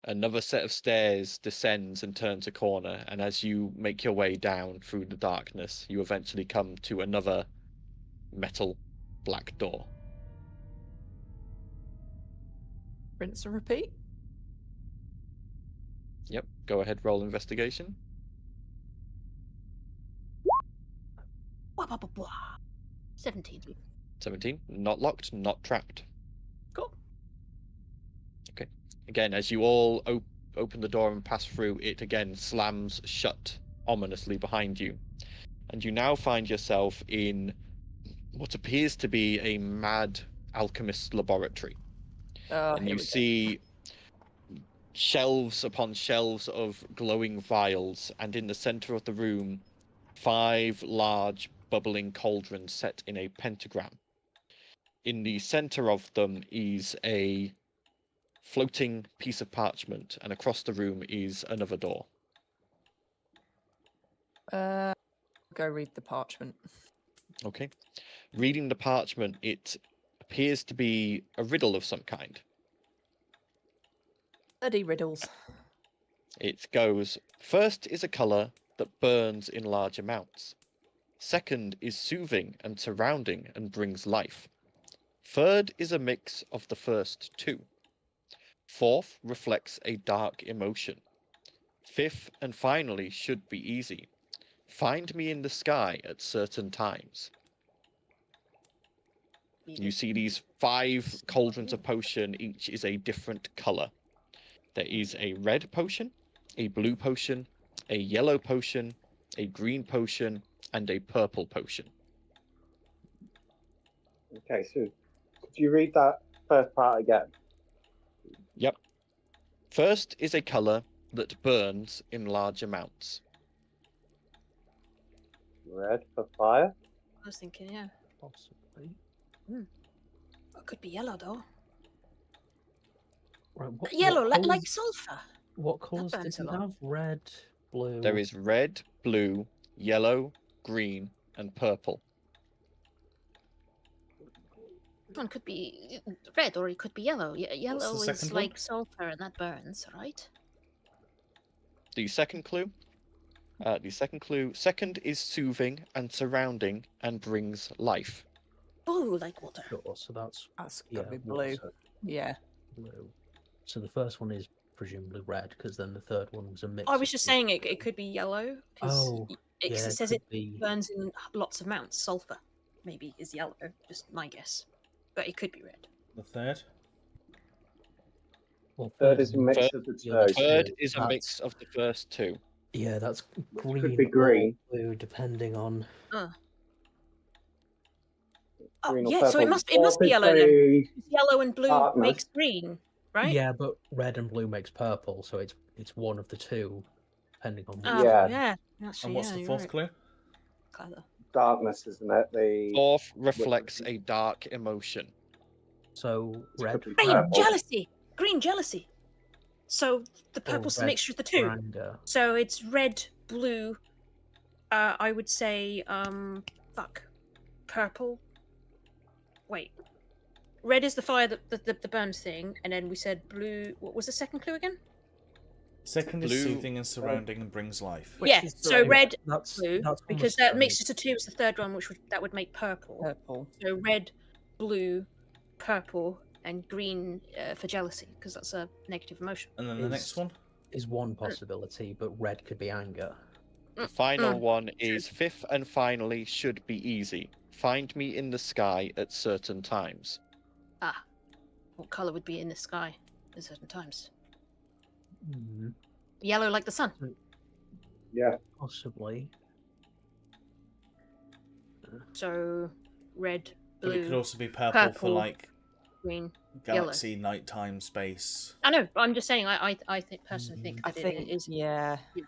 Another set of stairs descends and turns a corner, and as you make your way down through the darkness, you eventually come to another metal black door. Rinse and repeat. Yep, go ahead, roll investigation. Wah, wah, wah, wah. 17. 17, not locked, not trapped. Cool. Okay. Again, as you all open the door and pass through, it again slams shut ominously behind you. And you now find yourself in what appears to be a mad alchemist's laboratory. And you see shelves upon shelves of glowing vials, and in the center of the room, 5 large bubbling cauldrons set in a pentagram. In the center of them is a floating piece of parchment, and across the room is another door. Go read the parchment. Okay. Reading the parchment, it appears to be a riddle of some kind. Bloody riddles. It goes, first is a color that burns in large amounts. Second is soothing and surrounding and brings life. Third is a mix of the first two. Fourth reflects a dark emotion. Fifth and finally should be easy. Find me in the sky at certain times. You see these 5 cauldrons of potion, each is a different color. There is a red potion, a blue potion, a yellow potion, a green potion, and a purple potion. Okay, so could you read that first part again? Yep. First is a color that burns in large amounts. Red for fire. I was thinking, yeah. Possibly. It could be yellow, though. Right, Yellow, colours- like sulfur. What colours did burns a you lot. have? Red, blue. There is red, blue, yellow, green, and purple. One could be red, or it could be yellow. Yellow is second one? like sulfur, and that burns, right? The second clue. Second is soothing and surrounding and brings life. Oh, like water. Sure, so that's That's yeah, gotta be water, blue. Yeah. blue. So the first one is presumably red, because then the third one was a mix. I was of just the- saying it could be yellow because Oh, it yeah, says could it be. burns in lots of amounts. Sulfur maybe is yellow, just my guess, but it could be red. The third? Well, Third is a mix Third- of the yeah, two. Third so is a mix of the first two. Yeah, that's green. could be green. Or blue, depending on. Oh Green or yeah, so it purple. must Or be if yellow then. it's Yellow and blue darkness. makes green, right? Yeah, but red and blue makes purple, so it's one of the two, depending on. Oh, Yeah. yeah. Actually, And what's yeah, the you're fourth right. clue? Clever. darkness, isn't it? The Fourth reflects a dark emotion. So red. could be Green purple. jealousy. Green jealousy. So the or purple's a red mixture of the for two. anger. So it's red, blue. I would say purple. Wait. Red is the fire that burns thing, and then we said blue. What was the second clue again? Second is Blue. soothing and surrounding and brings life. Which yeah. is So blue. red, That's blue, that's because almost that like- mixture to two is the third one, that would make purple. Purple. So red, blue, purple, and green for jealousy, because that's a negative emotion. And then the next is- one? is one possibility, but red could be anger. The final one is fifth and finally should be easy. Find me in the sky at certain times. What color would be in the sky at certain times? Hmm, Yellow like the sun. Yeah, possibly. So red, But it could blue, also be purple for purple, like green. galaxy, nighttime, space. I know, but I'm just saying. I think personally think I that think it is. yeah. Yeah.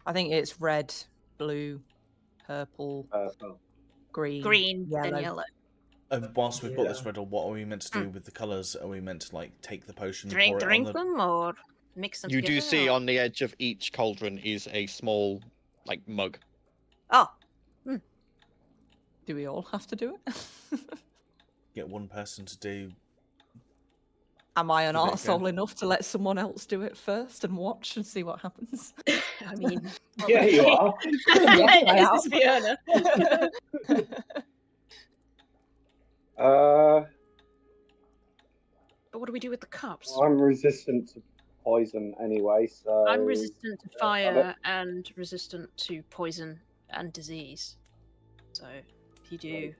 I think it's red, blue, purple, purple. green, Green, yellow. then yellow. And whilst we've got this Yeah. riddle, what are we meant to do with the colours? Are we meant to like take the potion, Drink pour it on the... them or mix them You together? do see or- on the edge of each cauldron is a small, like, mug. Oh. Do we all have to do it? Get one person to do. Am I an Do they arsehole enough to let someone else do it first and watch and see what happens? I mean, Yeah, you are. Yes, I this am. is Fiona. But what do we do with the cups? I'm resistant to poison anyway, so I'm resistant to fire and resistant to poison and disease. So if you do,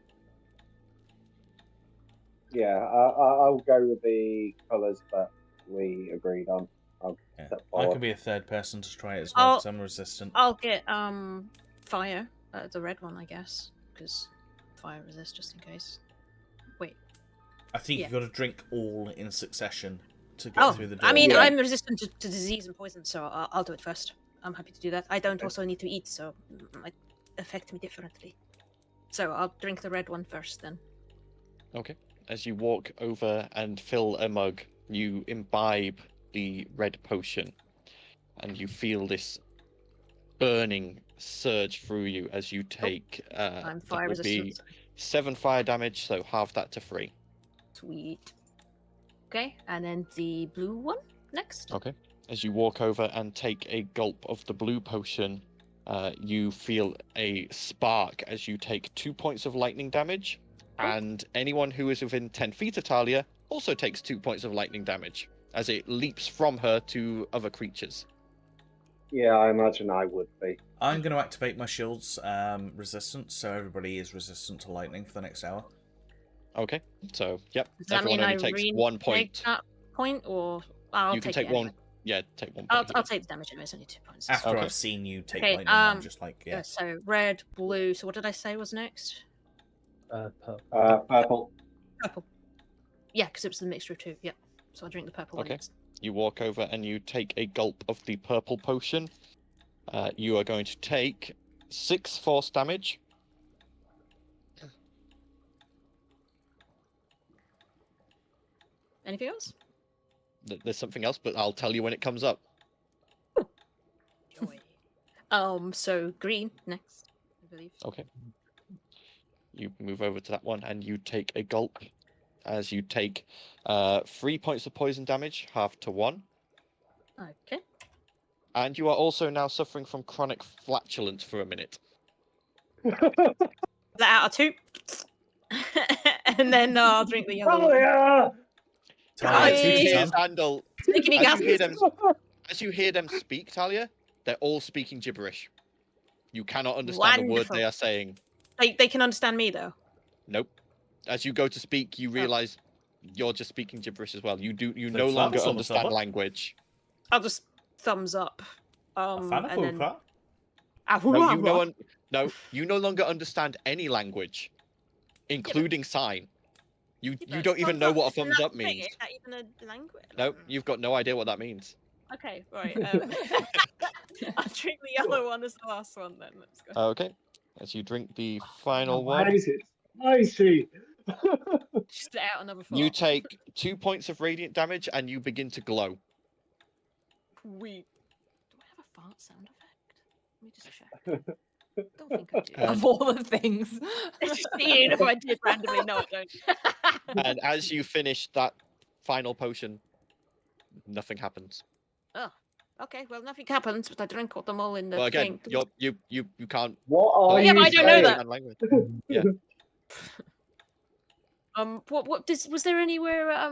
yeah, I'll go with the colours that we agreed on. Yeah. Step I forward. could be a third person to try it as well because I'm resistant. I'll get fire, the red one, I guess, because fire resist just in case. Wait. I think Yeah. you've got to drink all in succession to get through the door. I mean, Yeah. I'm resistant to disease and poison, so I'll do it first. I'm happy to do that. I don't also need to eat, so it might affect me differently. So I'll drink the red one first, then. Okay. As you walk over and fill a mug, you imbibe the red potion, and you feel this burning surge through you as you take. I'm that fire will be resistant. 7 fire damage, so half that to 3. Sweet. Okay, and then the blue one next. Okay. As you walk over and take a gulp of the blue potion, you feel a spark as you take 2 points of lightning damage, and anyone who is within 10 feet of Talia also takes 2 points of lightning damage as it leaps from her to other creatures. Yeah, I imagine I would be. I'm going to activate my shield's resistance, so everybody is resistant to lightning for the next hour. Okay, so yep, Does that everyone mean only I takes 1 point. that point, or I'll You can take take it one. anyway. Yeah, take 1 I'll point. take the damage anyway. It's only 2 points. After Okay. I've seen you take Okay, lightning, I'm just like, yeah. So red, blue. So what did I say was next? Purple. Purple. Purple. Yeah, because it was the mixture of two. Yeah. So I'll drink the purple one Okay. next. You walk over and you take a gulp of the purple potion. You are going to take 6 force damage. Anything else? There's something else, but I'll tell you when it comes up. Joy. So green next, I believe. Okay. You move over to that one and you take a gulp as you take 3 points of poison damage, half to 1. Okay. And you are also now suffering from chronic flatulence for a minute. That out of 2. And then I'll drink the yellow Oh one. yeah! Talia, Guys! toot your Tears tongue. handle. Making me As you, hear them, gasp. as you hear them speak, Talia, they're all speaking gibberish. You cannot understand a word Wonderful. they are saying. They can understand me though. Nope. As you go to speak, you Oh. realize you're just speaking gibberish as well. You They no flap longer us on the understand stomach. language. I'll just thumbs up. A fan of And then Oprah? You no longer understand any language, including sign. You don't even know what a thumbs up means. Is that even a language? No, you've got no idea what that means. Okay, right. I'll drink the yellow one as the last one then. Let's go. Okay. As you drink the final one, Why is it spicy? Just let out another 4. you take 2 points of radiant damage and you begin to glow. Do I have a fart sound effect? Let me just check. Don't think I do. Of all the things. Just seeing if I did randomly. No, I don't. And as you finish that final potion, nothing happens. Okay, well, nothing happens, but I drank them all in the Well, again, thing. you can't. What are Yeah, you but I don't know saying? that. understand language. Was there anywhere,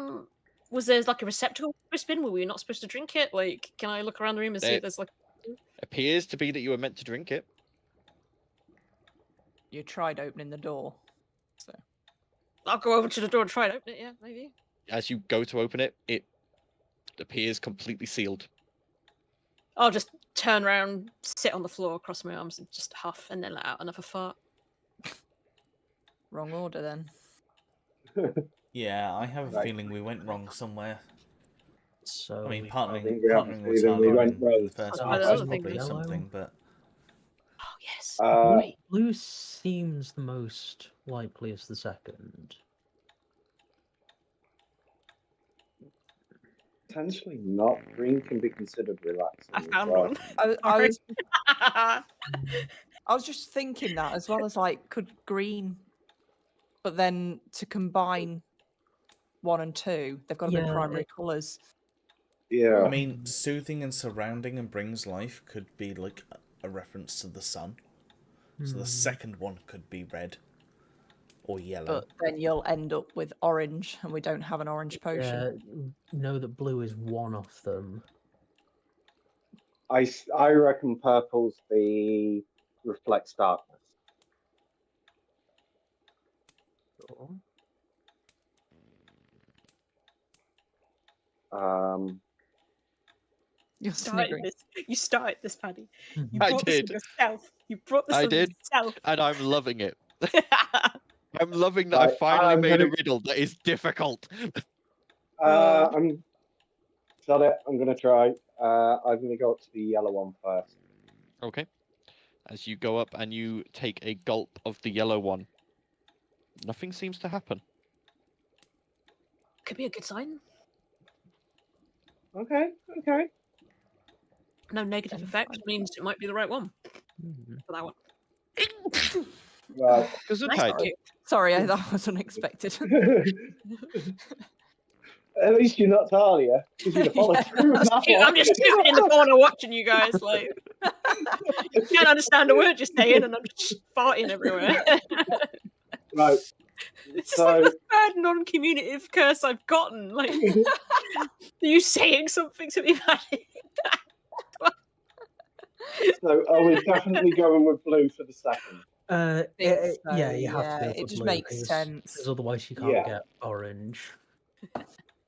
was there like a receptacle for spin? Were we not supposed to drink it? Like, can I look around the room and see There- if there's like... Appears to be that you were meant to drink it. You tried opening the door. So I'll go over to the door and try and open it, yeah, maybe. As you go to open it, it appears completely sealed. I'll just turn around, sit on the floor, cross my arms, and just huff, and then let out another fart. wrong order then. Yeah, I have a Right. feeling we went wrong somewhere. So I mean, we- partnering, think we have partnering a with feeling we Talia went in rogue. the first Oh, place that's is the thing. probably Yellow. something, but Oh, yes. Right. blue seems the most likely as the second. Potentially not. Green can be considered relaxing. I as found well. one. I was just thinking that as well as like, could green but then to combine 1 and 2, they've got to be Yeah, primary colours. Yeah. I mean, soothing and surrounding and brings life could be like a reference to the sun. So the second one could be red or yellow. But then you'll end up with orange, and we don't have an orange potion. Know that blue is one of them. I reckon purple's the reflects darkness. You're Started sniggering. this. You started this, Paddy. You I brought this on did. yourself. You brought this I on did. yourself. And I'm loving it. I'm loving that I Right, finally I'm made a gonna- riddle that is difficult. I'm got it. I'm gonna try. I'm gonna go up to the yellow one first. Okay. As you go up and you take a gulp of the yellow one, nothing seems to happen. Could be a good sign. Okay. No negative effect means it might be the right one for that one. Right. Gesundheit. Sorry, that was unexpected. At least you're not Talia, because you'd have followed through with that I'm one. just sitting in the corner watching you guys. Like, you can't understand a word you're saying, and I'm just farting everywhere. Right. This is So like the third non-communicative curse I've gotten. Like, are you saying something to me, Paddy? so are we definitely going with blue for the second? Think Yeah, so, you have to yeah, go for it just blue, makes 'cause- sense. 'cause otherwise you can't Yeah. get orange.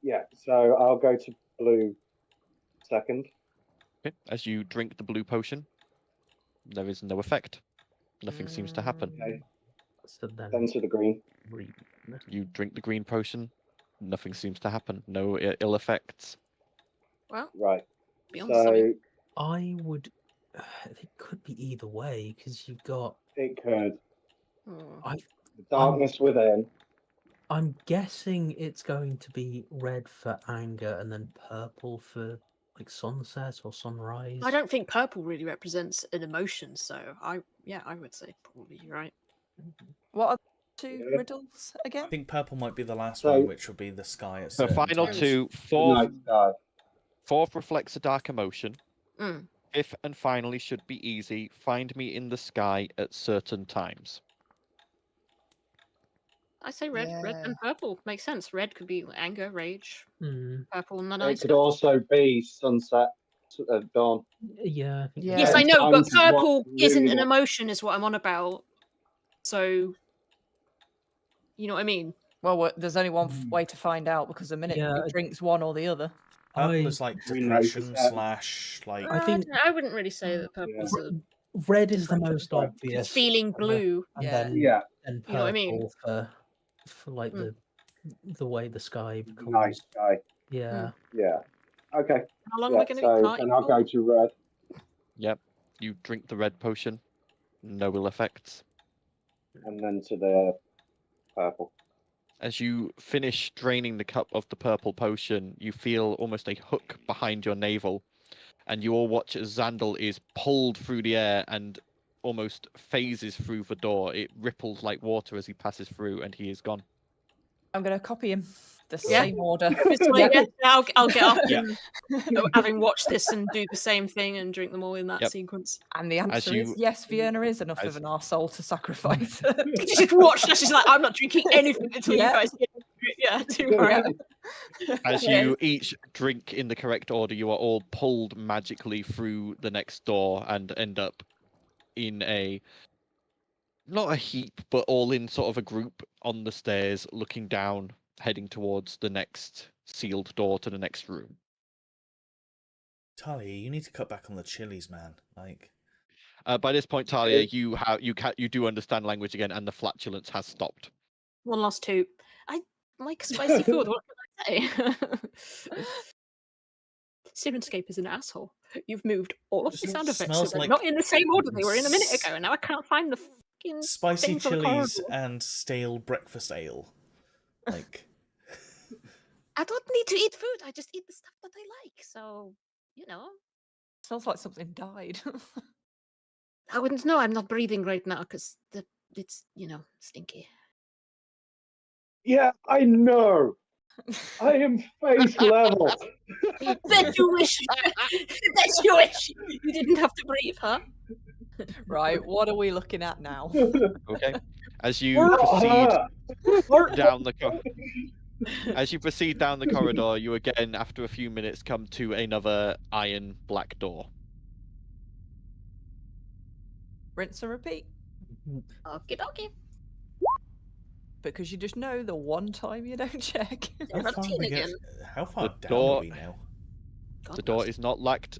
Yeah, so I'll go to blue second. Okay. As you drink the blue potion, there is no effect. Nothing seems to happen. Okay. So then Then to the green. green. You drink the green potion, nothing seems to happen. No ill effects. Well, Right. beyond something. So I would. It could be either way because you've got. it could. Hmm. The darkness within. I'm guessing it's going to be red for anger and then purple for like sunset or sunrise. I don't think purple really represents an emotion, so I would say probably you're right. What are the 2 Yeah. riddles again? I think purple might be the last So- one, which would be the sky at The certain final times. two, The fourth, night sky. fourth reflects a dark emotion. Mm. Fifth and finally should be easy. Find me in the sky at certain times. I say red and purple makes sense. Red could be anger, rage. Hmm. Purple and the It nice could stuff. also be sunset at dawn. Yeah. I think Yeah. Yes, Yeah, I know, but times is what purple really isn't an not- emotion, is what I'm on about. So, you know what I mean? Well, there's only one way to find out because the minute Yeah, he drinks one or the other. Purple I- is like We noticed depression that. slash like. I think- I wouldn't really say that purple's a Red is the Different. most obvious. feeling blue. And Yeah. then Yeah, and You know what I purple mean? for like the way the sky becomes. night sky. Yeah. Yeah. Okay. How long Yeah, are we going to so be then I'll partying go to red. Yep. You drink the red potion. No ill effects. And then to the purple. As you finish draining the cup of the purple potion, you feel almost a hook behind your navel, and you all watch as Xandal is pulled through the air and almost phases through the door. It ripples like water as he passes through, and he is gone. I'm going to copy him. The Yeah. same order. It's like, yeah, I'll get up Yeah. and having watched this and do the same thing and drink them all in that Yep. sequence. And the answer you- is yes, Vienna is enough as- of an arsehole to sacrifice. She just watched this. She's like, I'm not drinking anything until Yeah. you guys get into it. Yeah, too right. As Yeah. you each drink in the correct order, you are all pulled magically through the next door and end up in a not a heap, but all in sort of a group on the stairs, looking down, heading towards the next sealed door to the next room. Talia, you need to cut back on the chilies, man. Like, By this point, Talia, you do understand language again, and the flatulence has stopped. One last two. I like spicy food. What can I say? Sirenscape is an asshole. You've moved all of the Just sound effects, smells so they're like not in the same order they were in a minute ago, and now I can't find the fucking spicy thing for the chilies corridor. and stale breakfast ale. Like, I don't need to eat food. I just eat the stuff that I like. So, you know, Smells like something died. I wouldn't know. I'm not breathing right now because it's, stinky. Yeah, I know. I am face level. Bet you wish. Bet you wish you didn't have to breathe, huh? Right, what are we looking at now? Okay. As you We're proceed hurt. down the as you proceed down the corridor, you again, after a few minutes, come to another iron black door. Rinse and repeat. Okie dokie. Because you just know the one time you don't check. How far, routine we get, again. how far The down door- are we now? The door is not locked,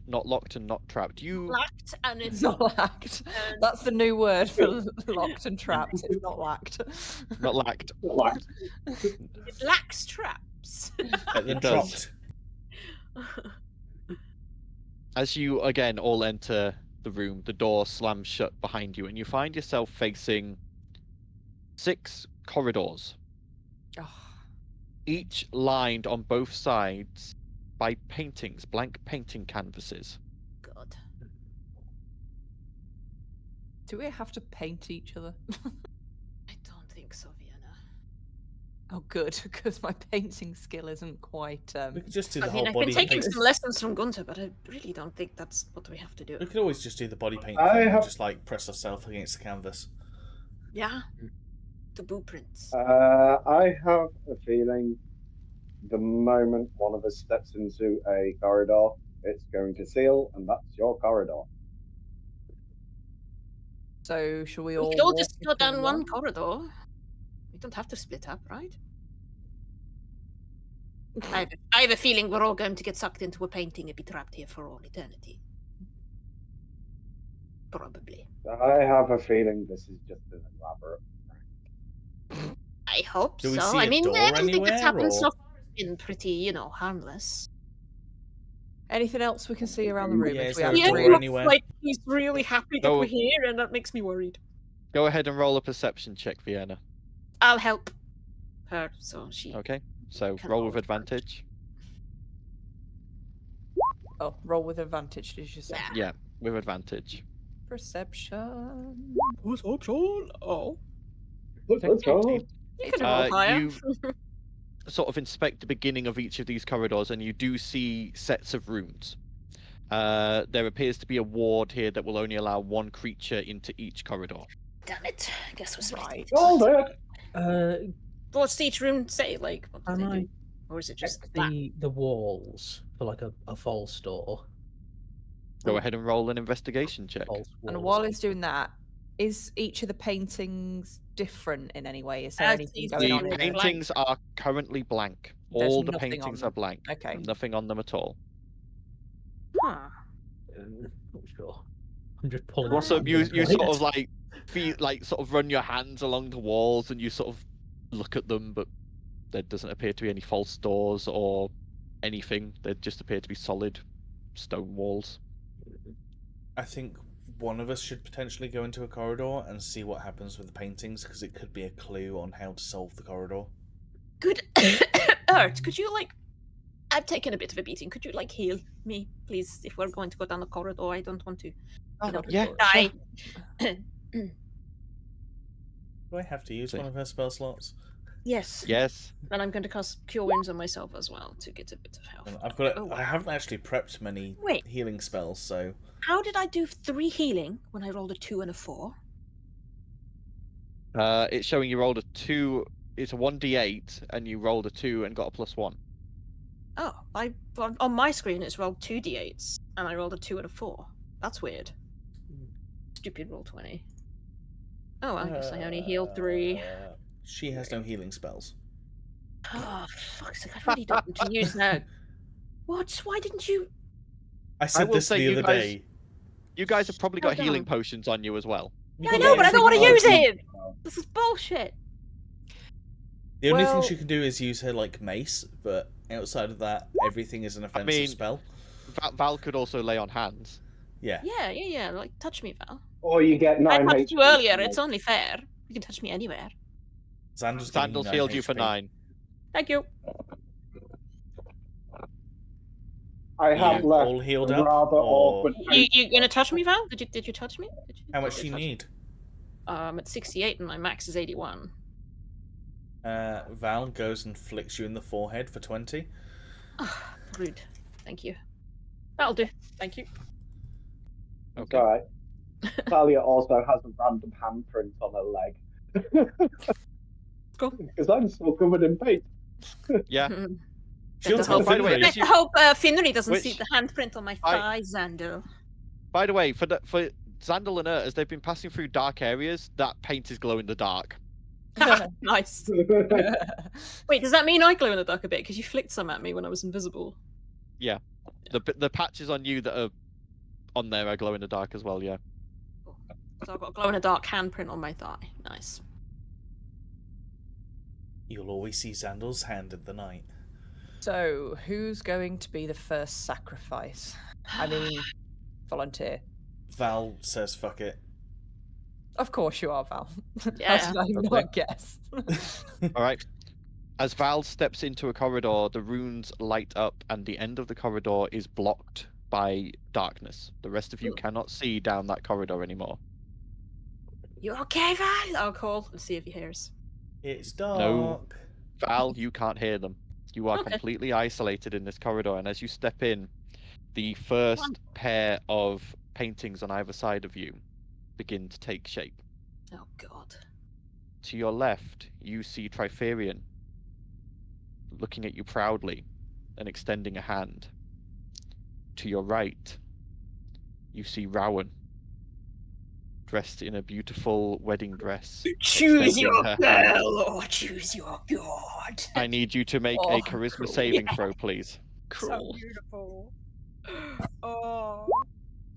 and not trapped. You Lacked and it's Not lacked. and That's the new word for locked and trapped. It's not lacked. not locked. it lacks traps. Then It does. dropped. As you again all enter the room, the door slams shut behind you, and you find yourself facing 6 corridors, Oh, each lined on both sides by paintings, blank painting canvases. God. do we have to paint each other? I don't think so, Vienna. Oh, good, because my painting skill isn't quite. We could just do the I whole mean, I've been body taking paint. some lessons from Gunther, but I really don't think that's what we have to do. We could always just do the body paint I thing and have- just like press ourselves against the canvas. Yeah. The blueprints. I have a feeling the moment one of us steps into a corridor, it's going to seal, and that's your corridor. So, shall we We all? could all walk just go into down one corridor. We don't have to split up, right? I have a feeling we're all going to get sucked into a painting and be trapped here for all eternity. Probably. I have a feeling this is just an elaborate. I hope Do we so. see I a mean, door everything that's anywhere, happened so or- far has been pretty, harmless. Anything else we can see around the room? Yeah, if is we there have a Yeah, to door read? anywhere? like he's really happy that No. we're here, and that makes me worried. Go ahead and roll a perception check, Vienna. I'll help her, so she. Okay, so Can roll roll with with advantage. Oh, roll with advantage. Did you say? Yeah. Yeah, with advantage. Perception. Oh. Let's go. You can roll higher. You sort of inspect the beginning of each of these corridors, and you do see sets of rooms. There appears to be a ward here that will only allow one creature into each corridor. Damn it! I guess we're split. Right. Hold it. What's each room say? Like, what do Can they I do? Or is it just check that? the walls for like a false door? Go ahead and roll an investigation check. False And walls. while he's doing that, is each of the paintings different in any way? Is there I anything see. going on The in it? paintings are currently blank. There's All the nothing on paintings them. are blank. Okay. Nothing on them at all. Huh. Not sure. I'm just pulling. Also, it you from the sort of plate. sort of run your hands along the walls, and you sort of look at them, but there doesn't appear to be any false doors or anything. They just appear to be solid stone walls. I think one of us should potentially go into a corridor and see what happens with the paintings, because it could be a clue on how to solve the corridor. Good. Ert, could you I've taken a bit of a beating. Could you heal me, please? If we're going to go down the corridor, I don't want to. Yeah, Die. Do I have to use See. one of her spell slots? Yes. Yes. And I'm going to cast Cure Wounds on myself as well to get a bit of health. I've got. Oh, I haven't actually prepped many Wait. healing spells, so How did I do 3 healing when I rolled a 2 and a 4? It's showing you rolled a 2. It's a 1d8, and you rolled a 2 and got a +1. Oh, on my screen it's rolled 2 d8s and I rolled a 2 and a 4. That's weird. Stupid Roll20. Oh, I guess I only healed 3. She has no healing spells. Oh, fuck's sake! I really don't want to use that. What? Why didn't you? I said will this say the you other guys- day. You guys have probably got Hold healing on. potions on you as well. Yeah, I know, but I don't want to use it. This is bullshit. The only Well- thing she can do is use her mace, but outside of that, everything is an offensive mean- spell. Val could also lay on hands. Yeah. Yeah. Touch me, Val. Or you get 9 I touched HP. you earlier. It's only fair. You can touch me anywhere. Xander's Sandals healed you for 9. Thank you. I have left all healed a up. rather or awkward. You gonna touch me, Val? Did you touch me? how much Did do you touch me? need? At 68 and my max is 81. Val goes and flicks you in the forehead for 20. Ah, rude. Thank you. That'll do. Thank you. It's alright. Talia also has a random handprint on her leg. Cool. Because I'm still covered in paint. Yeah. She'll Better tell by the way, Finley. I hope Finnery doesn't see Which- the handprint on my thigh, Xander. By the way, for Xandal and Urt, as they've been passing through dark areas, that paint is glow in the dark. Nice. Wait, does that mean I glow in the dark a bit? Because you flicked some at me when I was invisible. Yeah. The patches on you that are on there are glow in the dark as well, yeah. Cool. So I've got a glow in the dark handprint on my thigh. Nice. You'll always see Xandal's hand in the night. So, who's going to be the first sacrifice? I mean, volunteer. Val says, fuck it. Of course you are, Val. Yeah. How did I Okay. not guess? All right. As Val steps into a corridor, the runes light up and the end of the corridor is blocked by darkness. The rest of you cannot see down that corridor anymore. You okay, Val? I'll call and see if he hears. It's dark. No. Val, you can't hear them. You are Okay. completely isolated in this corridor, and as you step in, the first pair of paintings on either side of you begin to take shape. Oh, God. To your left, you see Triferian looking at you proudly and extending a hand. To your right, you see Rowan dressed in a beautiful wedding dress. Choose extending your her hand. girl or choose your god. I need you to make a Oh, charisma cruel. saving throw, please. So beautiful. Oh.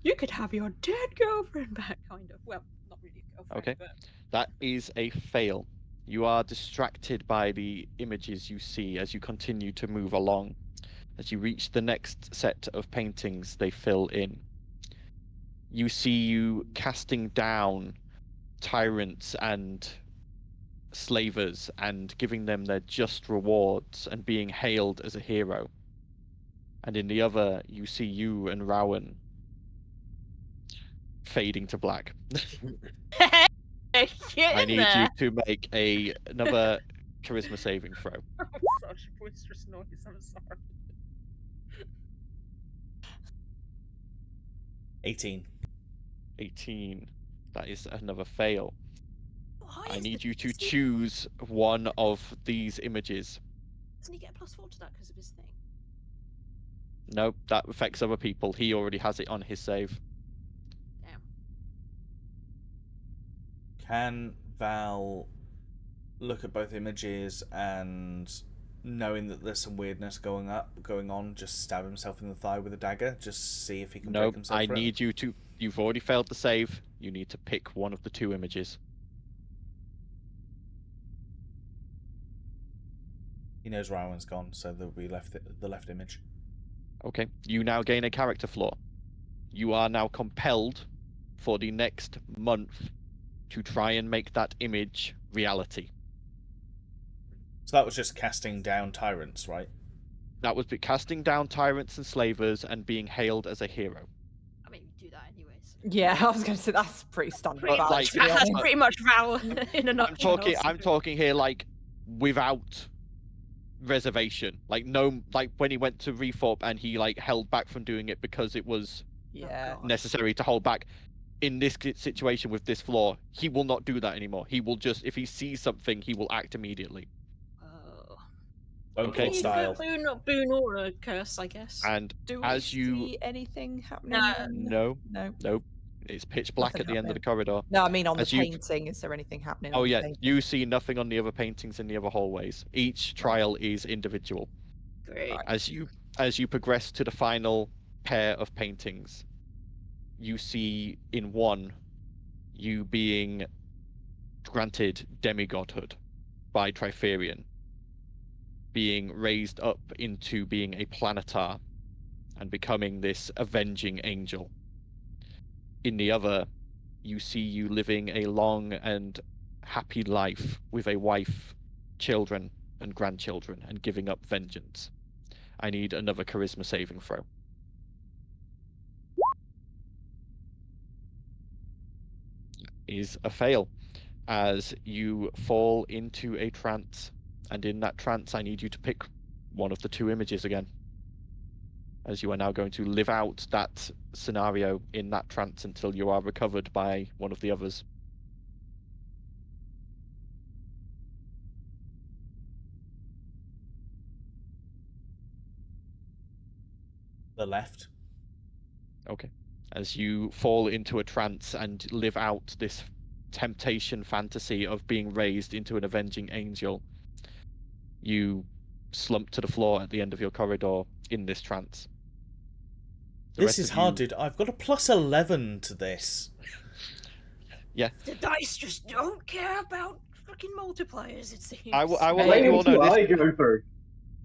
You could have your dead girlfriend back, kind of. Well, not really a girlfriend, Okay. but... That is a fail. You are distracted by the images you see as you continue to move along. As you reach the next set of paintings, they fill in. You see you casting down tyrants and slavers and giving them their just rewards and being hailed as a hero. And in the other, you see you and Rowan fading to black. I need you to make another charisma saving throw. Such boisterous noise, I'm sorry. 18. 18. That is another fail. Why I is need the you to PC choose one of these images. Doesn't he get a +4 to that because of his thing? Nope, that affects other people. He already has it on his save. Damn. Can Val look at both images and, knowing that there's some weirdness going on, just stab himself in the thigh with a dagger? Just see if he can break Nope, himself I for it? need you to... You've already failed the save. You need to pick one of the two images. He knows Rowan's gone, so there'll be the left image. Okay, you now gain a character flaw. You are now compelled for the next month to try and make that image reality. So that was just casting down tyrants, right? That was casting down tyrants and slavers and being hailed as a hero. I mean, we do that anyways. Yeah, I was going to say that's pretty standard. Pretty Val, like- to be That's honest. pretty much Val in a nutshell. I'm talking here like without reservation. Like no, like when he went to Reforp and he like held back from doing it because it was Yeah. God. necessary to hold back. In this situation with this flaw, he will not do that anymore. He will just, if he sees something, he will act immediately. Oh. Okay. He's Style. got boon or a curse, I guess. And Do we as you- see anything happening? No. no, No. it's pitch black Nothing at the end of the happening. corridor. No, I mean on the As you- painting, is there anything happening? Oh on the yeah, painting? you see nothing on the other paintings in the other hallways. Each trial is individual. Great. Right. As you progress to the final pair of paintings, you see in one you being granted demigodhood by Triferian, being raised up into being a planetar and becoming this avenging angel. In the other, you see you living a long and happy life with a wife, children, and grandchildren, and giving up vengeance. I need another charisma saving throw. Is a fail, as you fall into a trance And in that trance, I need you to pick one of the two images again, as you are now going to live out that scenario in that trance until you are recovered by one of the others. The left. Okay. As you fall into a trance and live out this temptation fantasy of being raised into an avenging angel, you slump to the floor at the end of your corridor in this trance. This is hard, dude. I've got a +11 to this. Yeah. The dice just don't care about fucking multipliers, it seems. I will let you all know I go through.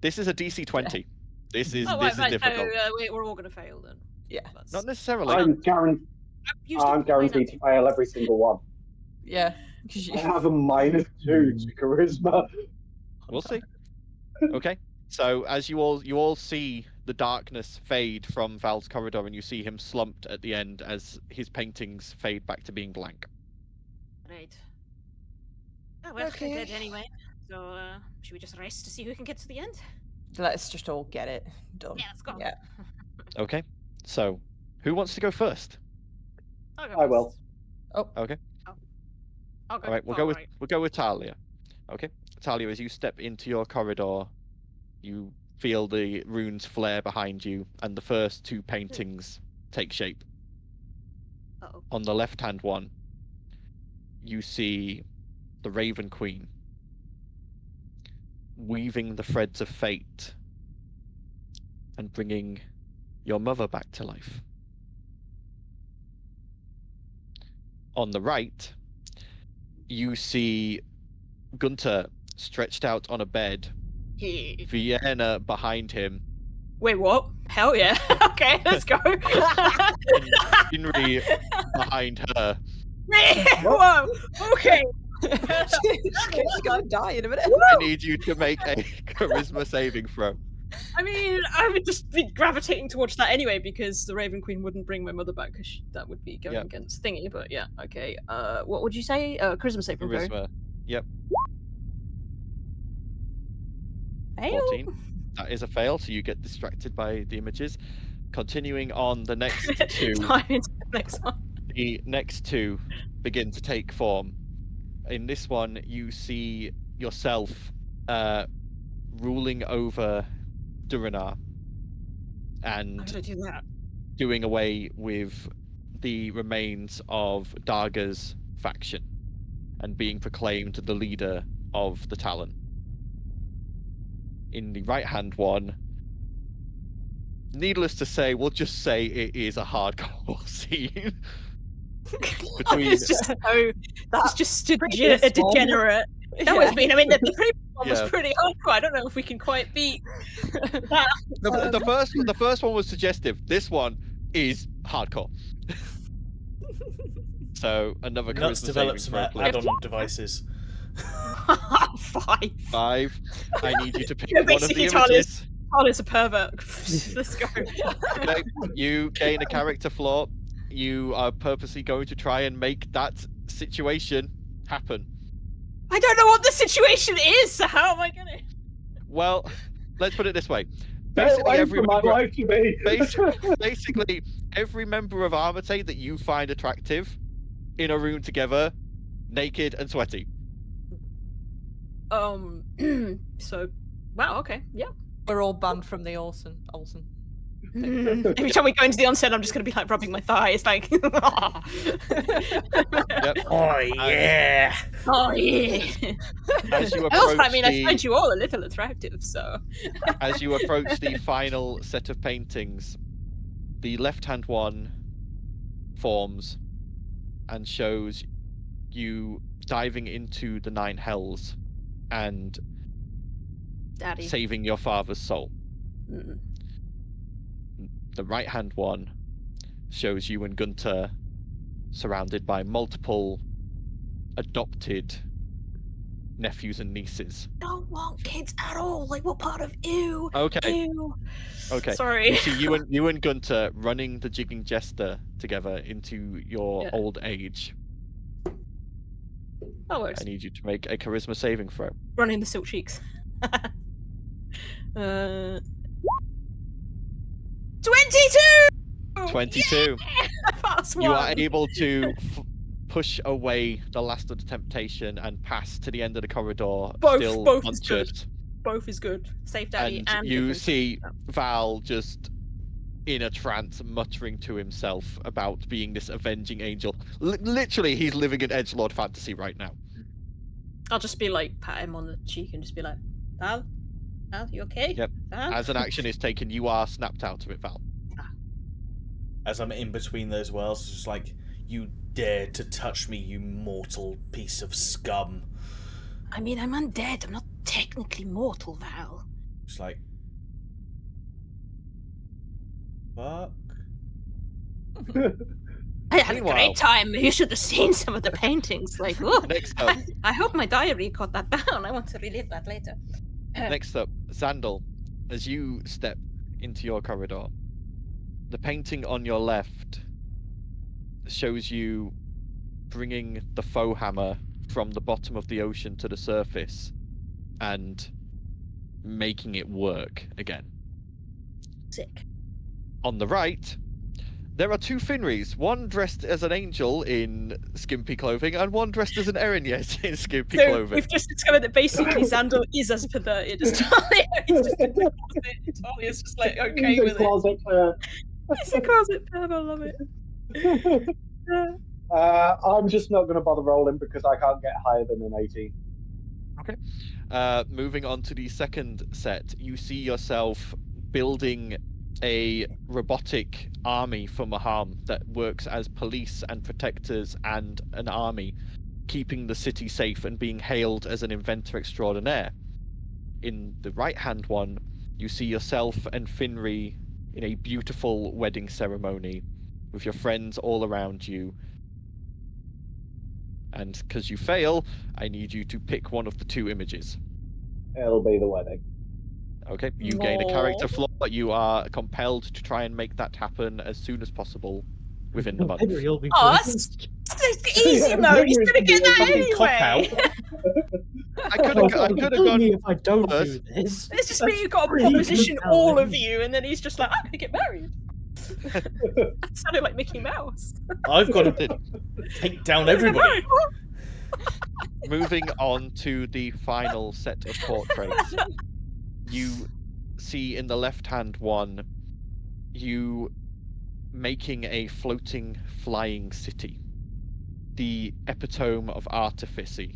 this is a DC 20. This is Oh, right, difficult. So, we're all going to fail then. Yeah. Not necessarily. I'm guaranteed to fail every single one. Yeah. 'Cause you... I have a -2 to charisma. We'll see. Okay. So as you all see the darkness fade from Val's corridor, and you see him slumped at the end as his paintings fade back to being blank. Right. Oh, well, we're dead anyway. So, should we just race to see who can get to the end? Let's just all get it done. Yeah, let's go. Yeah. Okay. So, who wants to go first? I will. Oh. Okay. I'll go. All right. We'll go with Talia. Okay. Talia, as you step into your corridor, you feel the runes flare behind you, and the first two paintings take shape. Uh-oh. On the left-hand one, you see the Raven Queen weaving the threads of fate and bringing your mother back to life. On the right, you see Gunter stretched out on a bed, Vienna behind him. Wait, what? Hell yeah. Okay, let's go. Henry behind her. Whoa, okay. She's gonna die in a minute. I need you to make a charisma saving throw. I mean, I would just be gravitating towards that anyway, because the Raven Queen wouldn't bring my mother back, because that would be going against thingy, but yeah, okay. What would you say? Charisma saving throw. Charisma. Yep. Fail. 14. That is a fail, so you get distracted by the images. Continuing on, the next two. Time into the next one. The next two begin to take form. In this one, you see yourself ruling over Duranar and How did I do that? doing away with the remains of Darga's faction and being proclaimed the leader of the Talon. In the right-hand one, needless to say, we'll just say it is a hardcore scene. It's just so that's just a degenerate. That was mean. I mean, the previous one was pretty hardcore. I don't know if we can quite beat that. The first one was suggestive. This one is hardcore. So another Nuts charisma develop saving some throw, please. add-on devices. 5. 5. I need you to pick You're one of the basically images. Tyler's a pervert. Let's go. Okay, you gain a character flaw. You are purposely going to try and make that situation happen. I don't know what the situation is, so how am I gonna? Well, let's put it this way. Stay away from my life to me. Basically, every member of Armatae that you find attractive in a room together, naked and sweaty. So, wow, okay, yeah. We're all banned from the Olsen. Every time we go into the onset, I'm just going to be like rubbing my thighs, like. Yep. Oh yeah! Oh yeah. As you Else, approach I mean, I find you all a little attractive, so. As you approach the final set of paintings, the left-hand one forms and shows you diving into the 9 hells and Daddy. saving your father's soul. Mm. The right-hand one shows you and Gunter surrounded by multiple adopted nephews and nieces. Don't want kids at all. Like, what part of ew? Okay. Ew. Okay. Sorry. You see you and Gunter running the jigging jester together into your old age. That works. I need you to make a charisma saving throw. Running the silk cheeks. 22! 22. That's You are one. able to push away the last of the temptation and pass to the end of the corridor, Both still is good. conscious. Both is good. Safe daddy And and you different. see Val just in a trance, muttering to himself about being this avenging angel. Literally, he's living in edgelord fantasy right now. I'll just be like, pat him on the cheek and just be like, Val, you okay? Yep. Val? As an action is taken, you are snapped out of it, Val. As I'm in between those worlds, it's just like, you dared to touch me, you mortal piece of scum. I mean, I'm undead. I'm not technically mortal, Val. It's like, fuck. I had a Meanwhile- great time. You should have seen some of the paintings. Like, oh, Next up, I hope my diary caught that down. I want to relive that later. next up, Xandal, as you step into your corridor, the painting on your left shows you bringing the faux hammer from the bottom of the ocean to the surface and making it work again. Sick. On the right, there are two Finrys, one dressed as an angel in skimpy clothing and one dressed as an Erinyes in skimpy So clothing. we've just discovered that basically Xandal is as perverted as Talia. He's just in the closet. Talia's just like okay He's a with it. closet player. He's a closet perv. I love it. I'm just not going to bother rolling because I can't get higher than an 18. Moving on to the second set, you see yourself building a robotic army for Maham that works as police and protectors and an army, keeping the city safe and being hailed as an inventor extraordinaire. In the right-hand one, you see yourself and Finri in a beautiful wedding ceremony with your friends all around you. And because you fail, I need you to pick one of the two images. It'll be the wedding. Okay, you gain a character No. flaw, but you are compelled to try and make that happen as soon as possible within the month. Henry will be Oh, pleased. It's easy mode. He's gonna get that Fucking cop anyway. out. I could have Tell gone. me if I don't do first. this. It's just me. You got to Pretty proposition compelling. all of you, and then he's just like, I'm gonna get married. That sounded like Mickey Mouse. I've got to take down everybody. Moving on to the final set of portraits. You see in the left-hand one, you making a floating, flying city. The epitome of artificery.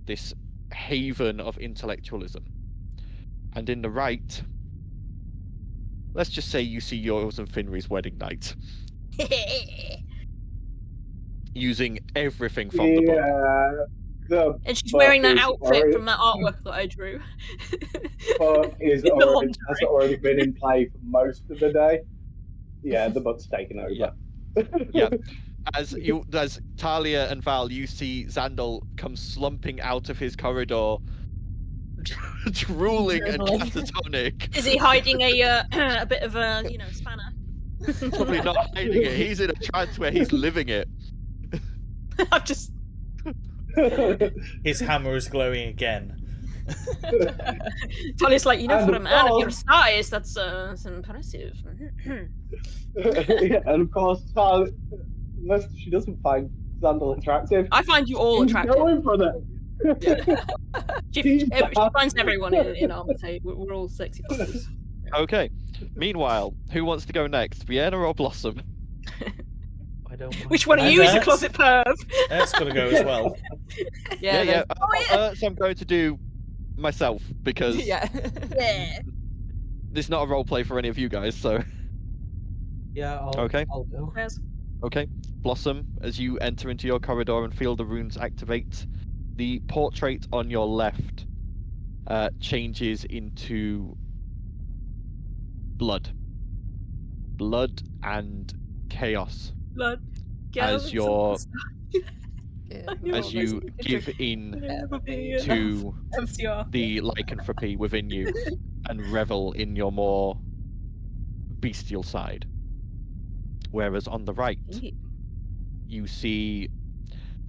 This haven of intellectualism. And in the right, let's just say you see yours and Finri's wedding night. Using everything from the book. The And she's book wearing that is outfit already- from that artwork that I drew. book is In the already, has laundry. already been in play for most of the day. Yeah, the book's taken over. Yeah. Yeah. As Talia and Val, you see Xandal come slumping out of his corridor, drooling and Dribbling. catatonic. Is he hiding a a bit of a spanner? Probably not hiding it. He's in a trance where he's living it. I'm just. His hammer is glowing again. Talia's like, for And a man of of your course- size, that's impressive. Yeah, and of course, unless she doesn't find Xandal attractive, I find you all she's attractive. going for that. She finds everyone in Armatae. We're all sexy fuckers. Okay. Meanwhile, who wants to go next? Vienna or Blossom? I don't mind. Which one of And you is a that's- closet perv? That's got to go as well. Yeah. yeah. So I'm going to do myself because Yeah. Yeah. this is not a role play for any of you guys. So Yeah, Okay. I'll go. Yes. okay, Blossom, as you enter into your corridor and feel the runes activate, the portrait on your left changes into blood and chaos Blood. as your You're as you almost give in never be to MCR. the lycanthropy within you and revel in your more bestial side. Whereas on the right, you see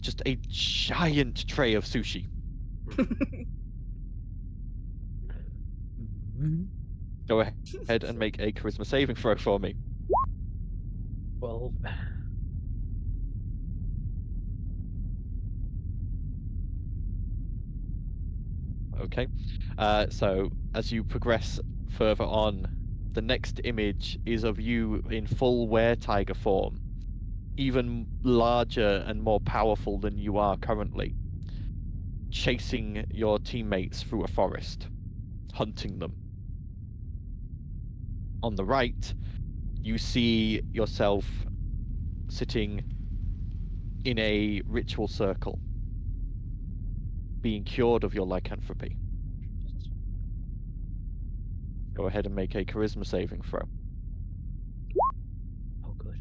just a giant tray of sushi. Go ahead and make a charisma saving throw for me. Well, Okay. So as you progress further on, the next image is of you in full were-tiger form, even larger and more powerful than you are currently, chasing your teammates through a forest, hunting them. On the right, you see yourself sitting in a ritual circle, being cured of your lycanthropy. Go ahead and make a charisma saving throw. oh good.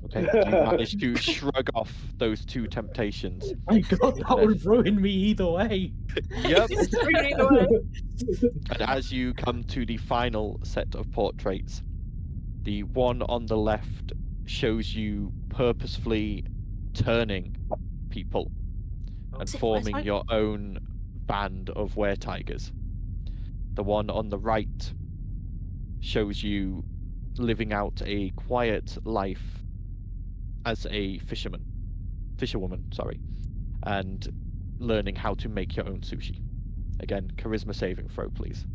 Okay, you manage to shrug off those two temptations. My God, that would ruin me either way. Yep. Either way. And as you come to the final set of portraits, the one on the left shows you purposefully turning people and forming your own band of were-tigers. The one on the right shows you living out a quiet life as a fisherwoman, and learning how to make your own sushi. Again, charisma saving throw, please.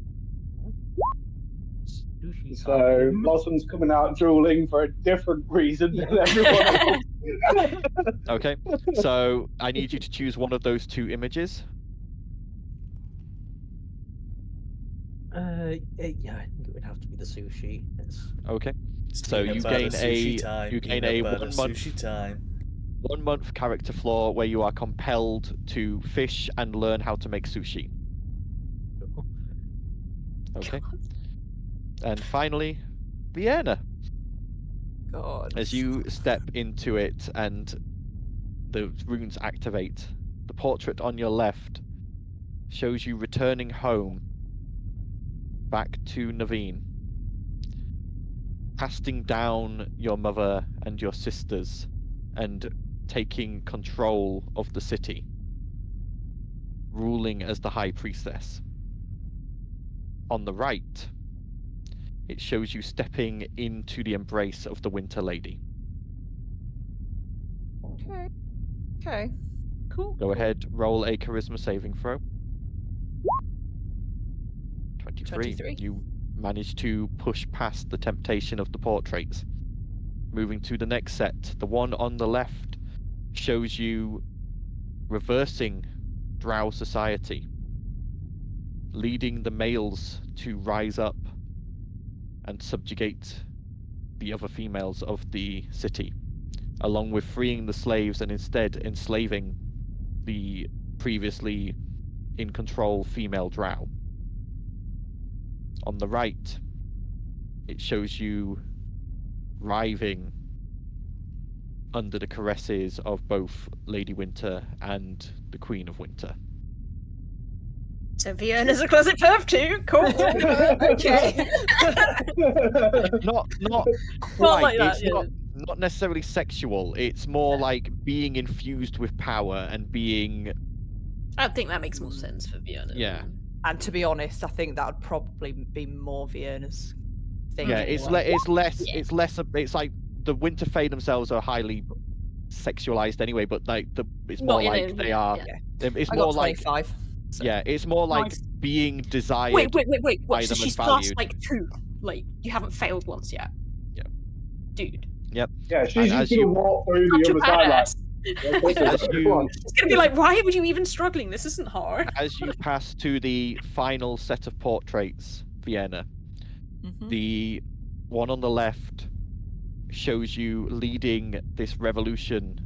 Sushi So time. Blossom's coming out drooling for a different reason than everyone else. Okay, so I need you to choose one of those two images. Yeah, I think it would have to be the sushi. It's... Okay, It's so peanut you butter gain sushi a time, you gain peanut a butter 1 month sushi time. 1 month character flaw where you are compelled to fish and learn how to make sushi. Okay, and finally, Vienna. God. As you step into it and the runes activate, the portrait on your left shows you returning home back to Naveen, casting down your mother and your sisters and taking control of the city, ruling as the High Priestess. On the right, it shows you stepping into the embrace of the Winter Lady. Okay. Okay. Cool. Go ahead, roll a charisma saving throw. 23. You manage to push past the temptation of the portraits. Moving to the next set, the one on the left shows you reversing Drow society, leading the males to rise up and subjugate the other females of the city, along with freeing the slaves and instead enslaving the previously in control female Drow. On the right, it shows you writhing under the caresses of both Lady Winter and the Queen of Winter. So Vienna's a closet perv too. Cool. Okay. Not Not quite. like that, It's yeah. not necessarily sexual. It's more like being infused with power and being. I think that makes more sense for Vienna. Yeah. And to be honest, I think that would probably be more Vienna's thing. Yeah, it's anyway. it's less. Yeah. It's less. It's like the Winter Fae themselves are highly sexualized anyway, but like it's Not more in like a- they are. yeah. It's I more got like 25. So. yeah, it's more like Nice. being desired. Wait. by What? So them she's and past valued. like 2. Like you haven't failed once yet. Yeah. Dude. Yeah, she's And just as gonna you- walk through Such the a other side like, badass. As you- Come on. It's gonna be like, why were you even struggling? This isn't hard. As you pass to the final set of portraits, Vienna, Mhm. the one on the left shows you leading this revolution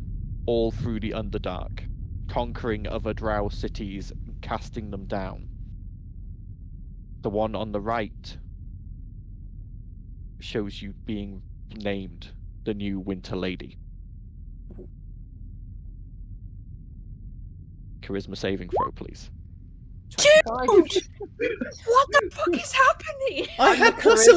all through the Underdark, conquering other Drow cities, casting them down. The one on the right shows you being named the new Winter Lady. Charisma saving throw, please. Dude! What the fuck is happening? I had plus charisma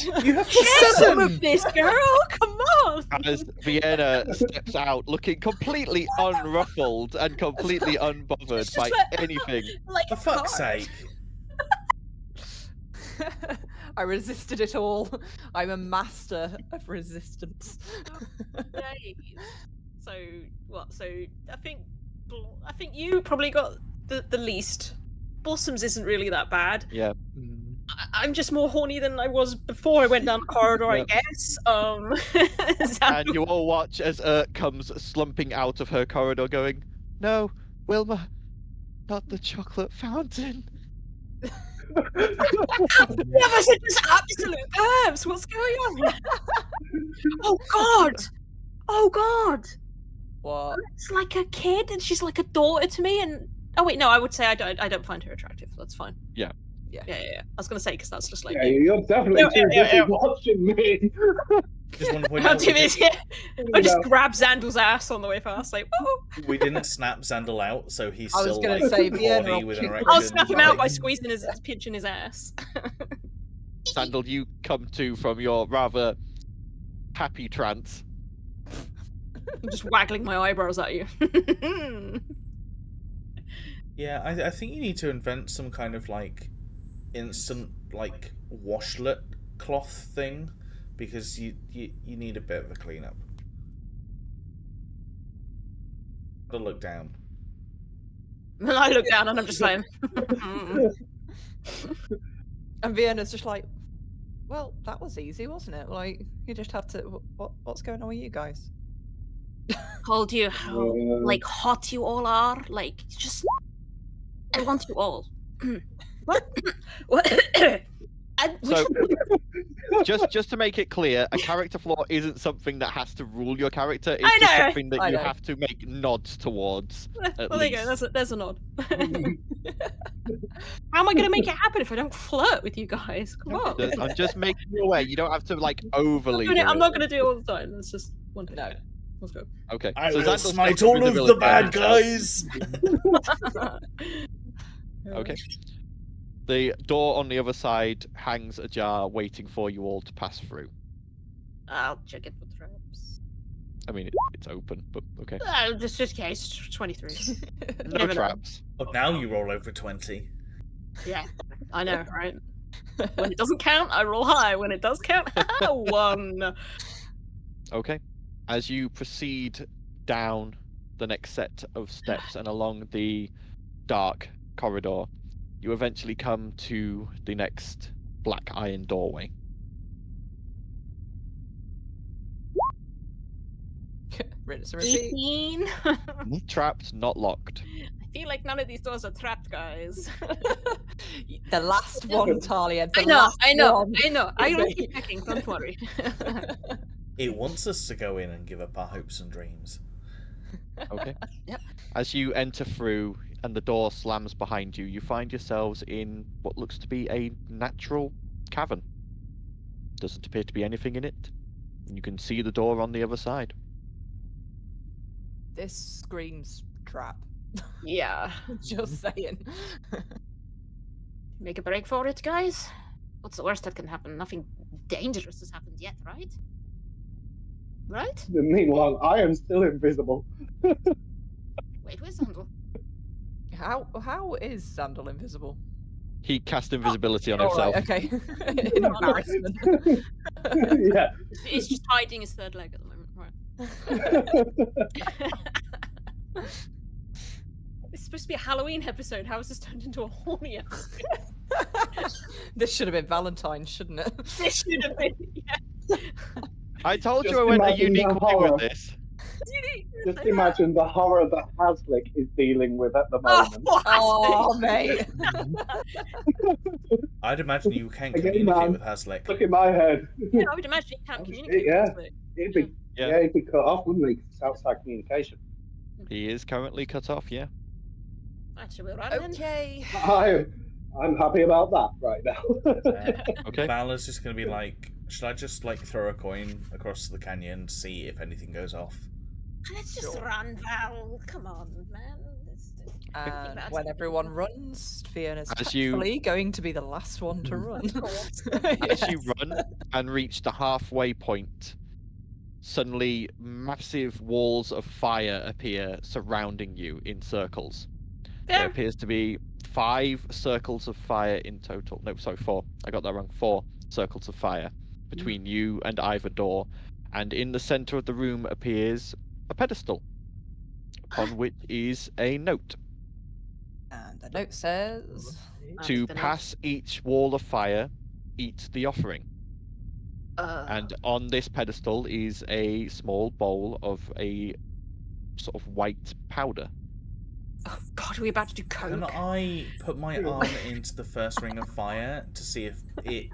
11. You have plus Get some 7. of this, girl. Come on. as Vienna steps out, looking completely unruffled and completely unbothered by anything. Like For fuck's sake. I resisted it all. I'm a master of resistance. Right. So what? So I think you probably got the least. Blossoms isn't really that bad. Yeah. I'm just more horny than I was before I went down the corridor, I guess. And you all watch as comes slumping out of her corridor going, "No, Wilma, not the chocolate fountain." Yeah, but it's just absolute herbs. What's going on? Oh God! Oh God! What? It's like a kid, and she's like a daughter to me. And oh wait, no, I would say I don't find her attractive. That's fine. Yeah. I was gonna say because that's just like Yeah, you're definitely too busy watching me. Just want to point out, I just grab Xandal's ass on the way past, like, whoa! we didn't snap Xandal out, so he's I was still gonna like say, Vienna, horny with an I'll erection. I'll snap him out by like- squeezing pinching his ass. Sandal, you come to from your rather happy trance. I'm just waggling my eyebrows at you. Yeah, I think you need to invent some kind of like instant like washlet cloth thing, because you need a bit of a cleanup. But look down. And I look down and I'm just like, And Vienna's just like, well, that was easy, wasn't it? Like, you just have to. What's going on with you guys? told you how like hot you all are. Like, just I want you all. What? What? Just to make it clear, a character flaw isn't something that has to rule your character. It's I just know. something that I you know. have to make nods towards. Well, there you go. There's a nod. How am I going to make it happen if I don't flirt with you guys? Come on. I'm just making you aware. You don't have to like overly. I'm do not it. going to do it all the time. It's just one day. No. Let's go. Okay. I so will Xandal's smite got all of the invisibility bad on himself. guys. Okay. The door on the other side hangs ajar, waiting for you all to pass through. I'll check it for traps. I mean, it's open, but okay. Just in case. 23. No Never know. traps. Oh, now you roll over 20. Yeah, I know, right? When it doesn't count, I roll high. When it does count, 1. Okay. As you proceed down the next set of steps and along the dark corridor, you eventually come to the next black iron doorway. Rinse and repeat. 18. Trapped, not locked. I feel like none of these doors are trapped, guys. The last one, Talia. The I know, last I know, one. I know. I will keep checking, don't worry. It wants us to go in and give up our hopes and dreams. Okay. Yep. As you enter through and the door slams behind you, you find yourselves in what looks to be a natural cavern. Doesn't appear to be anything in it. You can see the door on the other side. This screams trap. Yeah. Just saying. Make a break for it, guys. What's the worst that can happen? Nothing dangerous has happened yet, right? Right? Meanwhile, I am still invisible. Wait, where's Sandal? How is Sandal invisible? He cast invisibility on Oh, himself. right, okay. In embarrassment. Yeah. He's just hiding his third leg at the moment. Right. It's supposed to be a Halloween episode. How has this turned into a horny episode? This should have been Valentine's, shouldn't it? This should have been. Yeah. I told Just you I went a imagine unique the way horror. with this. Just imagine the horror that Haslick is dealing with at the Oh, moment. Oh, mate. I'd imagine you can Again, communicate man. with Haslick. Look in my head. yeah, I would imagine he can't communicate. Yeah. with us, It'd be, Yeah. it'd be cut off, wouldn't it? 'Cause it's outside communication. He is currently cut off, yeah. Right, shall we run then? Okay. I'm happy about that right now. Okay. Vala's just going to be like, should I just like throw a coin across the canyon to see if anything goes off? Let's just Sure. run, Val. Come on, man. And That's- when everyone runs, Fiona's As you- tactfully going to be the last one to run. As you run and reach the halfway point, suddenly massive walls of fire appear surrounding you in circles. There There. appears to be 5 circles of fire in total. No, sorry, 4. I got that wrong. 4 circles of fire between you and either door. And in the center of the room appears a pedestal, upon which is a note. And the note says, To pass each wall of fire, eat the offering. And on this pedestal is a small bowl of a sort of white powder. Oh God, are we about to do coke? Can I put my arm into the first ring of fire to see if it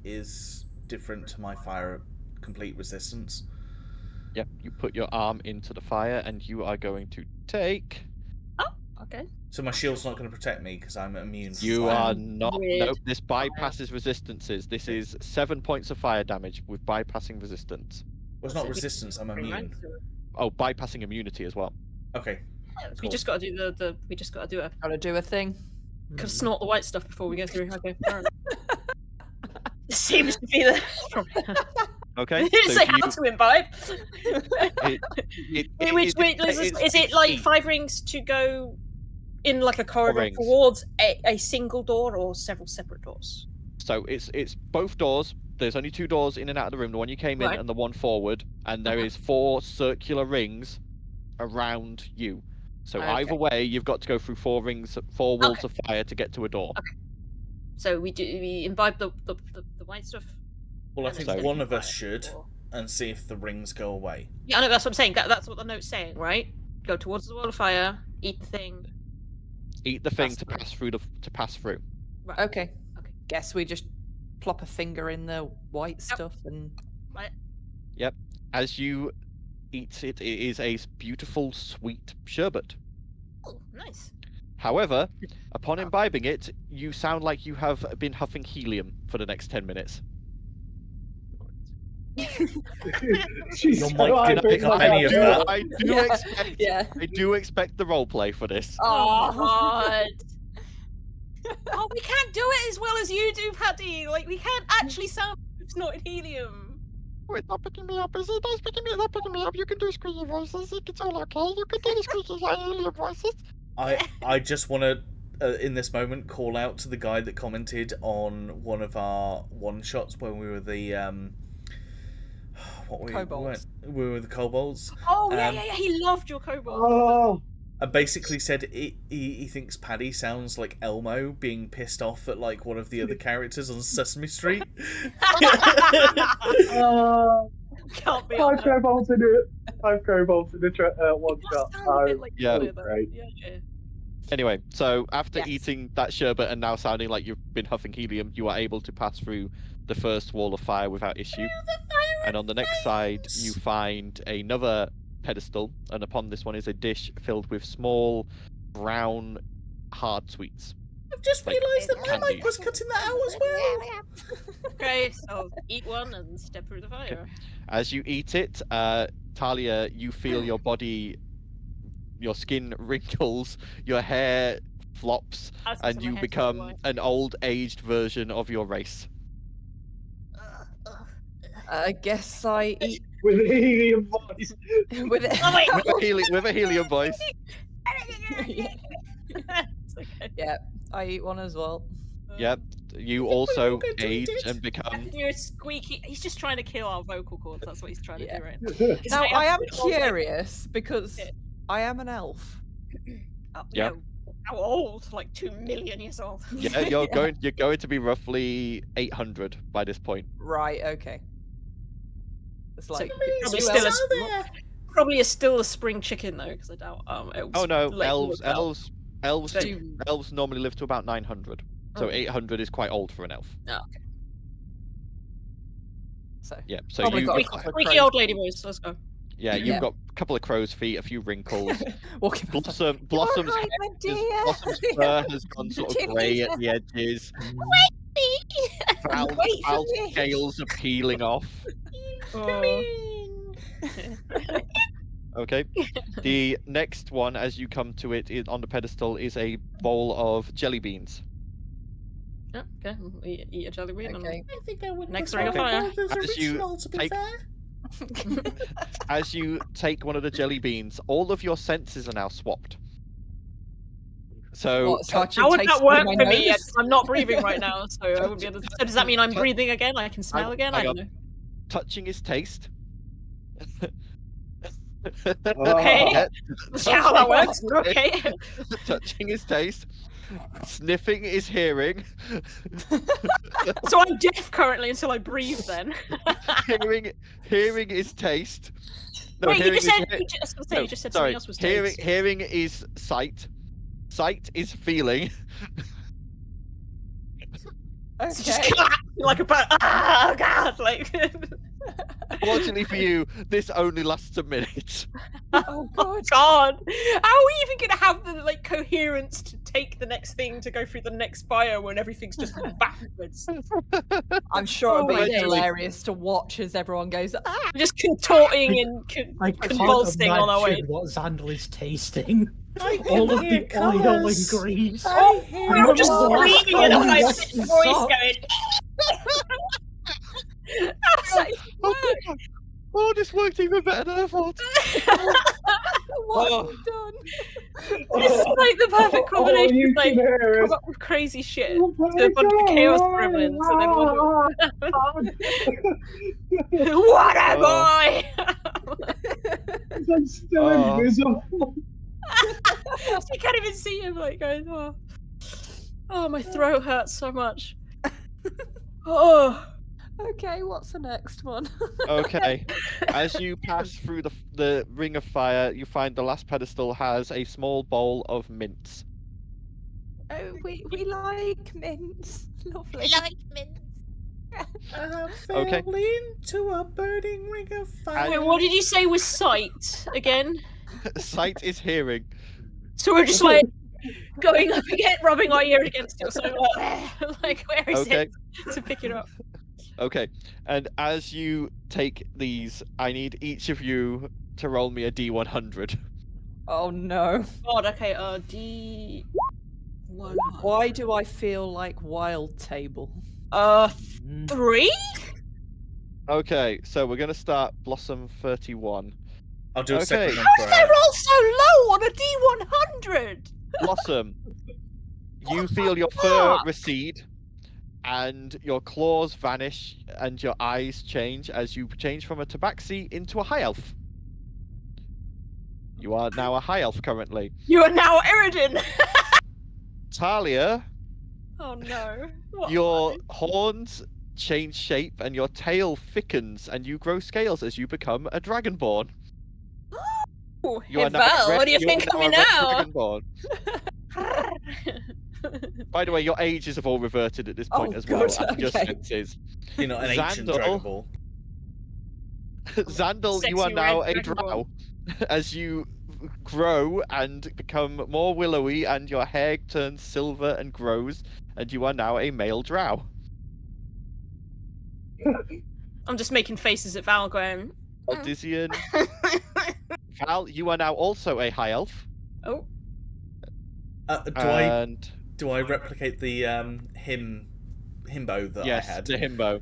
is different to my fire complete resistance? Yep, you put your arm into the fire and you are going to take... Oh, okay. So my shield's not going to protect me because I'm immune to You fire. are not... Weird. Nope, this bypasses resistances. This is 7 points of fire damage with bypassing resistance. Well, it's not resistance, I'm immune. Oh, bypassing immunity as well. Okay. We Cool. just got to do the. We just got to do a. gotta do a thing. Gotta snort the white stuff before we go through. Okay. Alright. Seems to be the. Okay, It didn't so say do how to imbibe. Is it like 5 rings to go in like a corridor rings. towards a single door or several separate doors? So it's both doors. There's only 2 doors in and out of the room. The one you came in Right. and the one forward. And there is 4 circular rings around you. So either way, you've got to go through 4 rings, 4 walls of fire to get to a door. Okay. So we imbibe the white stuff. Well, I and think then one of fire, us should, or- and see if the rings go away. Yeah, I know that's what I'm saying. That's what the note's saying, right? Go towards the wall of fire, eat the thing. Eat the thing Pass to through. pass through to pass through. Right. Okay. Okay. Guess we just plop a finger in the white Yep. stuff and. As you eat it, it is a beautiful, sweet sherbet. Oh, nice. However, upon imbibing it, you sound like you have been huffing helium for the next 10 minutes. She's Your so mic didn't hyper pick up excited. any of that. I do Yeah. expect. Yeah. I do expect the roleplay for this. Oh God. Oh, we can't do it as well as you do, Paddy. Like we can't actually sound snorted helium. Oh, it's not picking me up, is it? It's picking me, not picking me up. You can do squeaky voices. It's all okay. You can do the squeaky helium voices. I just want to, in this moment, call out to the guy that commented on one of our one-shots when we were the, Kobolds. We were the kobolds. Oh yeah, Um, yeah, yeah. He loved your kobold. Oh, And basically said he thinks Paddy sounds like Elmo being pissed off at like one of the other characters on Sesame Street. Can't be. 5 kobolds in it. 5 kobolds in the one shot. Yeah. Great. Yeah. Anyway, so after Yes. eating that sherbet and now sounding like you've been huffing helium, you are able to pass through the first wall of fire without issue. And on the next side, you find another pedestal, and upon this one is a dish filled with small, brown, hard sweets. I've just Like realised that my candies. mic was cutting that out as well. Okay, so eat one and step through the fire. As you eat it, Talia, you feel your body, your skin wrinkles, your hair flops, and you become an old, aged version of your race. I guess I eat With a helium voice. with it. Oh, wait. With a helium voice. It's okay. Yeah, I eat one as well. Yep. You we're also going to eat age it. and become. You're a squeaky. He's just trying to kill our vocal cords. That's what he's trying to Yeah. do right Now now. I am curious because Yeah. I am an elf. Oh, Yep. no. How old? Like 2 million years old. Yeah, you're going to be roughly 800 by this point. Right. Okay. It's So like probably who still, else- probably is still a spring chicken though, because I doubt elves. Oh no, like, elves So- elves normally live to about 900. So Oh. 800 is quite old for an elf. Oh, okay. So Yeah. So Probably you got a got, couple of Squeaky crows. old lady voice. Let's go. yeah, you've Yeah. got a couple of crow's feet, a few wrinkles. walking back. Blossom's You're right, my dear. Blossom's fur has gone sort of grey at the edges. Foul Wait for me. scales are peeling off. Okay. The next one, as you come to it, on the pedestal, is a bowl of jelly beans. Yeah, okay. Eat a jelly bean. Okay. I think I would Next prefer ring of fire. both as As you original, to be take- fair. As you take one of the jelly beans, all of your senses are now swapped. So, What, so I touching- How would taste that it with work my for me? nose? I'm not breathing right now, so I wouldn't be able to. So does that mean I'm breathing again? I can smell again? I hang don't on. know. touching is taste. Okay. Yeah, That's how that works. Okay. touching is taste. Sniffing is hearing. So I'm deaf currently until I breathe. Then. hearing is taste. No, Wait, you hearing just is said. he- You just, I was gonna say, no, you just said sorry. something else was Hearing taste. hearing is sight. Sight is feeling. So just Okay. like a bird. Oh god! Like. Fortunately for you, this only lasts a minute. Oh god. God, how are we even gonna have the like coherence to take the next thing to go through the next bio when everything's just backwards? I'm sure it'll be Oh, actually- hilarious to watch as everyone goes, ah! We're just contorting and I can't convulsing on our way. imagine what Xandal is tasting. I can All of hear the oil and colours. grease. I hear We're all just Remember colours. the last screaming in a time we high watched pitched the voice song? going. How's that even Oh, work? God. Oh, this worked even better than I thought. What Oh. have you done? This is like the perfect combination. you of, like, can hear come us. up with crazy shit to a bunch of chaos gremlins, and then what a boy! I'm still Oh. invisible. You can't even see him, like going, oh, my throat hurts so much. Oh, Okay, what's the next one? Okay. As you pass through the ring of fire, you find the last pedestal has a small bowl of mints. Oh, we like mints. Lovely. Okay. Fell into a burning ring of fire. wait, what did you say was sight again? Sight is hearing. So we're just like going up again, rubbing our ear against it, or something like where is Okay. it to pick it up? Okay. And as you take these, I need each of you to roll me a D100. Oh no. God, okay, D1. Why do I feel like Wild Table? 3? Okay, so we're gonna start Blossom 31. I'll do a Okay. second one How for did I her. roll so low on a D100? Blossom, you feel your fur fuck? recede, and your claws vanish, and your eyes change as you change from a tabaxi into a high elf. You are now a high elf currently. You are now Eridan. Talia, Oh no. What your am horns change shape and your tail thickens and you grow scales as you become a dragonborn. I? Oh, You are now Val, a what do you red- think of are me a red now? dragonborn. By the way, your ages have all reverted at this point Oh, as well, good, and your okay. senses. You're not an ancient Xandal. Dragon Ball. Xandal, you are Sexy now red a dragonborn. drow. As you grow and become more willowy and your hair turns silver and grows, and you are now a male drow. I'm just making faces at Val going. Odyssean. Val, you are now also a high elf. Oh, And Do I replicate the himbo that yes, I had? the himbo.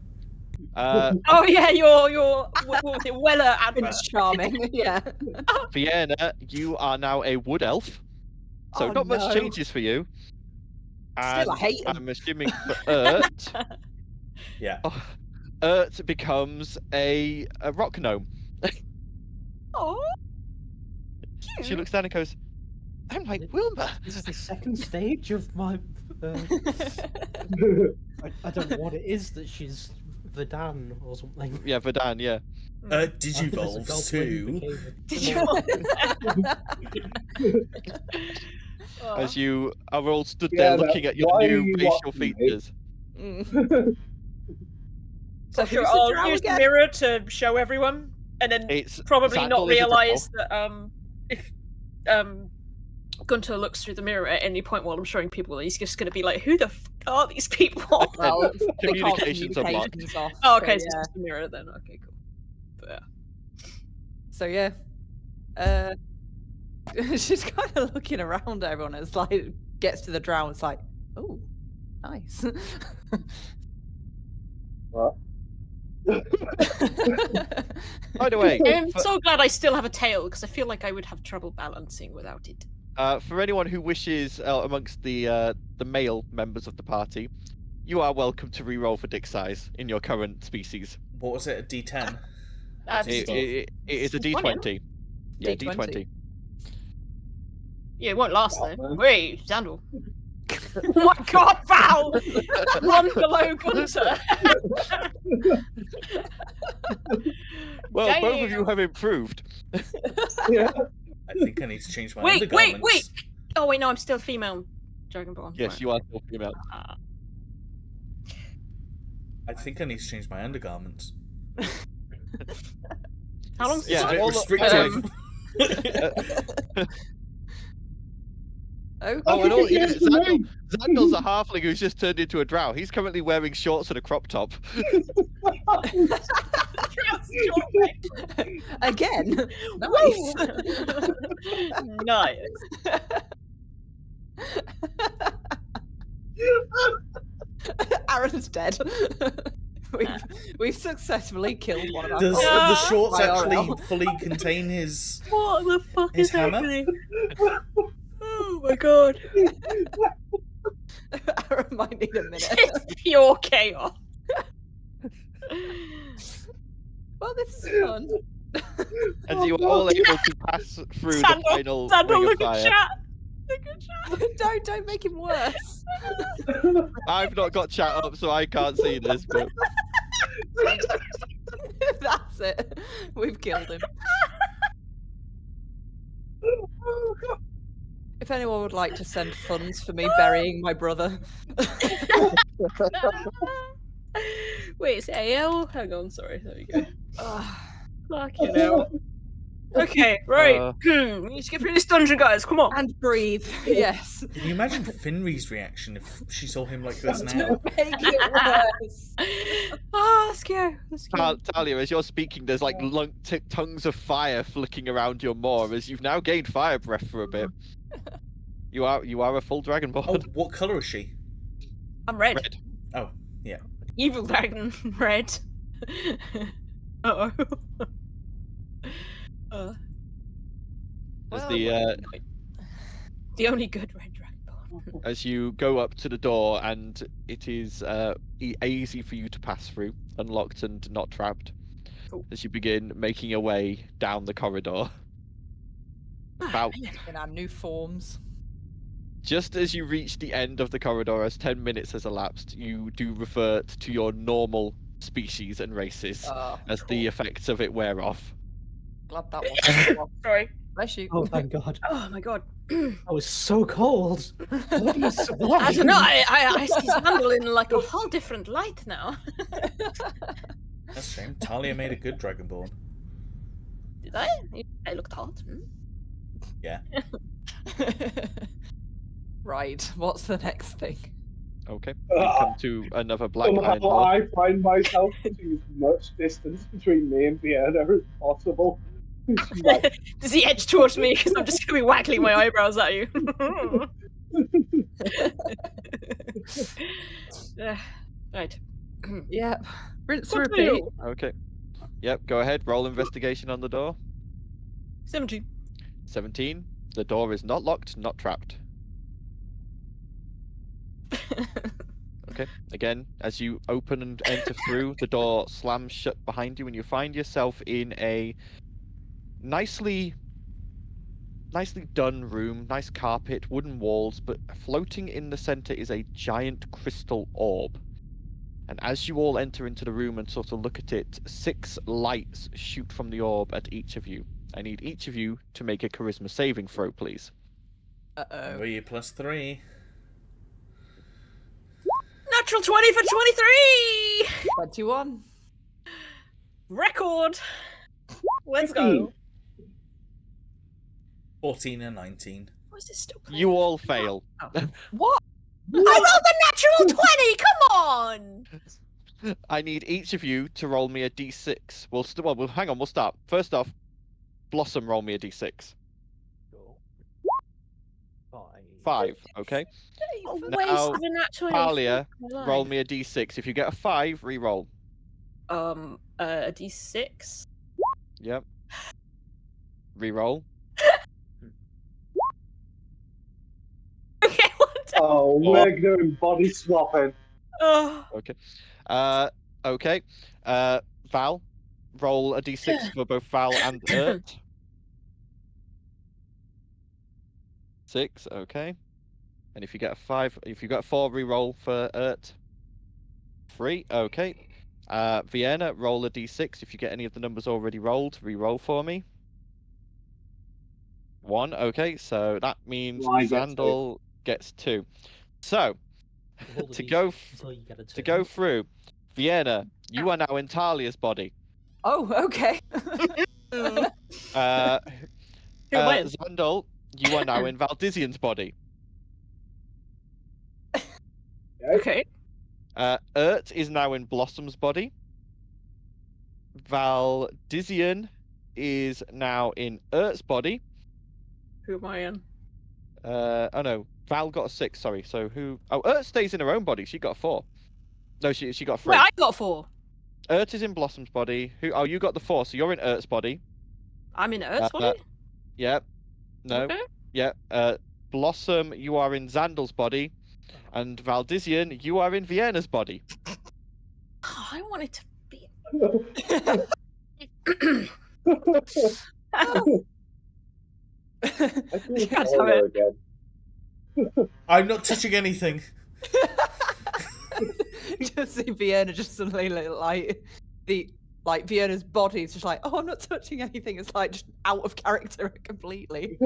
oh yeah, your what was it, Weller advert? Prince Charming, yeah. Vienna, you are now a wood elf. So Oh, not much no. changes for you. And Still, I hate him. I'm assuming for Urt, Yeah. Urt becomes a rock gnome. Oh, She looks down and goes, I'm like Wilma. This is the second stage of my. I don't know what it is that she's Verdan or something. Yeah, Verdan, yeah. Digivolves too. did you? Oh. As you are all stood Yeah, there that- looking at your why are new you facial watching me? features. Mm. So Sure, who's the I'll drow use the again? mirror to show everyone, and then It's probably Xandal not is a drow. realize that if Gunter looks through the mirror at any point while I'm showing people, he's just going to be like, "Who the f are these people?" Well, they can't Communications are blocked. communications off, Oh, okay, so so, it's yeah. just the mirror then. Okay, cool. But, yeah. So yeah, she's kind of looking around at everyone. It's like gets to the drow. It's like, oh, nice. What? By the way, I'm so glad I still have a tail because I feel like I would have trouble balancing without it. for anyone who wishes, amongst the male members of the party, you are welcome to re-roll for dick size in your current species. What was it? A D10? It is a D20. Yeah, D20. Yeah, it won't last though. man. Wait, Sandal. Oh my god, Val! One below Gunter. Well, both of you Damn. have improved. Yeah. I think I need to change my Wait. undergarments. Oh wait, no, I'm still female Dragonborn. Yes, Right. you are still female. I think I need to change my undergarments. How long's It's Yeah, a bit all- restrictive. Okay. Oh, and all, yeah, Yes, me. Zandal's a halfling who's just turned into a drow. He's currently wearing shorts and a crop top. Again. Nice. Nice. Aaron's dead. We've successfully killed one of our Does followers. the shorts IRL. actually fully contain his... What the fuck His is hammer? happening? Oh my god. Aaron might need a minute. It's pure chaos. Well, this is fun. As you are all able to pass through the Sandal, final Sandal, ring of look at fire. chat. Look at chat. Don't make him worse. I've not got chat up, so I can't see this, but That's it. We've killed him. If anyone would like to send funds for me burying my brother. Wait, it's AL? Hang on, sorry. There we go. Ah, Fucking hell. Okay, right. We need to get through this dungeon, guys. Come on. and breathe. Yes. Can you imagine Finri's reaction if she saw him like this now? Don't make it worse. Ah, let's go. Let's go. Talia, as you're speaking, there's like tongues of fire flicking around your maw as you've now gained fire breath for a bit. You are a full dragonborn. Oh, what colour is she? I'm red. Red. Oh, yeah. Evil dragon, red. Uh-oh. As Well, the only good red dragonborn. as you go up to the door, and it is easy for you to pass through, unlocked and not trapped. Cool. As you begin making your way down the corridor. About In our new forms. just as you reach the end of the corridor, as 10 minutes has elapsed, you do revert to your normal species and races as the effects of it wear off. Glad that was. Sorry. Bless you. Oh, thank God. Oh my god. I was so cold. What do you I survive? don't know. I see Sandal in like a whole different light now. That's a shame. Talia made a good dragonborn. Did I? I looked hot. Hmm? Yeah. Right. What's the next thing? Okay. We come to another black iron Somehow door. I find myself putting as much distance between me and Vienna as possible. Like, Does he edge towards me? Because I'm just going to be waggling my eyebrows at you. Right. Yep. Rinse What repeat. do? Okay. Yep, go ahead. Roll investigation on the door. 17. 17. The door is not locked, not trapped. Okay. Again, as you open and enter through, the door slams shut behind you, and you find yourself in a nicely done room, nice carpet, wooden walls, but floating in the center is a giant crystal orb. And as you all enter into the room and sort of look at it, 6 lights shoot from the orb at each of you. I need each of you to make a charisma saving throw, please. Uh-oh. Oh, you +3. Natural 20 for 23! 21. Record! Let's go. 14 and 19. Why is this still playing? You all fail. What? I rolled a natural 20! Come on! I need each of you to roll me a d6. Well, hang on, we'll start. First off, Blossom, roll me a d6. 5, okay? Now, Wasted a natural Talia, in my roll life. me a d6. If you get a 5, re-roll. A d6. Yep. Reroll. Okay, what? Oh, we're doing body swapping. Oh. Okay. Okay. Val, roll a d6 for both Val and Ert. 6. Okay. And if you get a 5, if you got a 4, re-roll for Ert. 3. Okay. Vienna, roll a d6. If you get any of the numbers already rolled, re-roll for me. 1. Okay. So that means Well, I get Zandal gets 2. So Roll the to d6 go until you get a to 2. go through, Vienna, you are now in Talia's body. Oh, okay. Mm. Uh, Who am I in? Zandal, you are now in Valdizian's body. Okay. Ert is now in Blossom's body. Valdizian is now in Ert's body. Who am I in? Oh no, Val got a 6. Sorry. So who? Oh, Ert stays in her own body. She got a 4. No, she got a 3. Wait, I got 4. Ert is in Blossom's body. Who? Oh, you got the 4. So you're in Ert's body. I'm in Earth's body? Yeah. No. Okay. Yeah. Blossom, you are in Zandal's body, and Valdizian, you are in Vienna's body. Oh, I wanted to be. I feel You can't have horror it. again. I'm not touching anything. Just see Vienna just suddenly like Vienna's body is just like, oh, I'm not touching anything. It's like just out of character completely.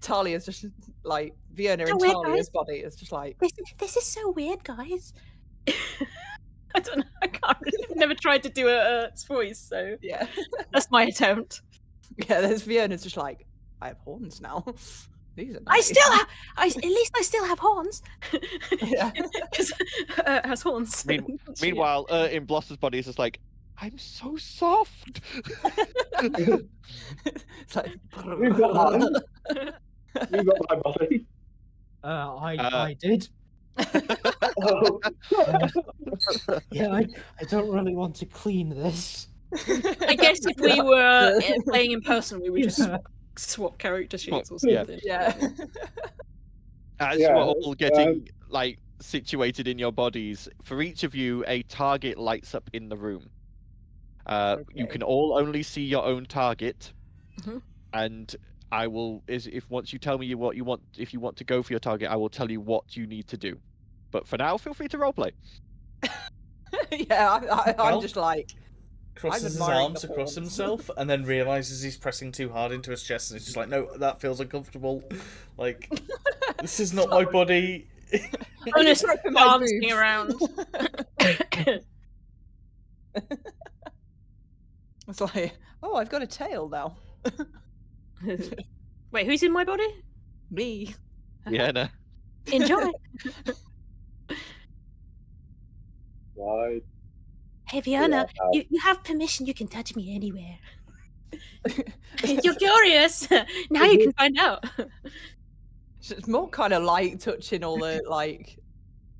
Talia's just like Vienna So in weird, Talia's guys. body is just like This is so weird, guys. I don't know. I can't. I've never tried to do a Earth's voice, so yeah. that's my attempt. Yeah, there's Vienna's just like, I have horns now. These are I nice. still have. At least I still have horns. Yeah. Because has horns. Meanwhile, in Blossom's body is just like, I'm so soft. It's like You've got mine. You've got my body. I did. Oh. Yeah, I don't really want to clean this. I guess if we were playing in person, we would just Yeah. swap character sheets or Yeah. something. yeah. As Yeah, you are all getting like situated in your bodies, for each of you, a target lights up in the room. You Okay. can all only see your own target, Mhm. and I will. If once you tell me what you want, if you want to go for your target, I will tell you what you need to do. But for now, feel free to roleplay. Yeah, I'm Well, just like Crosses his admiring arms the across horns. himself and then realizes he's pressing too hard into his chest and he's just like, no, that feels uncomfortable. Like, this is not my body. I'm just Sorry for my dancing boobs. around. it's like, oh, I've got a tail now. Wait, who's in my body? Me. Vienna. Enjoy. Why? Hey, Fiona, Yeah, you have permission. You can touch me anywhere. You're curious. Now you can find out. It's more kind of like touching all the like.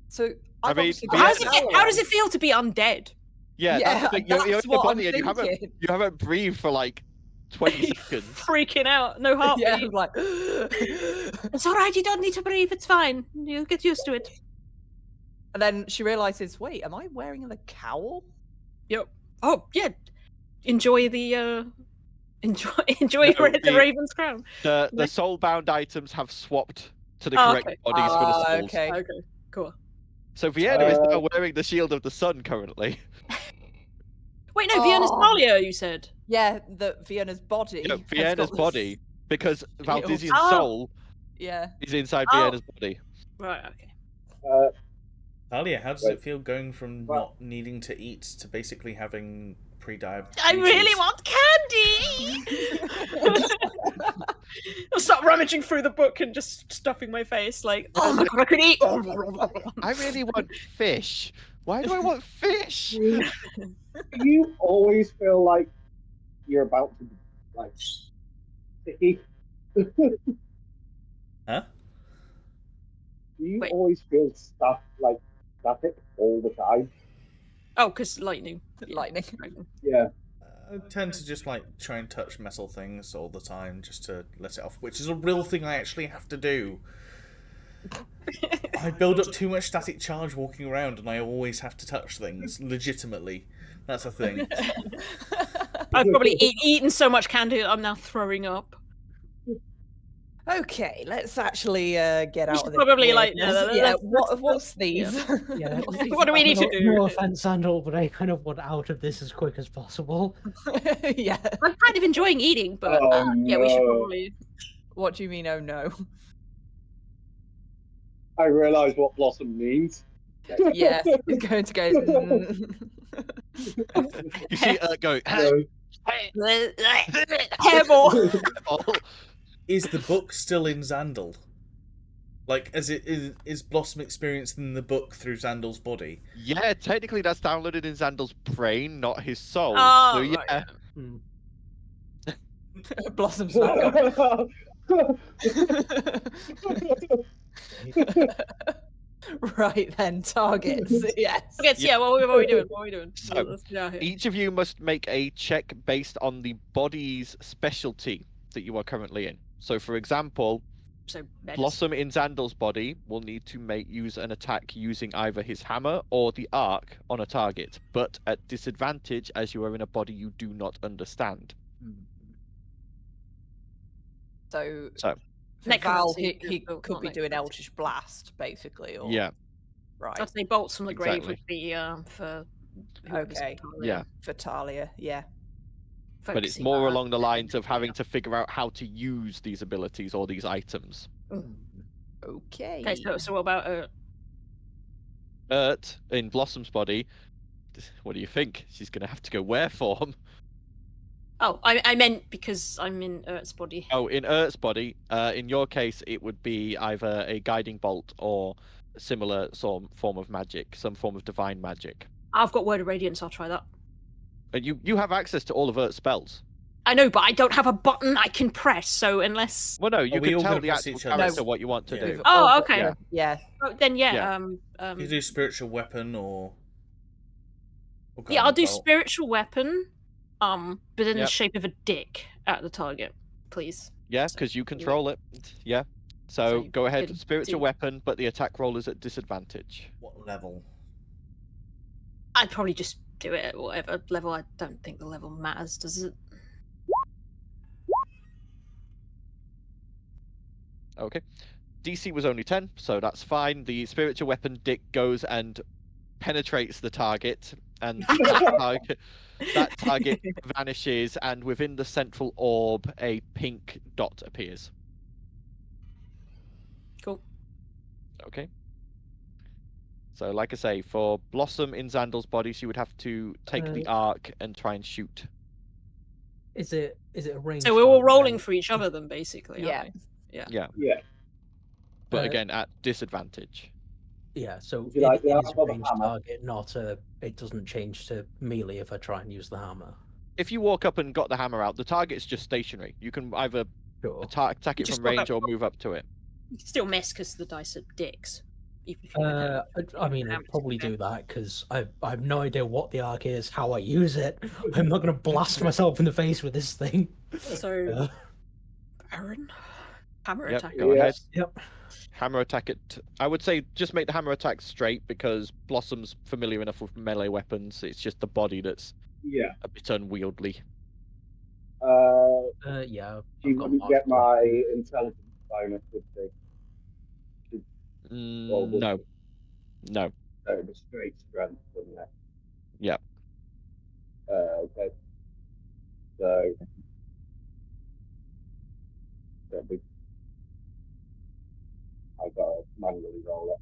So I've mean, obviously Vienna- got How does it feel to be undead? Yeah, that's the thing. You're in that's your what I'm body and you thinking. haven't breathed for like 20 seconds. Freaking out. No heartbeat. Yeah, I'm like. It's all right. You don't need to breathe. It's fine. You'll get used to it. And then she realizes, wait, am I wearing the cowl? Yep. Oh yeah. Enjoy the enjoy No, the the- Raven's crown. The No. soul-bound items have swapped to the Oh, correct okay. bodies for the souls. Okay. Okay. Cool. So Vienna is now wearing the shield of the sun currently. Wait, no, Vienna's Oh. Talia, you said. Yeah, the Vienna's body. Yeah, has Vienna's got this- body, because Valdizian's Oh. soul Yeah. is inside Oh. Vienna's body. Right. Okay. Talia, how does Right. it feel going from Well- not needing to eat to basically having pre-diabetes? I really want candy. I'll start rummaging through the book and just stuffing my face like, oh my god, I could eat. I really want fish. Why do I want fish? You always feel like you're about to like sticky. Huh? You Wait. always feel static all the time. Oh, because lightning. Lightning. Yeah. I tend to just like try and touch metal things all the time just to let it off, which is a real thing I actually have to do. I build up too much static charge walking around, and I always have to touch things legitimately. That's a thing. I've probably eaten so much candy that I'm now throwing up. Okay, let's actually get out should of this. probably, What's these? Yeah. What do we need to do? No offense, Sandal, but I kind of want out of this as quick as possible. Yeah. I'm kind of enjoying eating, but yeah, we should probably. What do you mean? Oh no. I realise what Blossom means. Yeah, it's going to go. You see go. Hairball. Is the book still in Xandal? Like, is Blossom experiencing the book through Xandal's body? Yeah, technically that's downloaded in Xandal's brain, not his soul. Oh, so yeah. right. Blossom's not. Right then, targets. Yes. Okay, so yeah, what are we doing? What are we doing? So, Let's get out here. each of you must make a check based on the body's specialty that you are currently in. So, for example, So Blossom in Xandal's body will need to use an attack using either his hammer or the arc on a target, but at disadvantage as you are in a body you do not understand. So for Necromancy, Val, he oh, could not be doing necromancy. Eldritch Blast, basically. Or... Yeah. Right. I'd say bolts from the grave Exactly. would be for. whoever's Okay. Talia. Yeah. For Talia, yeah. But it's Focusing more on along the that. lines of having to figure out how to use these abilities or these items. Okay. Okay, so what about Ert, in Blossom's body, what do you think? She's going to have to go wear form. Oh, I meant because I'm in Ert's body. Oh, in Ert's body, in your case, it would be either a guiding bolt or a similar form of magic, some form of divine magic. I've got Word of Radiance, I'll try that. And you have access to all of Ert's spells. I know, but I don't have a button I can press, so unless... Well, no, you we can all tell gonna the press actual each other's- character what you want to Yeah. do. Oh, okay. Yeah. Yeah. Oh, then Yeah. You do spiritual weapon or yeah, I'll do guiding bolt. spiritual weapon, but in the Yep. shape of a dick at the target, please. Yeah, because you control it. Yeah. So you go ahead, can spiritual do- weapon, but the attack roll is at disadvantage. What level? I'd probably just do it at whatever level. I don't think the level matters, does it? Okay. DC was only 10, so that's fine. The spiritual weapon dick goes and penetrates the target, and that target vanishes, and within the central orb, a pink dot appears. Cool. Okay. So, like I say, for Blossom in Xandal's body, she would have to take the arc and try and shoot. Is it a range? So we're all rolling for each other then, basically, Yeah. aren't we? Yeah. Yeah. Yeah. But Uh, again, at disadvantage. Yeah, so Would you like the it is arm a or the ranged hammer? target, not a. It doesn't change to melee if I try and use the hammer. If you walk up and got the hammer out, the target's just stationary. You can either Sure. attack it Just from walk range up. or move up to it. You can still miss because the dice are dicks. Even if you don't have I mean, I'd damage probably to do that because I have no idea what the arc is, how I use it. I'm not going to blast myself in the face with this thing. So, Uh, Baron? Hammer Yep, attack. go ahead. Yep. Hammer attack it. I would say just make the hammer attack straight because Blossom's familiar enough with melee weapons. It's just the body that's Yeah. a bit unwieldy. Yeah. She I've got wouldn't marked get up. my intelligence bonus, would she? Well, would No. she? No. So it was straight strength, wouldn't it? Yeah. Okay. So that'd be. I got to manually roll it.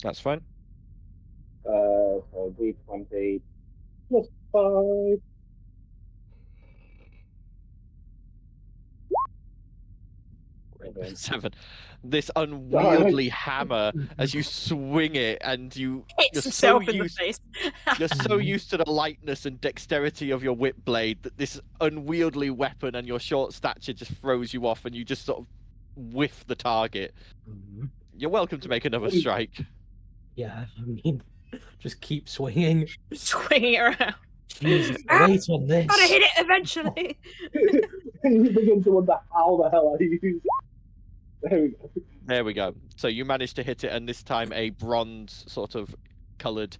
That's fine. So D20 plus 5. Okay. 7. This unwieldy hammer as you swing it, and you're Hits so himself in the used face. you're so used to the lightness and dexterity of your whip blade that this unwieldy weapon and your short stature just throws you off, and you just sort of whiff the target. Mhm. You're welcome to make another strike. Yeah, I mean, just keep swinging. Swinging it around. Jesus, Ah, wait on this. Gotta hit it eventually. You begin to wonder how the hell I use it. There we go. There we go. So you managed to hit it, and this time a bronze sort of coloured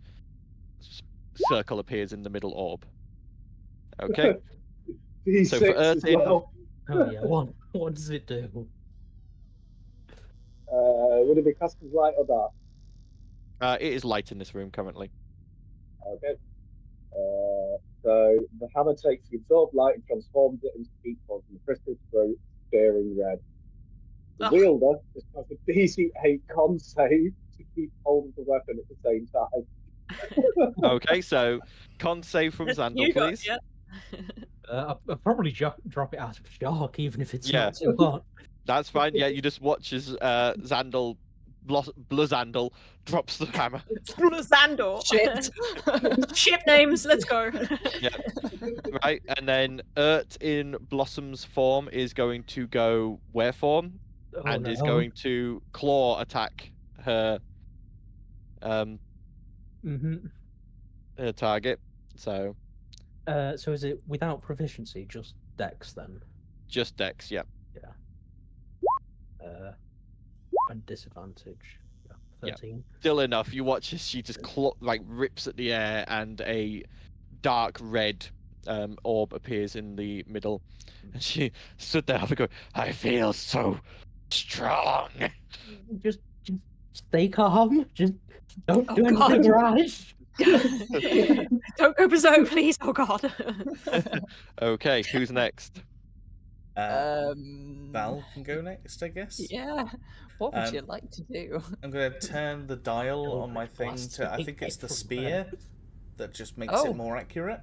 circle appears in the middle orb. Okay. D6 So for as Earthin, well. Oh yeah, what does it do? Would it be cast as light or dark? it is light in this room currently. Okay. So the hammer takes the absorbed light and transforms it into heat form from the crystal throat, staring red. The Ugh. wielder just has a DC8 con save to keep hold of the weapon at the same time. Okay, so con save from You Xandal, got- please. yeah. I'll probably drop it out of shock, even if it's Yeah. not too hot. That's fine. Yeah, you just watch as Xandal, Blazandal drops the hammer. Xandor. Shit. Ship names. Let's go. Right, and then Urt in Blossom's form is going to go were form Oh, and is no. going to claw attack her Mhm. her target. So So is it without proficiency, just Dex then? just Dex, yeah. And disadvantage. Yeah. 13. Still enough. You watch as she just rips at the air, and a dark red orb appears in the middle. And she stood there going, "I feel so strong." Just stay calm. Just don't do God. anything rash. Don't go berserk, please. Oh God. Okay, who's next? Val can go next, I guess. Yeah. What would you Um, like to do? I'm going to turn the dial on my thing Blast to, I the think it's the from spear that just makes Oh. it more accurate.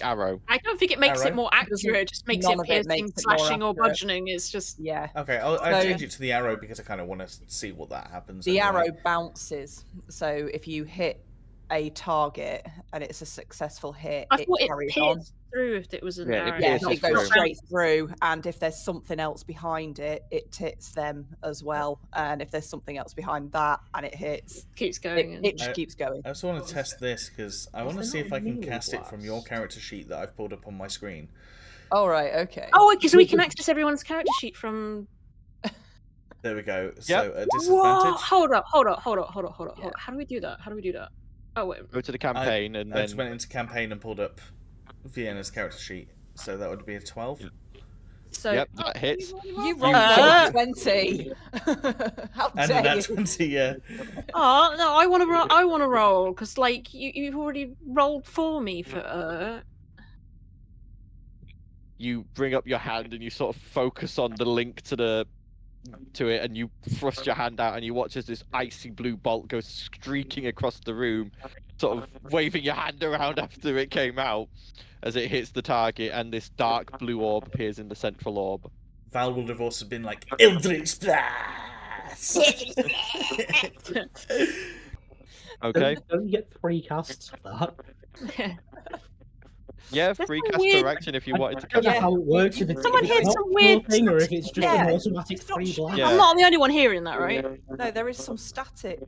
Arrow. I don't think it makes Arrow? it more accurate. It just makes None it of it piercing, makes it more slashing, or accurate. bludgeoning. It's just Yeah. Okay, I'll So- change it to the arrow because I kind of want to see what that happens. The anyway. arrow bounces. So if you hit a target and it's a successful hit, I it thought it carries on. pierced through if it was an Yeah, it arrow. Yeah, pierces it goes through. straight through. And if there's something else behind it, it hits them as well. And if there's something else behind that and it hits, Keeps going. it just I- keeps going. I also want to test this because I want to there see not if I can melee cast it from your blast? character sheet that I've pulled up on my screen. All right. Okay. Oh, okay, so we can access everyone's character sheet from. There we go. Yep. So a Whoa! disadvantage. Hold up! Hold up! Hold up! Hold up! Hold up! Yeah. Hold up. How do we do that? How do we do that? Oh wait. Go to the campaign, and I just then went into campaign and pulled up Vienna's character sheet. So that would be a 12. So. yep, that hits. You rolled Uh, 20. How And dare that's you? 20, yeah. Oh no! I want to roll. I want to roll because like you've already rolled for me for. You bring up your hand and you sort of focus on the link to it, and you thrust your hand out and you watch as this icy blue bolt goes streaking across the room, sort of waving your hand around after it came out as it hits the target, and this dark blue orb appears in the central orb. Val would have also been like, Eldritch Blast! Okay. Don't you get 3 casts of that? Yeah, That's free a cast weird- per action if you I wanted to don't cast. know how it works. If it's, Someone if it's hit not some your weird thing, or if it's just Yeah. an automatic It's not free blast. Yeah. I'm not the only one hearing that, right? No, there is some static.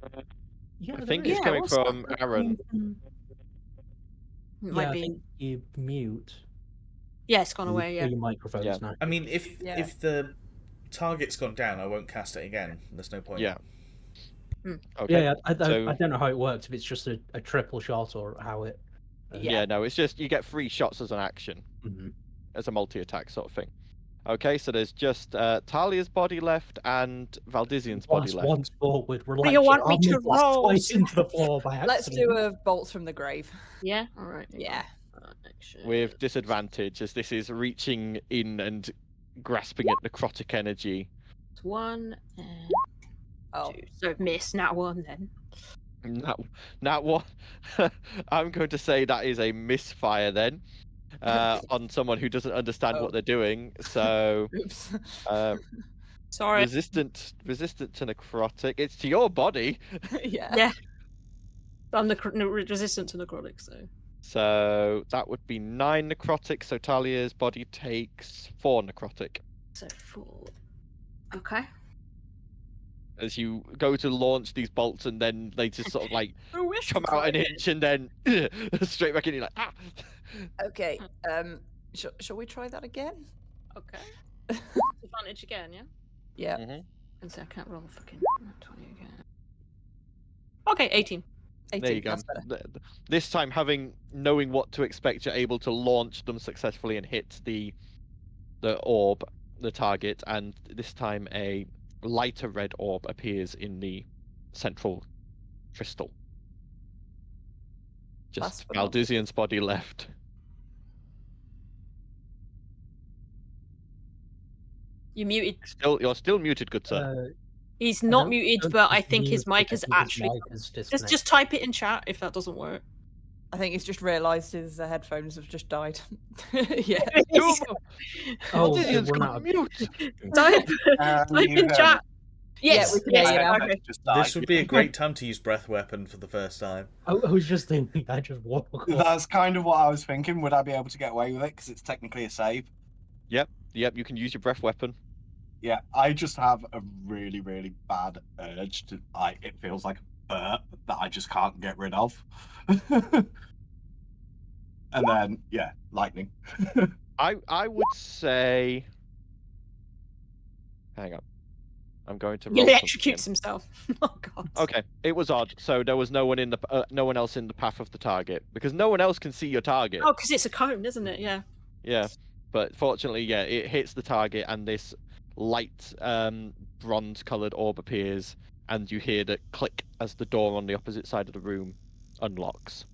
Yeah, I there think is. it's Yeah, coming what's from that? Aaron. It Yeah, might I be. think you mute. Yeah, it's gone away. Yeah. Your microphones Yeah. now. I mean, if Yeah. the target's gone down, I won't cast it again. There's no point. Yeah. Okay. Yeah, I so- don't know how it works. If it's just a triple shot or how it. Yeah, no, it's just you get 3 shots as an action, Mhm. as a multi-attack sort of thing. Okay, so there's just Talia's body left and Valdizian's body Blast left. once forward. Do you want me to roll? Twice into the floor by Let's accident. do a bolts from the grave. Yeah. All right. Yeah. Action. With disadvantage, as this is reaching in and grasping at necrotic energy. 1 and Oh. 2. So miss. Not 1 then. Now what? I'm going to say that is a misfire then, on someone who doesn't understand Oh. what they're doing. So Oops. Sorry. resistant to necrotic. It's to your body. Yeah. Yeah. I'm resistant to necrotic, so. So that would be 9 necrotic. So Talia's body takes 4 necrotic. So 4. Okay. as you go to launch these bolts, and then they just sort of like come out an inch and then straight back in. You're like, ah. Okay. Shall we try that again? Okay. Advantage again, yeah? Yeah. And so I can't roll fucking 20 again. Okay, 18. 18. There you go. That's better. This time, knowing what to expect, you're able to launch them successfully and hit the orb, the target, and this time a lighter red orb appears in the central crystal. Just Valdizian's body left. You muted. You're still muted, good sir. He's not muted, but I think his mic is actually. Just Just type it in chat if that doesn't work. I think he's just realised his headphones have just died. Yeah. Oh, Valdizian's it went got out of- mute. Type in chat. Yes. we can hear you now. Okay. This would be a great time to use breath weapon for the first time. I was just thinking, I just walk. That's kind of what I was thinking. Would I be able to get away with it? Because it's technically a save. Yep, you can use your breath weapon. Yeah, I just have a really, really bad urge to. It feels like a burp that I just can't get rid of. And then, yeah, lightning. I would say. Hang on. I'm going to. He roll electrocutes something. himself. Oh god. Okay, it was odd. So there was no one else in the path of the target because no one else can see your target. Oh, because it's a cone, isn't it? Yeah. Yeah, but fortunately, yeah, it hits the target and this light bronze-colored orb appears, and you hear the click as the door on the opposite side of the room unlocks.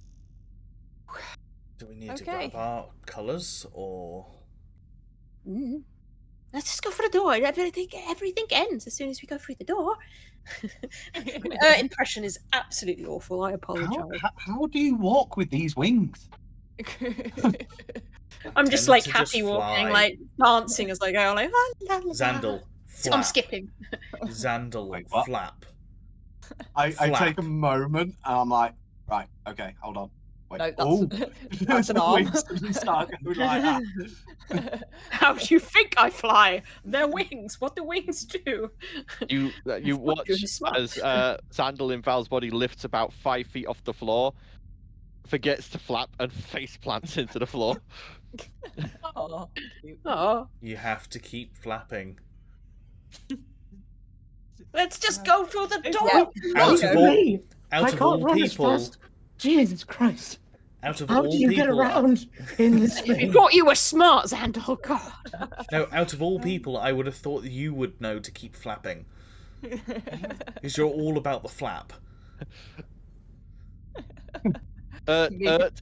Do we need to grab our colours, or...? Let's just go for the door. Everything ends as soon as we go through the door. Impression is absolutely awful. I apologise. How do you walk with these wings? I'm just Tend like to happy just walking, fly. like dancing as I go. Like Xandal, flap. I'm skipping. Xandal, Wait, what? flap. I Flap. take a moment and I'm like, right, okay, hold on. Wait, No, that's an the arm. wings suddenly start going like that. How do you think I fly? They're wings. What do wings do? You watch Fucking smart. as Xandal in Val's body lifts about 5 feet off the floor, forgets to flap, and face plants into the floor. Oh, cute. Oh, You have to keep flapping. let's just go through the door. Yeah. Out No, of all, Me! out I of can't all run as people, fast. Jesus Christ! out of How all do you get people, around in this You thing? thought you were smart, Xandal. God. no, out of all people, I would have thought you would know to keep flapping, because you're all about the flap.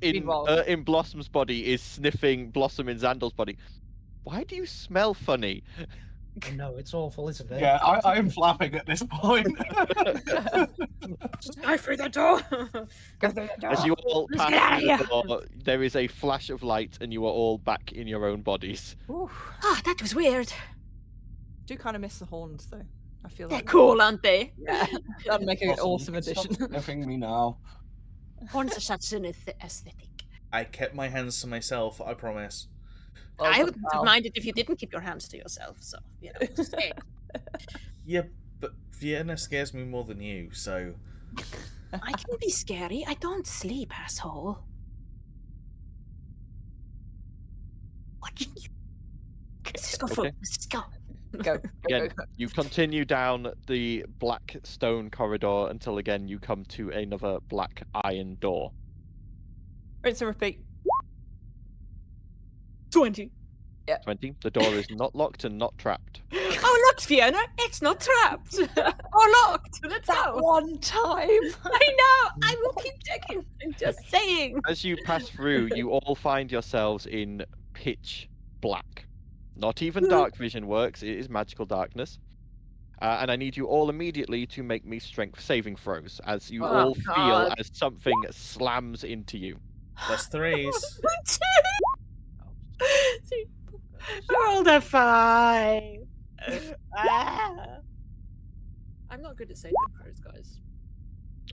Meanwhile- In Blossom's body is sniffing Blossom in Xandal's body. Why do you smell funny? No, it's awful, isn't it? Yeah, I am flapping at this point. Just go through the door. Go through the door. As you all Let's pass get out of through here. the door, there is a flash of light, and you are all back in your own bodies. Oof. Ah, that was weird. Do kind of miss the horns though. I feel They're like cool, aren't they? Yeah, that'd make an Blossom, awesome you can stop addition. sniffing me now. Horns are such an aesthetic. I kept my hands to myself, I promise. Oh, I but wouldn't wow. have minded if you didn't keep your hands to yourself. So you know, just saying. Yeah, but Vienna scares me more than you, so... I can be scary. I don't sleep, asshole. What did you? Let's just go for it. Okay. Let's just go. Go. Again, you continue down the black stone corridor until again you come to another black iron door. Rinse and repeat. 20. 20. The door is not locked and not trapped. Oh, look, Fiona, it's not trapped or locked. Let's That go. one time. I know. I will keep checking. I'm just saying. As you pass through, you all find yourselves in pitch black. Not even dark vision works, it is magical darkness. And I need you all immediately to make me strength saving throws, as you Oh, all God. feel as something slams into you. Plus threes. Rolled a 5. I'm not good at saving throws, guys.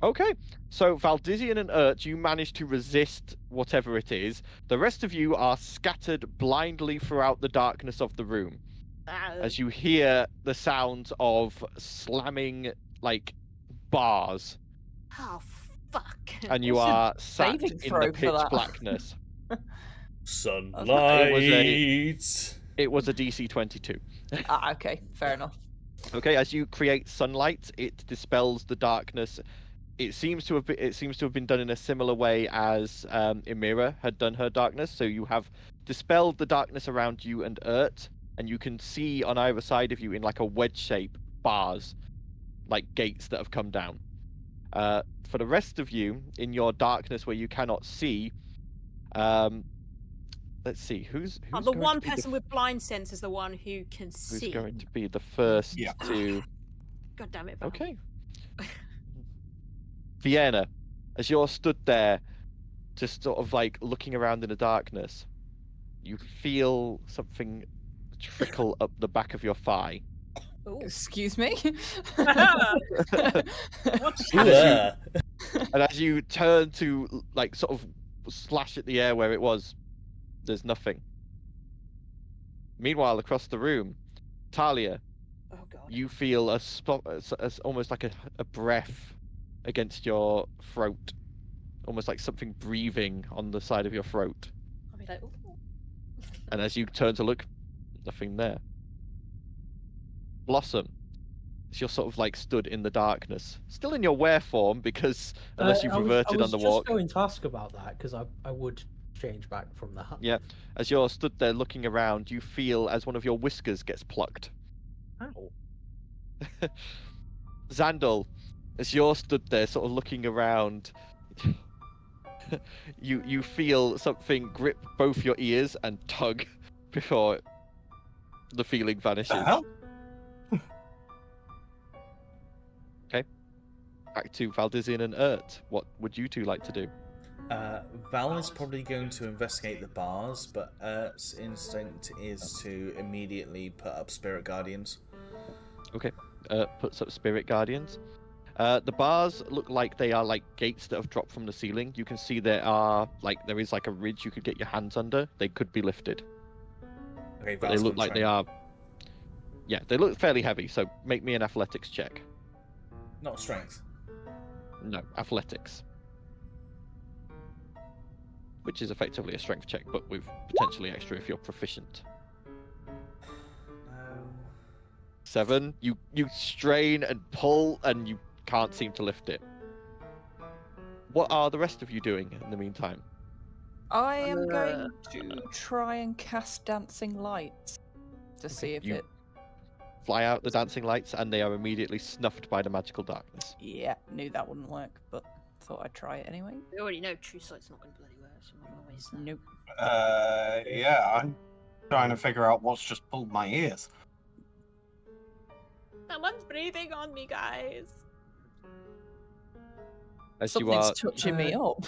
Okay, so Valdizian and Urt, you manage to resist whatever it is. The rest of you are scattered blindly throughout the darkness of the room. as you hear the sounds of slamming like bars, Oh fuck! and you What's the are sat saving in the throw for pitch that? blackness. Sunlight. It was a DC 22. Okay, fair enough. Okay, as you create sunlight, it dispels the darkness. It seems to have been done in a similar way as Emira had done her darkness. So you have dispelled the darkness around you and Urt, and you can see on either side of you in like a wedge shape bars, like gates that have come down. For the rest of you, in your darkness where you cannot see, let's see who's the going one to be person with blind sense is the one who can see. who's going to be the first Yeah. to. God damn it! Val. Okay. Vienna, as you're stood there, just sort of like looking around in the darkness, you feel something trickle up the back of your thigh. Ooh. Excuse me. What's Yeah. And as you turn to like sort of slash at the air where it was, there's nothing. Meanwhile, across the room, Talia, Oh god. you feel a spot, as almost like a breath against your throat, almost like something breathing on the side of your throat. I'll be like, ooh. And as you turn to look, nothing there. Blossom, as you're sort of like stood in the darkness, still in your were form because unless you've reverted on the walk. I was just going to ask about that because I would change back from that. Yeah, as you're stood there looking around, you feel as one of your whiskers gets plucked. Ow. Xandal, as you're stood there sort of looking around, you feel something grip both your ears and tug before the feeling vanishes. The hell? Okay, back to Valdizian and Urt. What would you two like to do? Val is probably going to investigate the bars, but Ert's instinct is to immediately put up Spirit Guardians. Okay, puts up Spirit Guardians. The bars look like they are like gates that have dropped from the ceiling. You can see there is like a ridge you could get your hands under. They could be lifted. Okay, But they look like they are. Yeah, they look fairly heavy. So make me an athletics check. Not strength. No, athletics. Which is effectively a strength check, but with potentially extra if you're proficient. No. 7. You strain and pull, and you can't seem to lift it. What are the rest of you doing in the meantime? I am going to try and cast dancing lights to see if you- it. Fly out the dancing lights, and they are immediately snuffed by the magical darkness. Yeah, knew that wouldn't work, but thought I'd try it anyway. We already know True Sight's not going to bloody work, so I'm not going to waste that. Nope. Yeah, I'm trying to figure out what's just pulled my ears. Someone's breathing on me, guys. As Something's you are, touching me up.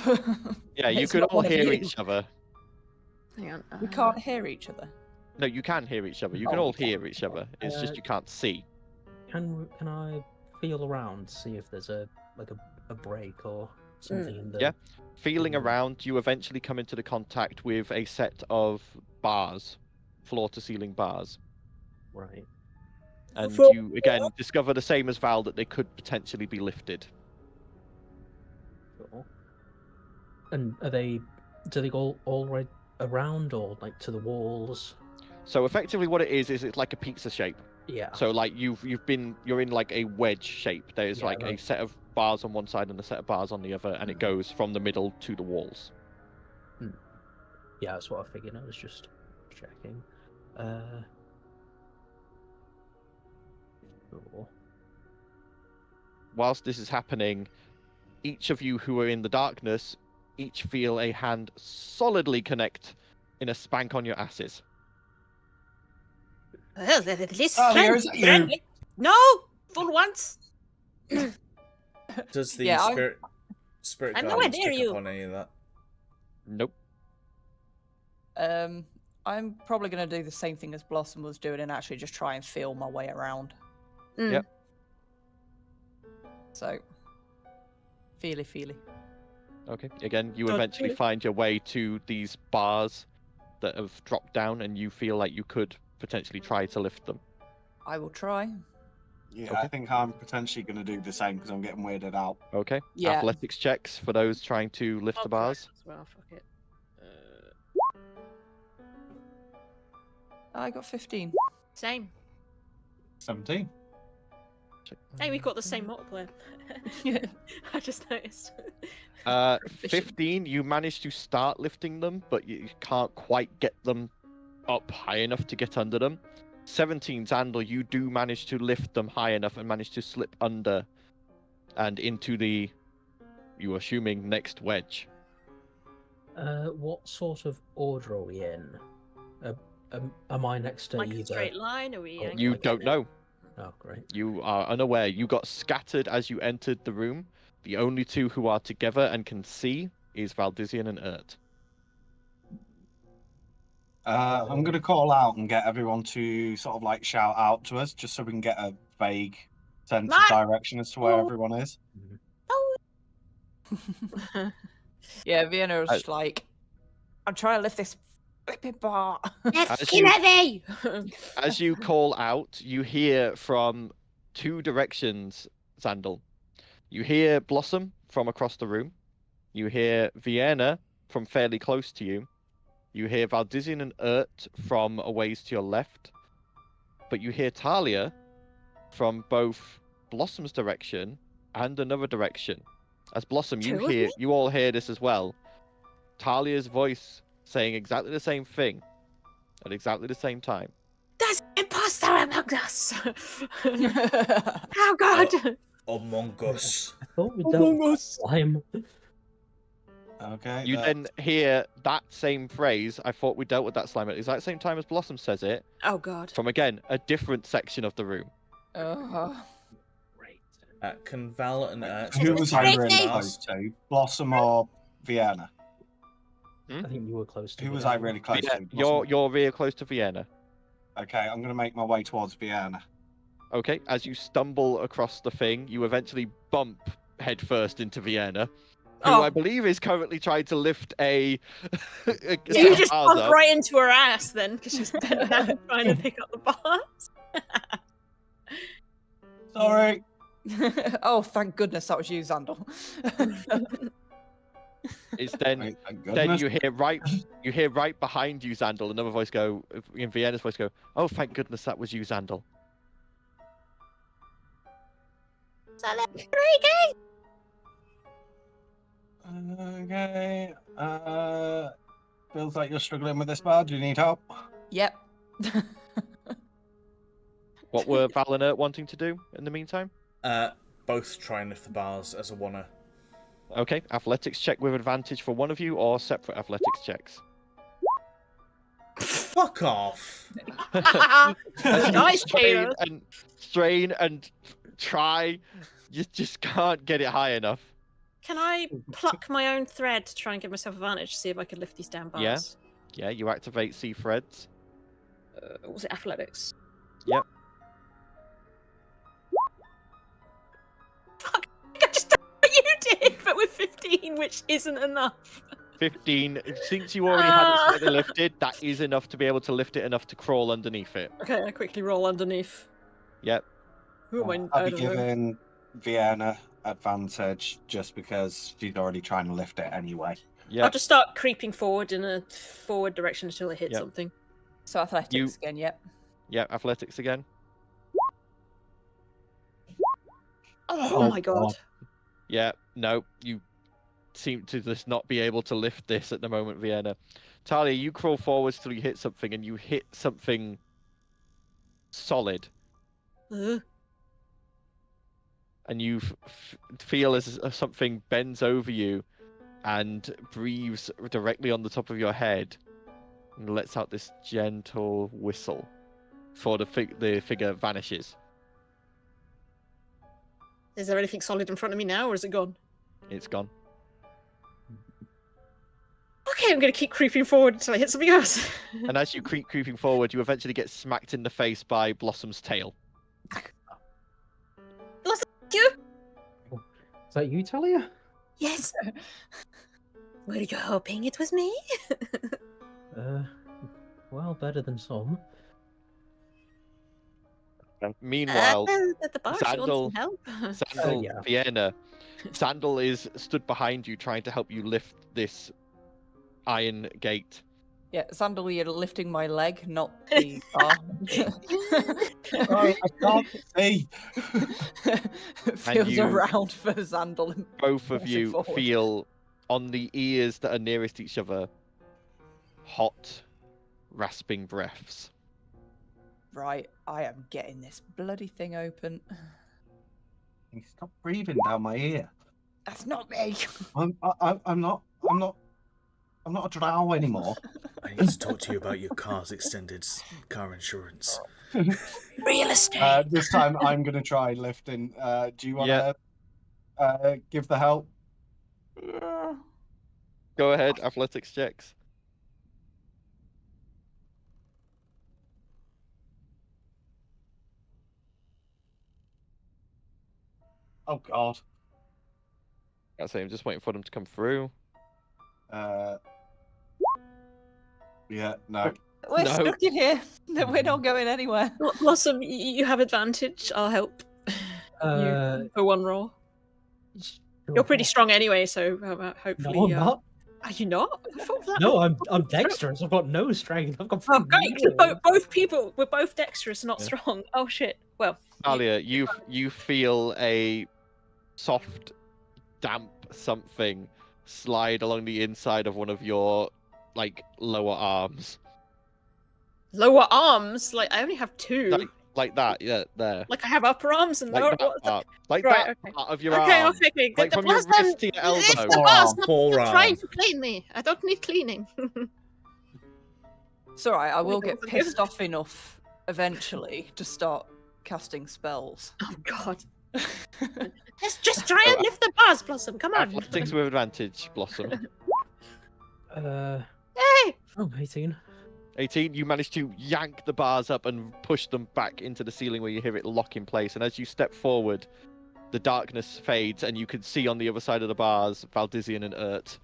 yeah, you It's could not all one of hear you. each other. Hang on. We can't hear each other. No, you can hear each other. You can Oh, all we can. hear each other. It's just you can't see. Can I feel around, see if there's a break or something in the Yeah. Feeling Mhm. around, you eventually come into the contact with a set of bars, floor-to-ceiling bars. right. And From- you, again, discover the same as Val, that they could potentially be lifted. Cool. And do they go all right around or like to the walls? So effectively what it is it's like a pizza shape. Yeah. So like you're in like a wedge shape. There's Yeah, like a right. set of bars on one side and a set of bars on the other, and it goes from the middle to the walls. Yeah, that's what I figured. I was just checking. Cool. Whilst this is happening, each of you who are in the darkness, each feel a hand solidly connect in a spank on your asses. Well, this Talia, is it you? friendly. No! For once! Does the Yeah, Spirit I'm nowhere Guardians near pick you. up on any of that? Nope. I'm probably going to do the same thing as Blossom was doing and actually just try and feel my way around. Yep. So, feely. Okay. Again, you God, eventually really? find your way to these bars that have dropped down, and you feel like you could potentially try to lift them. I will try. Yeah, Okay. I think I'm potentially going to do the same because I'm getting weirded out. Okay. Yeah. Athletics checks for those trying to lift the I'll try bars. as well, fuck it. I got 15. Same. 17. Hey, we've got the same multiplier. I just noticed. 15, you manage to start lifting them, but you can't quite get them up high enough to get under them. 17, Zandal, you do manage to lift them high enough and manage to slip under and into the, you assuming, next wedge. What sort of order are we in? Am I next to Like either? a straight line? Are we? Oh, angled You like don't know. Oh, great. You are unaware. You got scattered as you entered the room. The only two who are together and can see is Valdizian and Ert. I'm going to call out and get everyone to sort of like shout out to us just so we can get a vague sense of direction as to where everyone is. Yeah, Vienna was just like, I'm trying to lift this flipping bar. That's heavy! As you call out, you hear from two directions, Zandal. You hear Blossom from across the room. You hear Vienna from fairly close to you. You hear Valdizian and Ert from a ways to your left. But you hear Talia from both Blossom's direction and another direction. As Blossom, you all hear this as well. Talia's voice saying exactly the same thing at exactly the same time. There's an imposter among us! Oh god! Among Us. I thought we dealt with slime. Okay. You then hear that same phrase, I thought we dealt with that slime at the exact same time as Blossom says it, Oh god. from again, a different section of the room. Great. Can Val and Who was I really Crazy. close to? Blossom or Vienna? I think you were close to Who it. was I really close Yeah, to? Blossom? you're real close to Vienna. Okay, I'm going to make my way towards Vienna. Okay, as you stumble across the thing, you eventually bump headfirst into Vienna, who Oh. I believe is currently trying to lift a. So you just bars bumped up. right into her ass then, because she's bent down trying to pick up the bars. Sorry. Oh, thank goodness that was you, Zandal. It's then. Wait, thank Then goodness. you hear right behind you, Zandal, another voice go, in Vienna's voice go, oh, thank goodness that was you, Zandal. Okay. Feels like you're struggling with this bar. Do you need help? Yep. What were Val and Ert wanting to do in the meantime? Both try and lift the bars as a wanna. Okay, athletics check with advantage for one of you, or separate athletics checks. Fuck off! As you Nice, strain Caleb. and strain and try, you just can't get it high enough. Can I pluck my own thread to try and give myself advantage to see if I can lift these down bars? Yeah, you activate C threads. Was it athletics? Yep. Fuck! I just done what you did, but with 15, which isn't enough. 15. Since you already had it slightly lifted, that is enough to be able to lift it enough to crawl underneath it. Okay, I quickly roll underneath. Yep. Who am I? I'll I be don't know. giving Vienna advantage just because she's already trying to lift it anyway. I'll Yep. just start creeping forward in a forward direction until it hits Yep. something. So athletics You- again, yep. Yep. Athletics again. Oh my god. Yeah. No, you seem to just not be able to lift this at the moment, Vienna. Talia, you crawl forwards till you hit something, and you hit something solid, and you feel as something bends over you and breathes directly on the top of your head and lets out this gentle whistle before the figure vanishes. Is there anything solid in front of me now, or is it gone? It's gone. Okay, I'm gonna keep creeping forward until I hit something else. And as you keep creeping forward, you eventually get smacked in the face by Blossom's tail. You? Is that you, Talia? Yes. Were you hoping it was me? Well, better than some. Meanwhile, the bar, she wants some help. Sandal, yeah. Vienna. Sandal is stood behind you trying to help you lift this iron gate. Yeah, Sandal, you're lifting my leg, not the bar. I can't see. Feels you- around for Sandal. and Both of force it you forward. feel on the ears that are nearest each other hot, rasping breaths. Right, I am getting this bloody thing open. Can you stop breathing down my ear? That's not me. I'm not a drow anymore. I need to talk to you about your car's extended car insurance. Real estate. This time I'm gonna try lifting. Do you want to give the help? Go ahead, athletics checks. Oh God. I say I'm just waiting for them to come through. Yeah, no. We're No. stuck in here. We're not going anywhere. Blossom, you have advantage. I'll help. Uh, For one roll. You're pretty strong anyway, so hopefully. No, I'm not. Are you not? I thought that. No, I'm dexterous. I've got no strength. I've got. Oh, fucking great! zero. Both people, we're both dexterous, not Yeah. strong. Oh shit. Well. Alia, you feel a soft, damp something slide along the inside of one of your lower arms. Lower arms? Like I only have two. Like that, yeah, there. Like I have upper arms and lower. Like that part, right, okay. of your Okay, arm. okay. Like the from your Blossom, wrist to your elbow. It's the boss, not Forearm. trying to clean me. I don't need cleaning. It's alright, I will get Thank you. pissed off enough eventually to start casting spells. Oh god. Let's just try and lift the bars, Blossom. Come on. Athletics with advantage, Blossom. Hey! Oh, 18. 18, you manage to yank the bars up and push them back into the ceiling where you hear it lock in place. And as you step forward, the darkness fades and you can see on the other side of the bars Valdizian and Urt.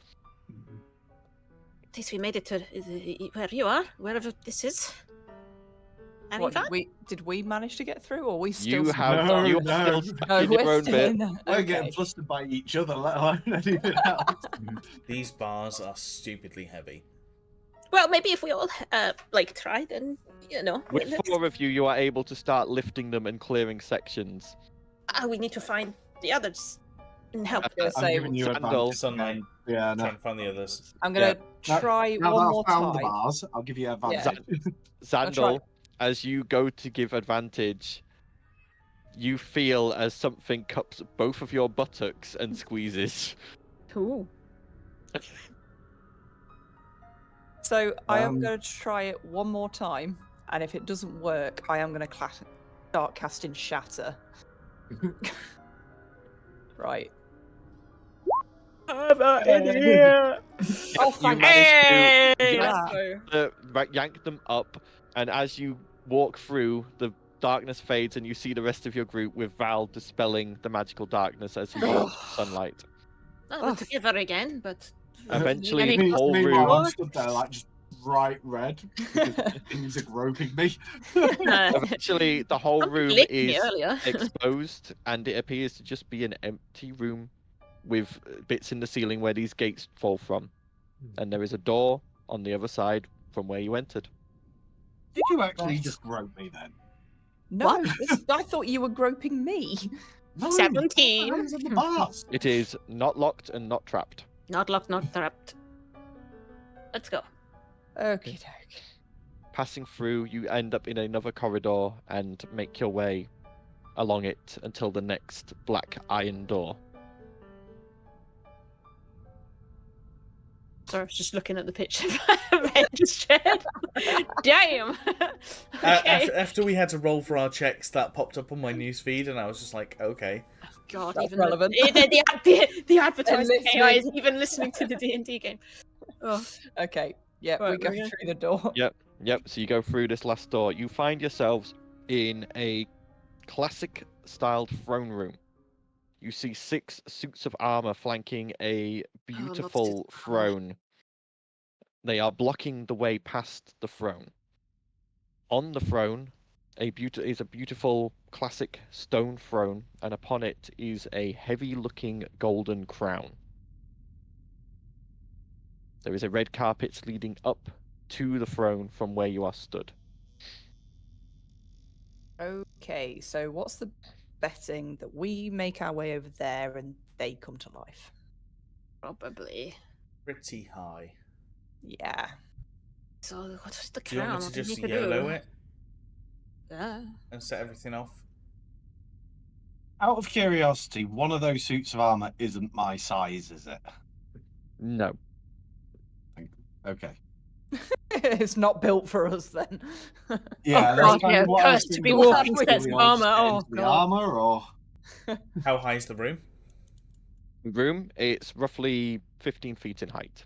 At least we made it to where you are, wherever this is. Having What, fun? did we manage to get through, or are we still? You have No, you're no. still stuck No, in your we're own still bit. in there. We're Okay. getting flustered by each other, let alone anything else. These bars are stupidly heavy. Well, maybe if we all try, then With let's- 4 of you, you are able to start lifting them and clearing sections. we need to find the others and help. I was gonna I'm say, giving you Sandal. advantage. Sunlight. Yeah, no. Trying to find the others. I'm gonna Now- try Now one that more I've found the time. bars, I'll give you advantage. Zandal, as you go to give advantage, you feel as something cups both of your buttocks and squeezes. Ooh. So I am Um, going to try it one more time, and if it doesn't work, I am going to start casting Shatter. Right. Oh, You thank manage to Hey! yank them up, and as you walk through, the darkness fades, and you see the rest of your group with Val dispelling the magical darkness as he walks through sunlight. Well, we're together again, but Eventually, Any- the whole Meanwhile, room. I'm stood there like just bright red because things are groping me. Eventually, the whole something room licked me is earlier. exposed, and it appears to just be an empty room with bits in the ceiling where these gates fall from. And there is a door on the other side from where you entered. Did you actually just grope me then? No, I thought you were groping me. No, 17. hands in the bars. It is not locked and not trapped. Not locked, not trapped. Let's go. Okie doke. Passing through, you end up in another corridor and make your way along it until the next black iron door. Sorry, I was just looking at the picture Ben just shared. Damn. Okay. After we had to roll for our checks, that popped up on my newsfeed, and I was just like, okay. God, That's even relevant. the advertising listening. AI is even listening to the D&D game. Oh, Okay. Yeah, Right, we go we're gonna- through the door. Yep, so you go through this last door. You find yourselves in a classic styled throne room. You see 6 suits of armor flanking a beautiful suits of armor. throne. They are blocking the way past the throne. On the throne, a beautiful classic stone throne, and upon it is a heavy-looking golden crown. There is a red carpet leading up to the throne from where you are stood. Okay, so what's the betting that we make our way over there and they come to life? Probably. Pretty high. Yeah. So what's the Do you crown? want me What to do we just need to YOLO do? it Yeah. and set everything off? Out of curiosity, one of those suits of armor isn't my size, is it? No. Okay. It's not built for us then. Yeah, Oh, that's God, kind yeah, of what I was cursed to be thinking. walking Like, sets do of we all just armor, get oh, into the God. armor, or How high is the room? Room, it's roughly 15 feet in height.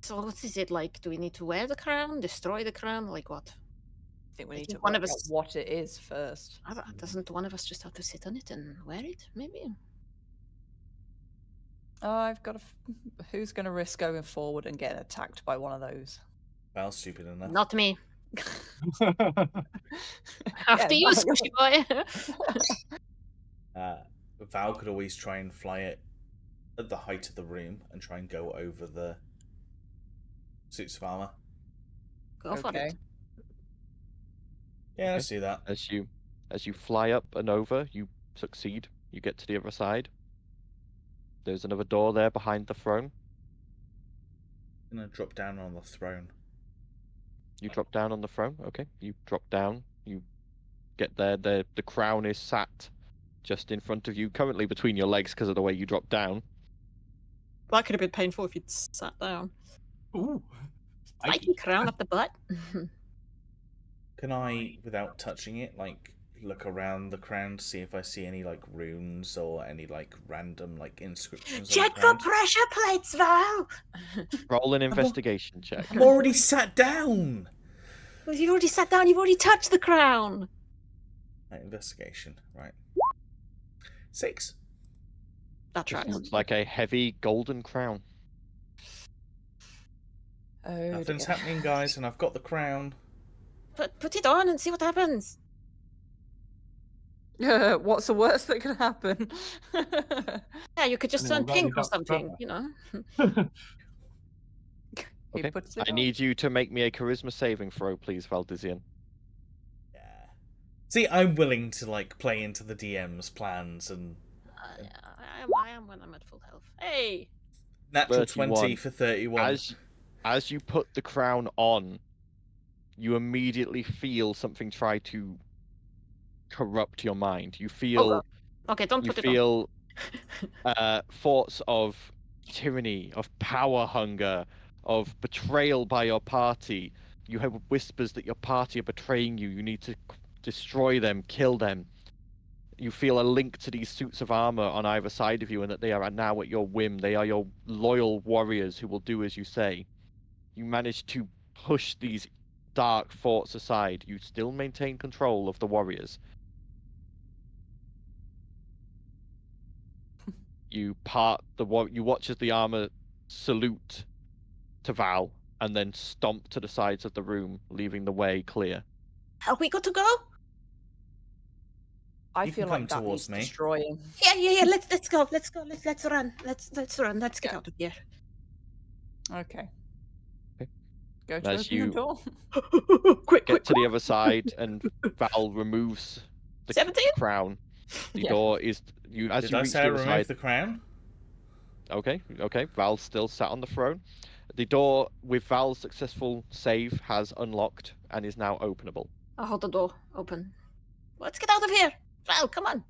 So what is it like? Do we need to wear the crown? Destroy the crown? Like what? I think we I need think to one work of out us- what it is first. Doesn't one of us just have to sit on it and wear it? Maybe. Oh, I've got who's going to risk going forward and getting attacked by one of those? Val's stupid enough. Not me. Yeah, After you, no. squishy boy. Val could always try and fly it at the height of the room and try and go over the suits of armor. Go for Okay. it. Yeah, let's do that. As you fly up and over, you succeed. You get to the other side. There's another door there behind the throne. I'm gonna drop down on the throne. You drop down on the throne. Okay. You drop down. You get there. The crown is sat just in front of you, currently between your legs because of the way you dropped down. That could have been painful if you'd sat down. Ooh. Spiky crown up the butt. Can I, without touching it, like look around the crown to see if I see any like runes or any like random like inscriptions? Check on the for ground? pressure plates, Val. Roll an investigation check. I'm already sat down. Well, you already sat down. You've already touched the crown. Right, investigation, right? 6. That's Just right. looks like a heavy golden crown. Oh, Nothing's dear. happening, guys, and I've got the crown. Put it on and see what happens. What's the worst that can happen? Yeah, you could just I turn mean, we've got pink or Dr. something, Pepper. you know. He Okay. puts it I on. need you to make me a charisma saving throw, please, Valdizian. Yeah. See, I'm willing to like play into the DM's plans and I am when I'm at full health. Hey. natural 31. 20 for 31. As you put the crown on, you immediately feel something try to corrupt your mind. You feel Okay, don't you put it feel thoughts of tyranny, of power hunger, of betrayal by your party. You have whispers that your party are betraying you. You need to destroy them, kill them. You feel a link to these suits of armor on either side of you, and that they are now at your whim. They are your loyal warriors who will do as you say. You manage to push these dark thoughts aside. You still maintain control of the warriors. You watch as the armor salute to Val and then stomp to the sides of the room, leaving the way clear. on. Are we good to go? I You feel can like come that towards needs me. destroying. Yeah. Let's go. Let's go. Let's run. Let's run. Let's get out of here. Okay. Okay. Go to As open you the door. quick, Get to the other side, and Val removes the 17? crown. The Yeah. door is you as Did you I reach say I the other removed side. the crown? Okay. Val's still sat on the throne. The door, with Val's successful save, has unlocked and is now openable. I'll hold the door open. Let's get out of here. Val, come on.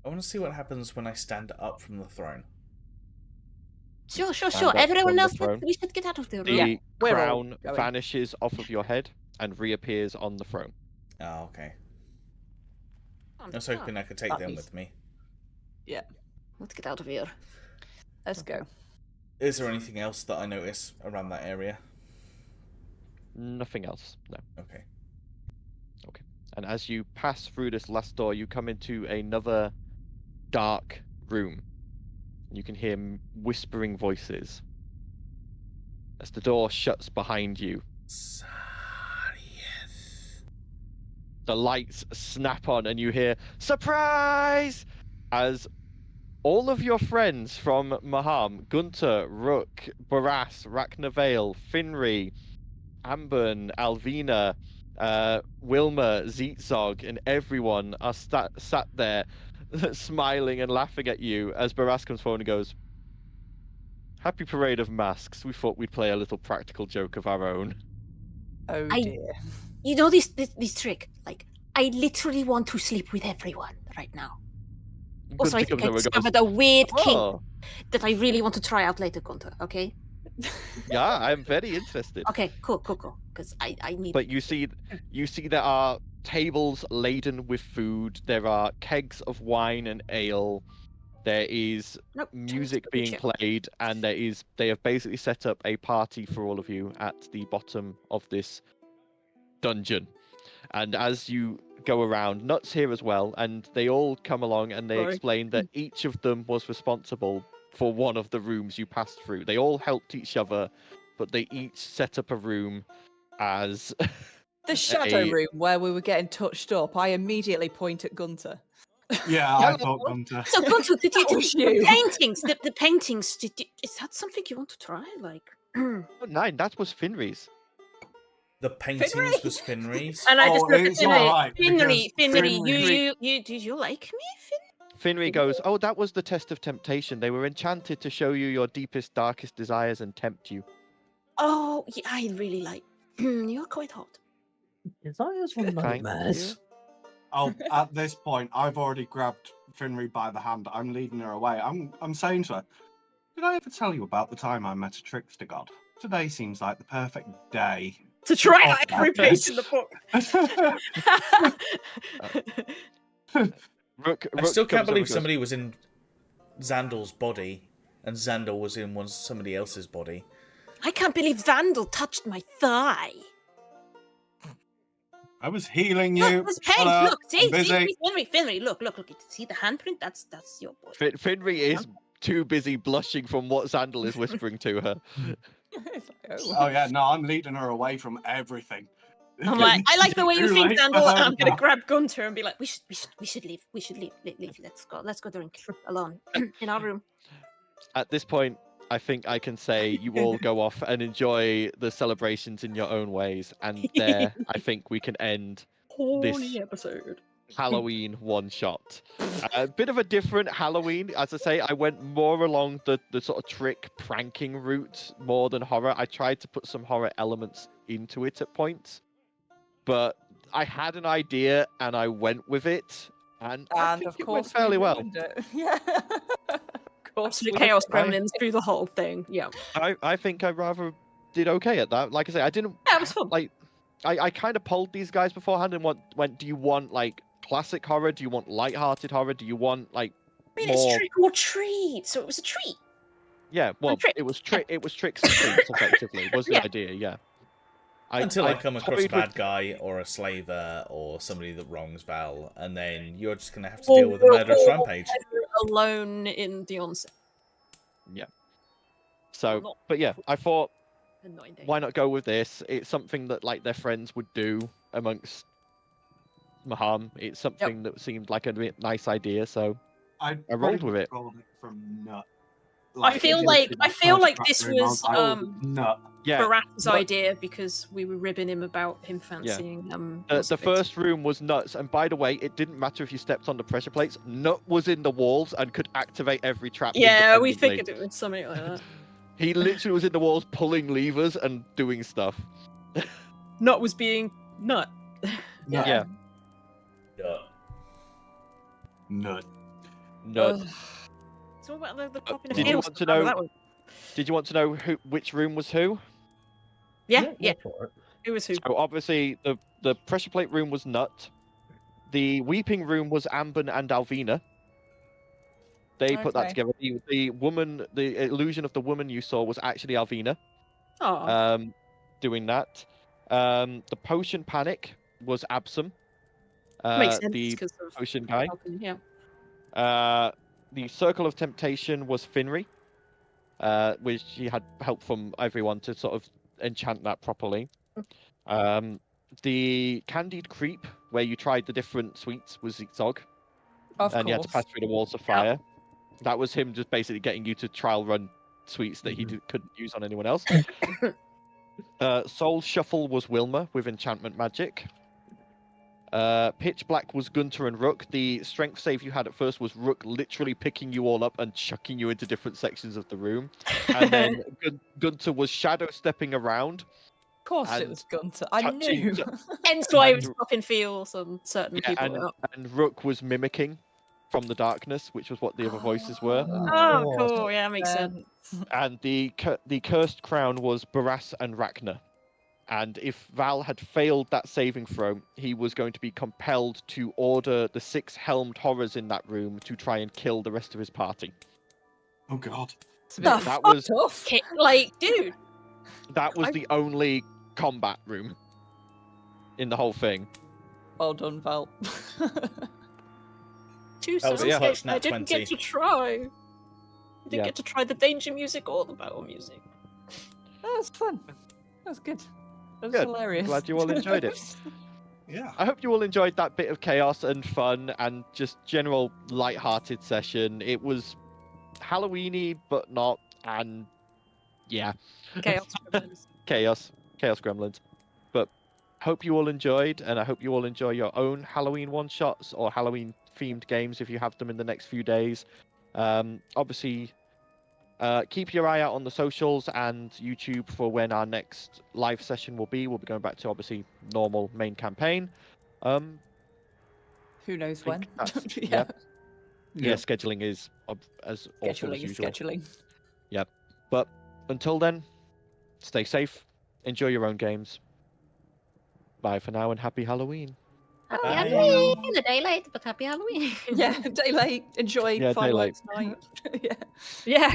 I want to see what happens when I stand up from the throne. Sure. Stand up Everyone from the else, throne. we should get out of there. The Yeah, we're all crown going. vanishes off of your head and reappears on the throne. Oh, okay. Come on, I was come hoping on. I could take That them means- with me. Yeah. Let's get out of here. Let's go. Is there anything else that I notice around that area? Nothing else. No. Okay. And as you pass through this last door, you come into another dark room. You can hear whispering voices. As the door shuts behind you, Sarieth. the lights snap on and you hear surprise as all of your friends from Maham, Gunter, Rook, Barras, Raknavale, Finri, Amber, Alvina, Wilma, Zeetzog, and everyone are sat there smiling and laughing at you as Barras comes forward and goes, "Happy Parade of Masks. We thought we'd play a little practical joke of our own." Oh I- dear. You know this trick? Like, I literally want to sleep with everyone right now. Also, I Gunter think comes I over and goes, discovered a weird kink "Oh, that I really want to try out later, Gunter, okay? yeah, I'm very interested." Okay, cool. Because I need... But you see there are tables laden with food. There are kegs of wine and ale. There is Nope, music turn being to played, and they have basically set up a party for all of you at the bottom of this dungeon. And as you go around, Nuts here as well, and they all come along and they Sorry. explain that each of them was responsible for one of the rooms you passed through. They all helped each other, but they each set up a room as The shadow a- room where we were getting touched up, I immediately point at Gunter. Yeah, I thought Gunter. So, Gunter, That was the you. paintings, the paintings, is that something you want to try? Like... Oh, 9, that was Finri's. The paintings Finri? was Finri's. And I just Oh, look at it's Finri. alright, Finri, because Finri, Finri- do you like me, Finri goes, "Oh, that was the test of temptation. They were enchanted to show you your deepest, darkest desires and tempt you." Oh, yeah, I really like... You're quite hot. Desires were Thank nightmares. Oh, at this point, I've already grabbed Finri by the hand. I'm leading her away. I'm saying to her, "Did I ever tell you about the time I met a trickster god? Today seems like the perfect day." To try Oh, out every okay. page in the book. Rook I still comes can't over believe and goes, somebody was in Xandal's body and Xandal was in somebody else's body. I can't believe Vandal touched my thigh. I was healing you. Look, there's paint. Shut up, Look, I'm see, busy. Finri, look. See the handprint? That's your boy. Finri is too busy blushing from what Xandal is whispering to her. It's like, oh. Oh yeah, no, I'm leading her away from everything. I'm like, I like the way you Too think, late for Vandal. her I'm gonna now. grab Gunter and be like, we should leave. Leave. Let's go drink alone in our room. At this point, I think I can say you all go off and enjoy the celebrations in your own ways, and there, I think we can end Holy episode. Halloween one-shot. A bit of a different Halloween. As I say, I went more along the sort of trick pranking route more than horror. I tried to put some horror elements into it at points, but I had an idea and I went with it, and I And think of it course, went fairly we well. ruined it. Yeah. Of course. Absolute we chaos ruined gremlins through the whole thing. Yeah. I think I rather did okay at that. Like I say, I didn't Yeah, it was fun. like. I kind of polled these guys beforehand and went, do you want like classic horror? Do you want light-hearted horror? Do you want like I mean, more... it's trick or treat, so it was a treat. Yeah, well, trick. it was tricks and treats effectively was the Yeah. idea. Yeah. Until I come across a toyed bad with- guy or a slaver or somebody that wrongs Val, and then you're just going to have to deal with a murderous rampage. Alone in the onset. So, Not- but yeah, I thought, Annoying day. why not go with this? It's something that like their friends would do amongst Maham. It's something that seemed like a nice idea, so I rolled with it. rolled it from nut. I feel like this was nut. yeah. Barratt's but- idea because we were ribbing him about him fancying what's The it? first room was Nuts, and by the way, it didn't matter if you stepped on the pressure plates. Nut was in the walls and could activate every trap. Yeah, we independently. figured it was something like that. He literally was in the walls pulling levers and doing stuff. Nut was being nut. Yeah. Nut. Nut. Ugh. So what about the cop in the did you field? want to How was know- that one? Did you want to know which room was who? Yeah. go for it. Who was who? So obviously the pressure plate room was Nut. The weeping room was Amber and Alvina. They put that Okay. together. The woman, the illusion of the woman you saw was actually Alvina. Oh, Doing that. The potion panic was Absum. makes sense The because of potion guy. helping, yeah. The circle of temptation was Finri, which he had help from everyone to sort of enchant that properly. The Candied Creep, where you tried the different sweets, was Zog, Of and you had to pass course. through the walls of fire. That was him just basically getting you to trial run sweets that he couldn't use on anyone else. Soul Shuffle was Wilma with enchantment magic. Pitch Black was Gunter and Rook. The strength save you had at first was Rook literally picking you all up and chucking you into different sections of the room. And then Gunter was shadow stepping around. Of course it and was Gunter. I touching knew. Hence why I was And- dropping feel some certain people out. and Rook was mimicking from the darkness, which was what the other voices were. Oh, cool. Yeah, makes sense. And the cursed crown was Barras and Rachna. And if Val had failed that saving throw, he was going to be compelled to order the 6 helmed horrors in that room to try and kill the rest of his party. Oh god. It's a bit That was tough. Like, dude. the only combat room in the whole thing. Well done, Val. Two That was a soundscapes clutch I nat didn't 20. get to try. I didn't Yeah. get to try the danger music or the battle music. That was fun. That was good. That was Good. hilarious. Glad you all enjoyed it. Yeah. I hope you all enjoyed that bit of chaos and fun and just general light-hearted session. It was Halloweeny, but not, and yeah, Chaos Gremlins. chaos gremlins. But hope you all enjoyed, and I hope you all enjoy your own Halloween one-shots or Halloween-themed games if you have them in the next few days. Obviously, keep your eye out on the socials and YouTube for when our next live session will be. We'll be going back to obviously normal main campaign. Who knows when? that's- yeah. Yeah, scheduling is as awful as Scheduling is usual. scheduling. But until then, stay safe, enjoy your own games. Bye for now and happy Halloween. Happy Bye. Halloween! A day late, but happy Halloween. Yeah, day late. Enjoy Yeah, day late. fireworks night. yeah. Yeah.